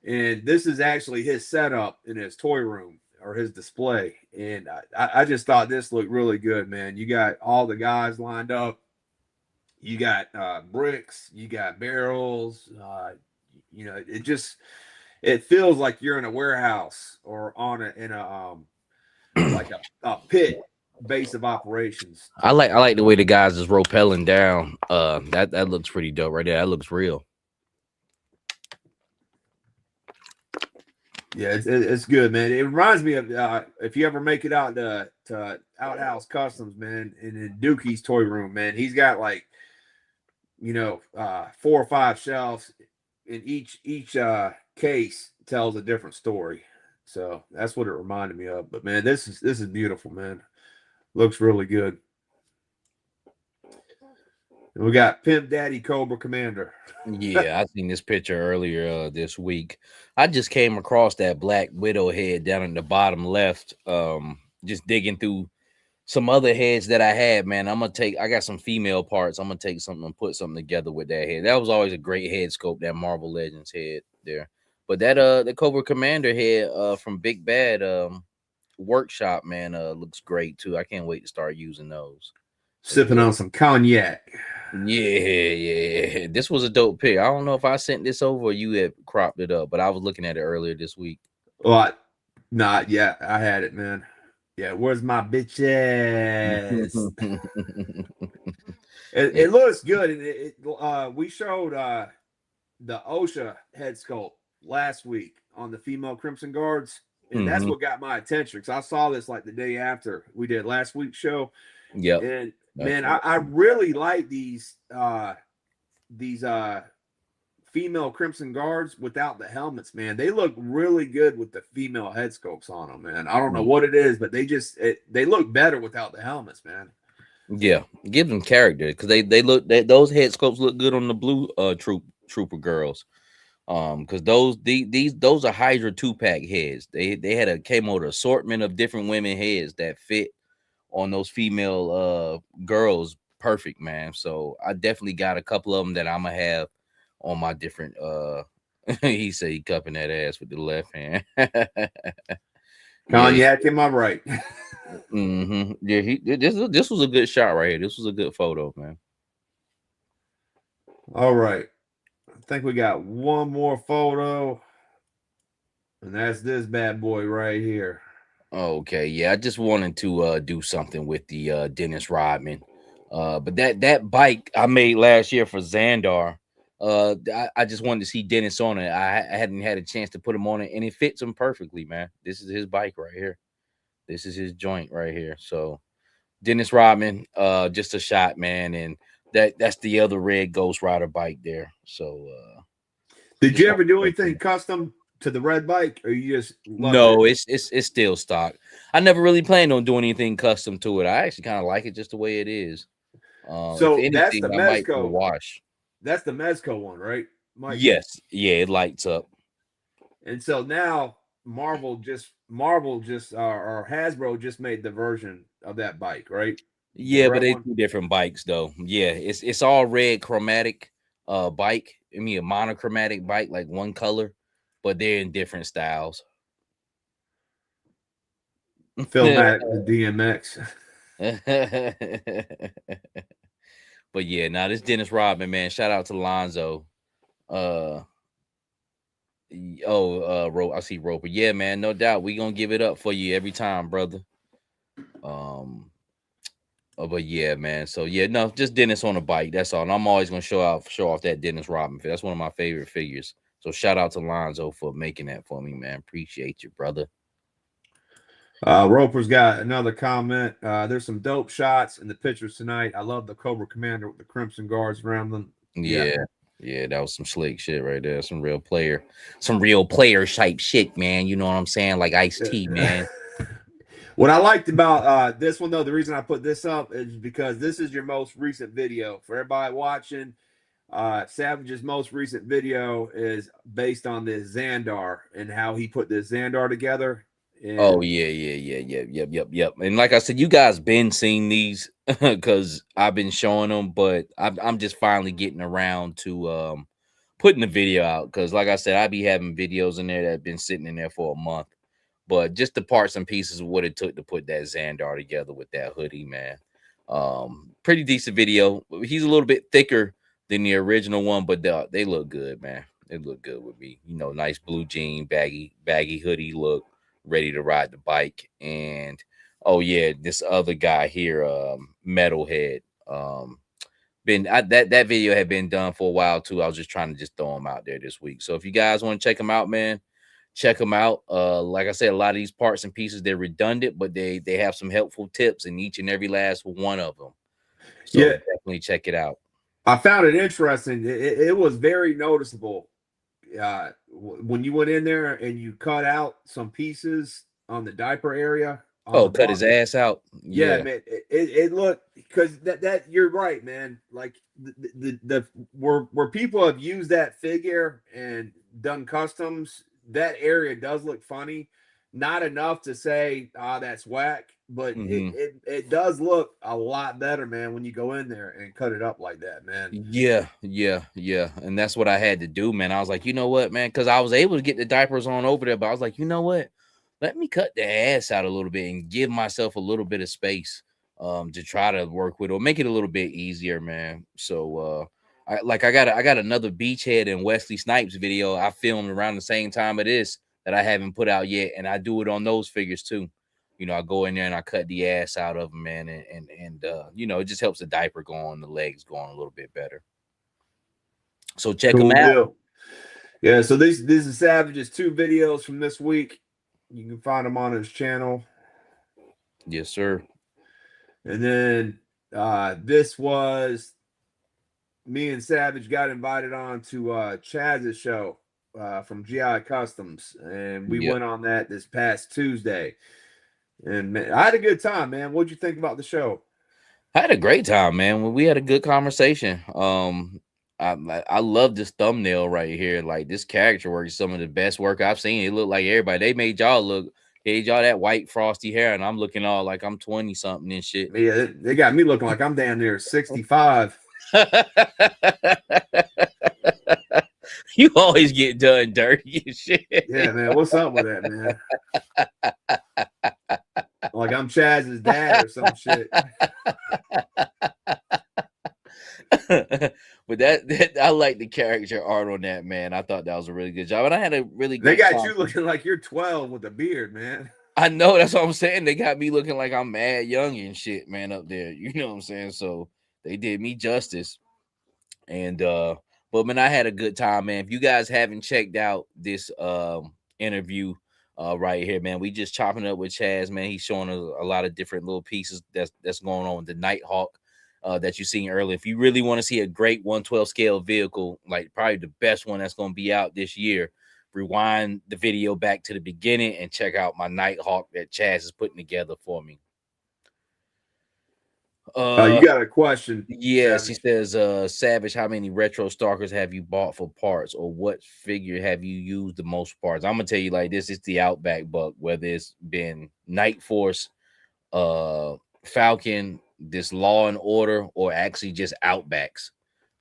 And this is actually his setup in his toy room or his display. And I just thought this looked really good, man. You got all the guys lined up. You got bricks, you got barrels. You know, it feels like you're in a warehouse or in a like a pit base of operations. I like the way the guys is rappelling down. That looks pretty dope right there. That looks real. Yeah, it's good, man. It reminds me of if you ever make it out to Outhouse Customs, man, in Dookie's toy room, man. He's got like, you know, 4 or 5 shelves, and each case tells a different story. So that's what it reminded me of. But man, this is beautiful, man. Looks really good. And we got Pimp Daddy Cobra Commander. Yeah, I seen this picture earlier this week. I just came across that Black Widow head down in the bottom left. Just digging through some other heads that I had, man. I got some female parts. I'm gonna take something and put something together with that head. That was always a great head sculpt, that Marvel Legends head there. But that the Cobra Commander head from Big Bad Workshop, man, looks great too. I can't wait to start using those. Sipping on some cognac. Yeah. This was a dope pick. I don't know if I sent this over or you had cropped it up, but I was looking at it earlier this week. What? Not yet. I had it, man. Yeah, where's my bitches? It looks good. We showed the OSHA head sculpt last week on the female Crimson Guards, and that's what got my attention because I saw this like the day after we did last week's show. Yeah, and man, I really like these female Crimson Guards without the helmets, man. They look really good with the female head sculpts on them, man. I don't know what it is, but they look better without the helmets, man. Yeah, give them character because those head sculpts look good on the blue trooper girls. Because those are Hydra 2-pack heads. They had a came out assortment of different women heads that fit on those female girls perfect, man. So I definitely got a couple of them that I'm gonna have on my different he said he cupping that ass with the left hand. Cognac in my right. Yeah, this was a good shot right here. This was a good photo, man. All right. I think we got one more photo. And that's this bad boy right here. Okay, yeah, I just wanted to do something with the Dennis Rodman. But that bike I made last year for Xandar, I just wanted to see Dennis on it. I hadn't had a chance to put him on it, and it fits him perfectly, man. This is his bike right here. This is his joint right here. So Dennis Rodman, just a shot, man, and that's the other red Ghost Rider bike there. So did you ever do anything custom to the red bike, or you just no? It's still stock. I never really planned on doing anything custom to it. I actually kind of like it just the way it is. So if anything, that's the Mezco wash. That's the Mezco one, right, Mike? Yes, yeah, it lights up. And so now Marvel just or Hasbro just made the version of that bike, right? Yeah, but they do different bikes though. Yeah, it's all red chromatic bike. I mean, a monochromatic bike, like one color, but they're in different styles. Philmatic, the DMX. But yeah, now this Dennis Rodman, man. Shout out to Lonzo. I see Roper. Yeah, man, no doubt. We gonna give it up for you every time, brother. But yeah, man. So yeah, no, just Dennis on a bike. That's all. And I'm always gonna show off that Dennis Rodman. That's one of my favorite figures. So shout out to Lonzo for making that for me, man. Appreciate you, brother. Roper's got another comment. There's some dope shots in the pictures tonight. I love the Cobra Commander with the Crimson Guards around them. Yeah, that was some slick shit right there. Some real player type shit, man. You know what I'm saying? Like Ice-T, man. What I liked about this one, though, the reason I put this up is because this is your most recent video. For everybody watching, Savage's most recent video is based on this Xandar and how he put this Xandar together. And yep. And like I said, you guys been seeing these because I've been showing them, but I'm just finally getting around to putting the video out because, like I said, I be having videos in there that have been sitting in there for a month. But just the parts and pieces of what it took to put that Xandar together with that hoodie, man. Pretty decent video. He's a little bit thicker than the original one, but they look good, man. They look good with me. You know, nice blue jean, baggy hoodie look. Ready to ride the bike. And oh yeah, this other guy here, Metalhead, that video had been done for a while too. I was just trying to just throw him out there this week. So if you guys want to check him out, man, check them out. Like I said, a lot of these parts and pieces, they're redundant, but they have some helpful tips in each and every last one of them. So yeah, definitely check it out. I found it interesting. It was very noticeable when you went in there and you cut out some pieces on the diaper area. Cut his ass out. Yeah, man. It looked, because that you're right, man. Like the where people have used that figure and done customs, that area does look funny. not enough to say, that's whack, but Mhm. it does look a lot better, man, when you go in there and cut it up like that, man. Yeah, and that's what I had to do, man. I was like, you know what, man, because I was able to get the diapers on over there, but I was like, you know what, let me cut the ass out a little bit and give myself a little bit of space to try to work with or make it a little bit easier, man. So I got another Beachhead and Wesley Snipes video I filmed around the same time of this that I haven't put out yet, and I do it on those figures too. You know, I go in there and I cut the ass out of them, man, and you know, it just helps the diaper go on, the legs going a little bit better. So check them out. Deal. Yeah, so these are Savage's 2 videos from this week. You can find them on his channel. Yes, sir. And then this was me and Savage got invited on to Chaz's show from GI Customs, and we went on that this past Tuesday. And man, I had a good time, man. What'd you think about the show? I had a great time, man. We had a good conversation. I love this thumbnail right here. Like, this character work is some of the best work I've seen. It looked like everybody. They made y'all that white frosty hair, and I'm looking all like I'm 20 something and shit. Yeah, they got me looking like I'm down there 65. You always get done dirty and shit. Yeah, man. What's up with that, man? Like I'm Chaz's dad or some shit. But that I like the character art on that, man. I thought that was a really good job, and I had a really good. They got you looking like you're 12 with a beard, man. I know, that's what I'm saying. They got me looking like I'm mad young and shit, man, up there. You know what I'm saying? So they did me justice. And but man, I had a good time, man. If you guys haven't checked out this interview right here, man, we just chopping up with Chaz, man. He's showing a lot of different little pieces that's going on with the Nighthawk that you seen earlier. If you really want to see a great 1/12 scale vehicle, like probably the best one that's going to be out this year, rewind the video back to the beginning and check out my Nighthawk that Chaz is putting together for me. You got a question? Yes, he says, Savage, how many retro stalkers have you bought for parts, or what figure have you used the most parts? I'm gonna tell you like this: it's the Outback Buck, whether it's been Night Force, Falcon, this Law and Order, or actually just Outbacks.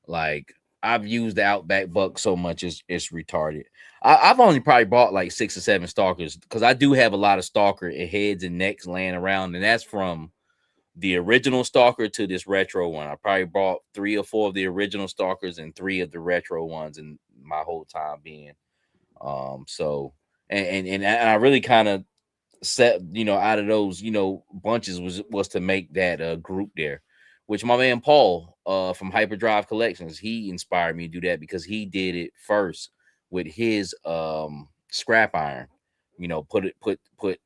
Like, I've used the Outback Buck so much it's retarded. I've only probably bought like 6 or 7 stalkers because I do have a lot of stalker heads and necks laying around, and that's from the original stalker to this retro one. I probably bought 3 or 4 of the original stalkers and 3 of the retro ones in my whole time being. So and I really kind of set, you know, out of those, you know, bunches was to make that group there, which my man Paul from Hyperdrive Collections, he inspired me to do that because he did it first with his scrap iron. You know, put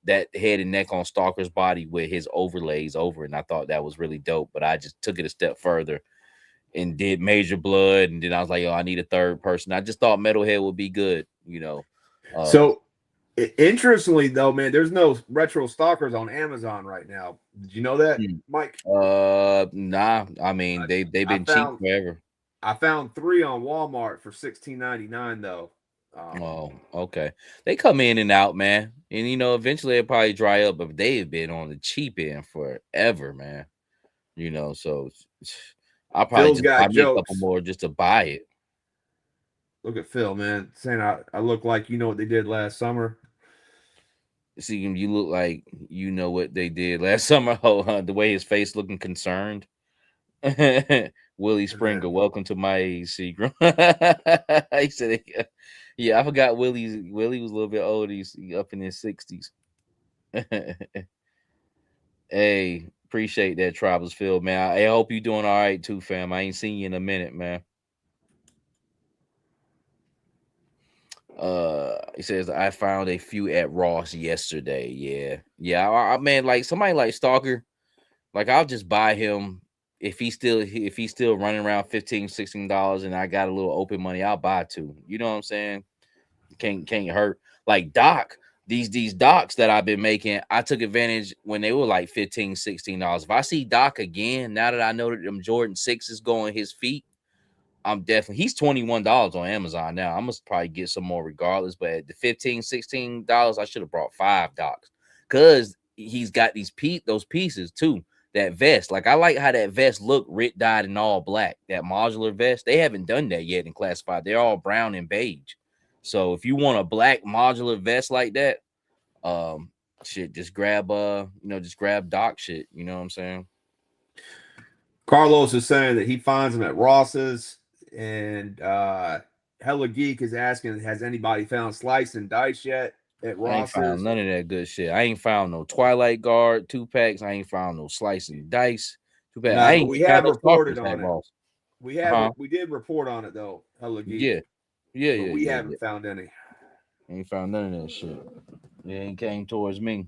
that head and neck on Stalker's body with his overlays over it. And I thought that was really dope. But I just took it a step further and did Major Blood. And then I was like, oh, I need a third person. I just thought Metalhead would be good, you know. So interestingly, though, man, there's no retro stalkers on Amazon right now. Did you know that, Mike? Nah. I mean, they've been cheap forever. I found 3 on Walmart for $16.99 though. Oh, okay. They come in and out, man, and you know, eventually it'll probably dry up. But they've been on the cheap end forever, man. You know, so I'll probably just buy me a couple more just to buy it. Look at Phil, man, saying I look like you know what they did last summer. See, you look like you know what they did last summer. Oh, the way his face looking concerned. Willie Springer, welcome to my age, Seagram. He said, yeah, I forgot Willie was a little bit old. He's up in his 60s. Hey, appreciate that, Travelers Field, man. I hope you're doing all right too, fam. I ain't seen you in a minute, man. He says, I found a few at Ross yesterday. Yeah. I mean, like somebody like Stalker, like I'll just buy him if he's still running around $15-16 and I got a little open money, I'll buy 2. You know what I'm saying? Can't hurt. Like Doc, these Docs that I've been making, I took advantage when they were like $15-16. If I see Doc again, now that I know that them Jordan 6s going his feet, I'm definitely, he's $21 on Amazon now. I must probably get some more regardless, but at the $15-16, I should have brought $5 because he's got those pieces too. That vest, like I like how that vest looked writ dyed in all black. That modular vest, they haven't done that yet in classified. They're all brown and beige. So if you want a black modular vest like that, shit, just grab just grab Doc shit. You know what I'm saying? Carlos is saying that he finds them at Ross's, and Hella Geek is asking, has anybody found Slice and Dice yet at I ain't found Ross's? none of that good shit. I ain't found no Twilight Guard 2-packs. I ain't found no Slice and Dice 2-pack. No, I ain't we found have no reported Stalkers on at it. Ross. We did report on it though, Hella Geek. Yeah. But we haven't found any. Ain't found none of that shit. It ain't came towards me.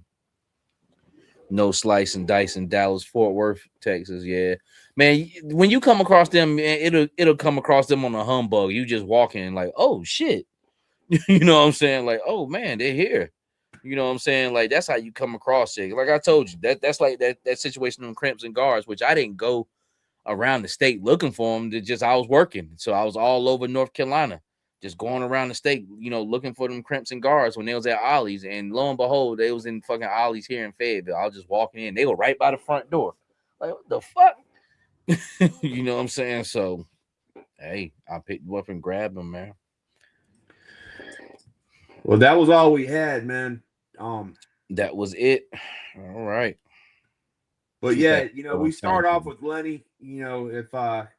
No Slice and Dice in Dallas, Fort Worth, Texas. Yeah, man. When you come across them, man, it'll come across them on a humbug. You just walking like, oh shit, you know what I'm saying? Like, oh man, they're here. You know what I'm saying? Like that's how you come across it. Like I told you, that's like that situation on Crimson Guards, which I didn't go around the state looking for them. I was working, so I was all over North Carolina, just going around the state, looking for them Crimson Guards when they was at Ollie's, and lo and behold, they was in fucking Ollie's here in Fayetteville. I was just walking in, they were right by the front door. Like, what the fuck? You know what I'm saying? So, hey, I picked them up and grabbed them, man. Well, that was all we had, man. That was it. All right. But yeah, we start off with Lenny. If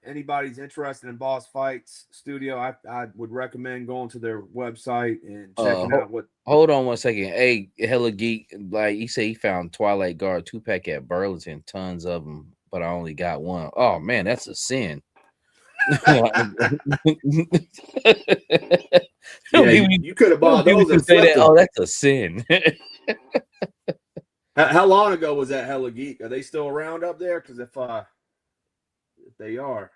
anybody's interested in Boss Fights Studio, I would recommend going to their website and checking out what. Hold on 1 second. Hey, Hella Geek, like he said, he found Twilight Guard 2-pack at Burlington, tons of them, but I only got one. Oh man, that's a sin. You could have bought those and say that. Oh, that's a sin. How long ago was that, Hella Geek? Are they still around up there? Because if they are,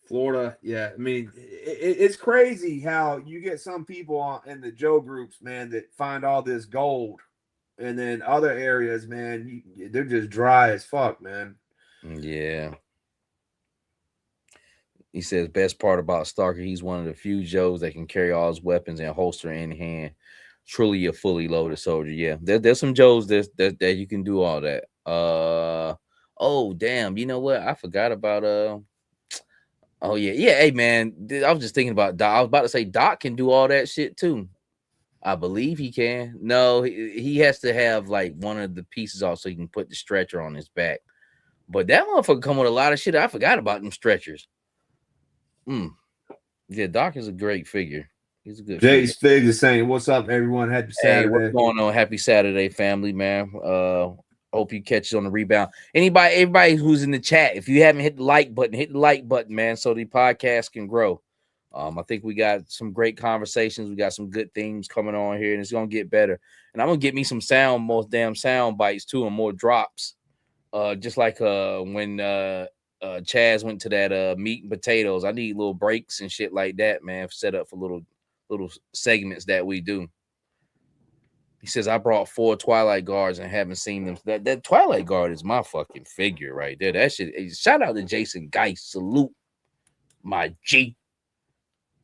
Florida, yeah. I mean, it's crazy how you get some people in the Joe groups, man, that find all this gold, and then other areas, man, they're just dry as fuck, man. Yeah. He says best part about Stalker, he's one of the few Joes that can carry all his weapons and holster in hand. Truly a fully loaded soldier. Yeah, there's some Joes that you can do all that. Oh damn, you know what? I forgot about oh yeah. Hey man, I was just thinking about Doc. I was about to say Doc can do all that shit too. I believe he can. No, he has to have like one of the pieces off so he can put the stretcher on his back. But that motherfucker come with a lot of shit. I forgot about them stretchers. Yeah, Doc is a great figure. He's a good Jay's Figs is saying, "What's up, everyone? Happy Saturday. Hey, what's going on? Happy Saturday, family, man. Hope you catch it on the rebound. Everybody who's in the chat, if you haven't hit the like button, hit the like button, man, so the podcast can grow. I think we got some great conversations. We got some good themes coming on here, and it's gonna get better. And I'm gonna get me some more damn sound bites too, and more drops. Just like when Chaz went to that meat and potatoes. I need little breaks and shit like that, man, set up for little segments that we do. He says, I brought 4 Twilight Guards and haven't seen them. That Twilight Guard is my fucking figure right there. That shit. Shout out to Jason Geist. Salute my G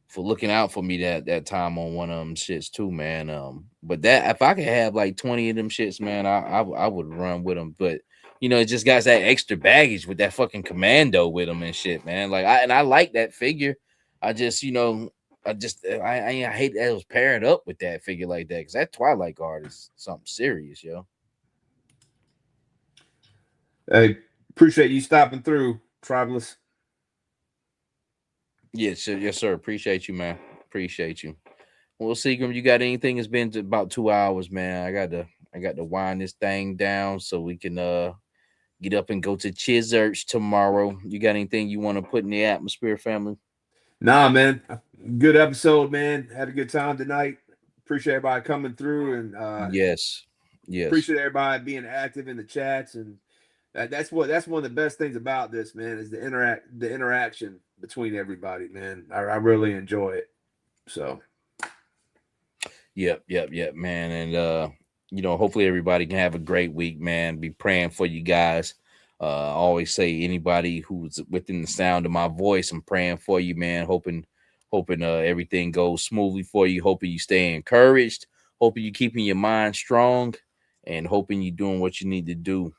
for looking out for me that time on one of them shits too, man. But that if I could have like 20 of them shits, man, I would run with them. But it just got that extra baggage with that fucking commando with them and shit, man. Like I like that figure. I just I hate that it was paired up with that figure like that, because that Twilight Guard is something serious, yo. Hey, appreciate you stopping through, Tribalist. Yes, sir. Appreciate you, man. Appreciate you. Well, Seagram, you got anything? It's been about 2 hours, man. I got to wind this thing down so we can get up and go to Chizurch tomorrow. You got anything you want to put in the atmosphere, family? Nah, man. Good episode, man. Had a good time tonight. Appreciate everybody coming through, and yes. Appreciate everybody being active in the chats, and that's one of the best things about this, man, is the interaction between everybody, man. I really enjoy it. So Yep, man. And hopefully everybody can have a great week, man. Be praying for you guys. I always say anybody who's within the sound of my voice, I'm praying for you, man. Hoping everything goes smoothly for you. Hoping you stay encouraged. Hoping you keeping your mind strong, and hoping you're doing what you need to do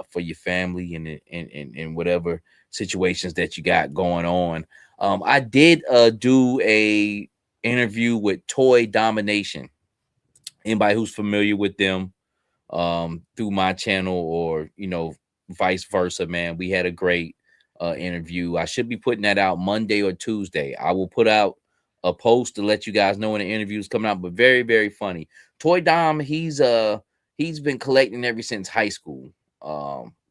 for your family and whatever situations that you got going on. I did do a interview with Toy Domination. Anybody who's familiar with them through my channel, or vice versa, man, we had a great interview. I should be putting that out Monday or Tuesday. I will put out a post to let you guys know when the interview is coming out, but very, very funny. Toy Dom, he's been collecting ever since high school.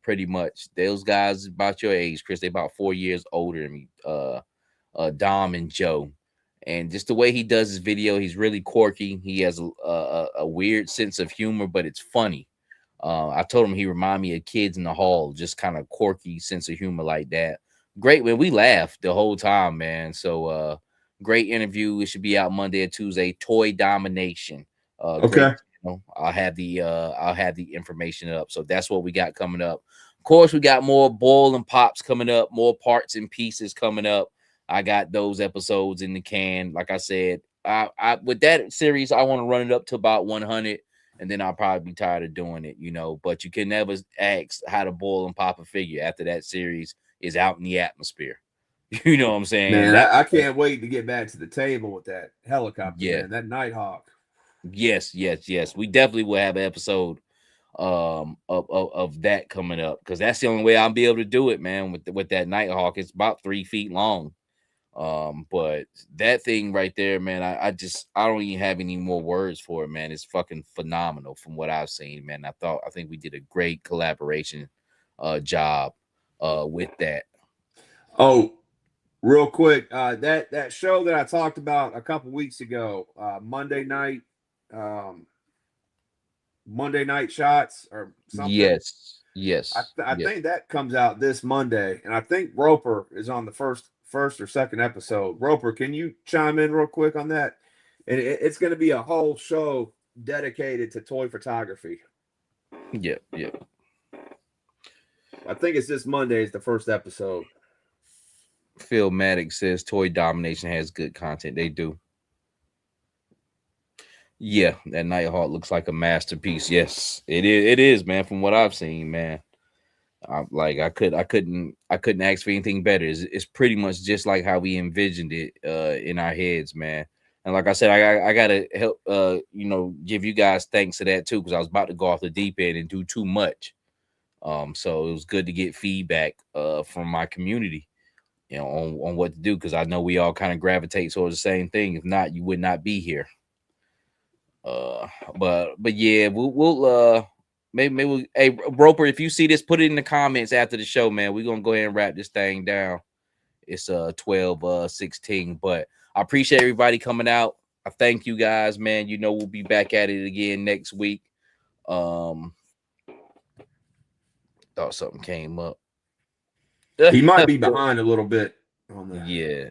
Pretty much. Those guys about your age, Chris. They about 4 years older than me. Dom and Joe. And just the way he does his video, he's really quirky. He has a weird sense of humor, but it's funny. I told him he remind me of Kids in the Hall, just kind of quirky sense of humor like that. Great, man. We laughed the whole time, man. So great interview. It should be out Monday or Tuesday. Toy Domination. Okay. Great. I'll have the information up. So that's what we got coming up. Of course, we got more Boil and Pops coming up, more parts and pieces coming up. I got those episodes in the can. Like I said, I with that series, I want to run it up to about 100, and then I'll probably be tired of doing it, But you can never ask how to boil and pop a figure after that series is out in the atmosphere. You know what I'm saying? Man, I can't wait to get back to the table with that helicopter, Yeah. man, that Nighthawk. Yes. We definitely will have an episode of that coming up, because that's the only way I'll be able to do it, man. With that Nighthawk, it's about 3 feet long. But that thing right there, man, I don't even have any more words for it, man. It's fucking phenomenal from what I've seen, man. I think we did a great collaboration job with that. Oh, real quick, that show that I talked about a couple weeks ago, Monday night shots or something. Yes. I think that comes out this Monday, and I think Roper is on the first or second episode. Roper, can you chime in real quick on that? And it's going to be a whole show dedicated to toy photography. Yeah. I think it's this Monday is the first episode. Phil Maddox says Toy Domination has good content. They do. Yeah, that Nighthawk looks like a masterpiece. Yes, it is, man. From what I've seen, man. I couldn't ask for anything better. It's pretty much just like how we envisioned it in our heads, man. And like I said, I gotta help give you guys thanks to that too, because I was about to go off the deep end and do too much. So it was good to get feedback from my community, on what to do, because I know we all kind of gravitate towards the same thing. If not, you would not be here. But yeah, we'll maybe we'll, hey Roper, if you see this, put it in the comments after the show, man. We're gonna go ahead and wrap this thing down. It's 12:16, but I appreciate everybody coming out. I thank you guys, man. We'll be back at it again next week. Thought something came up. He might be behind a little bit on that. Yeah.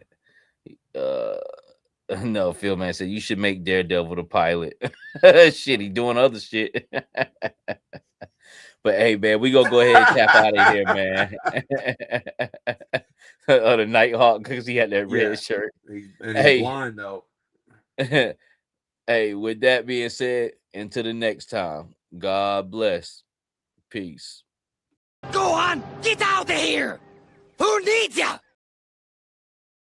No, Phil man said you should make Daredevil the pilot. Shit, he doing other shit. But hey, man, we gonna go ahead and tap out of here, man. The Nighthawk, because he had that red shirt. He's blind though. Hey, with that being said, until the next time, God bless. Peace. Go on, get out of here. Who needs ya?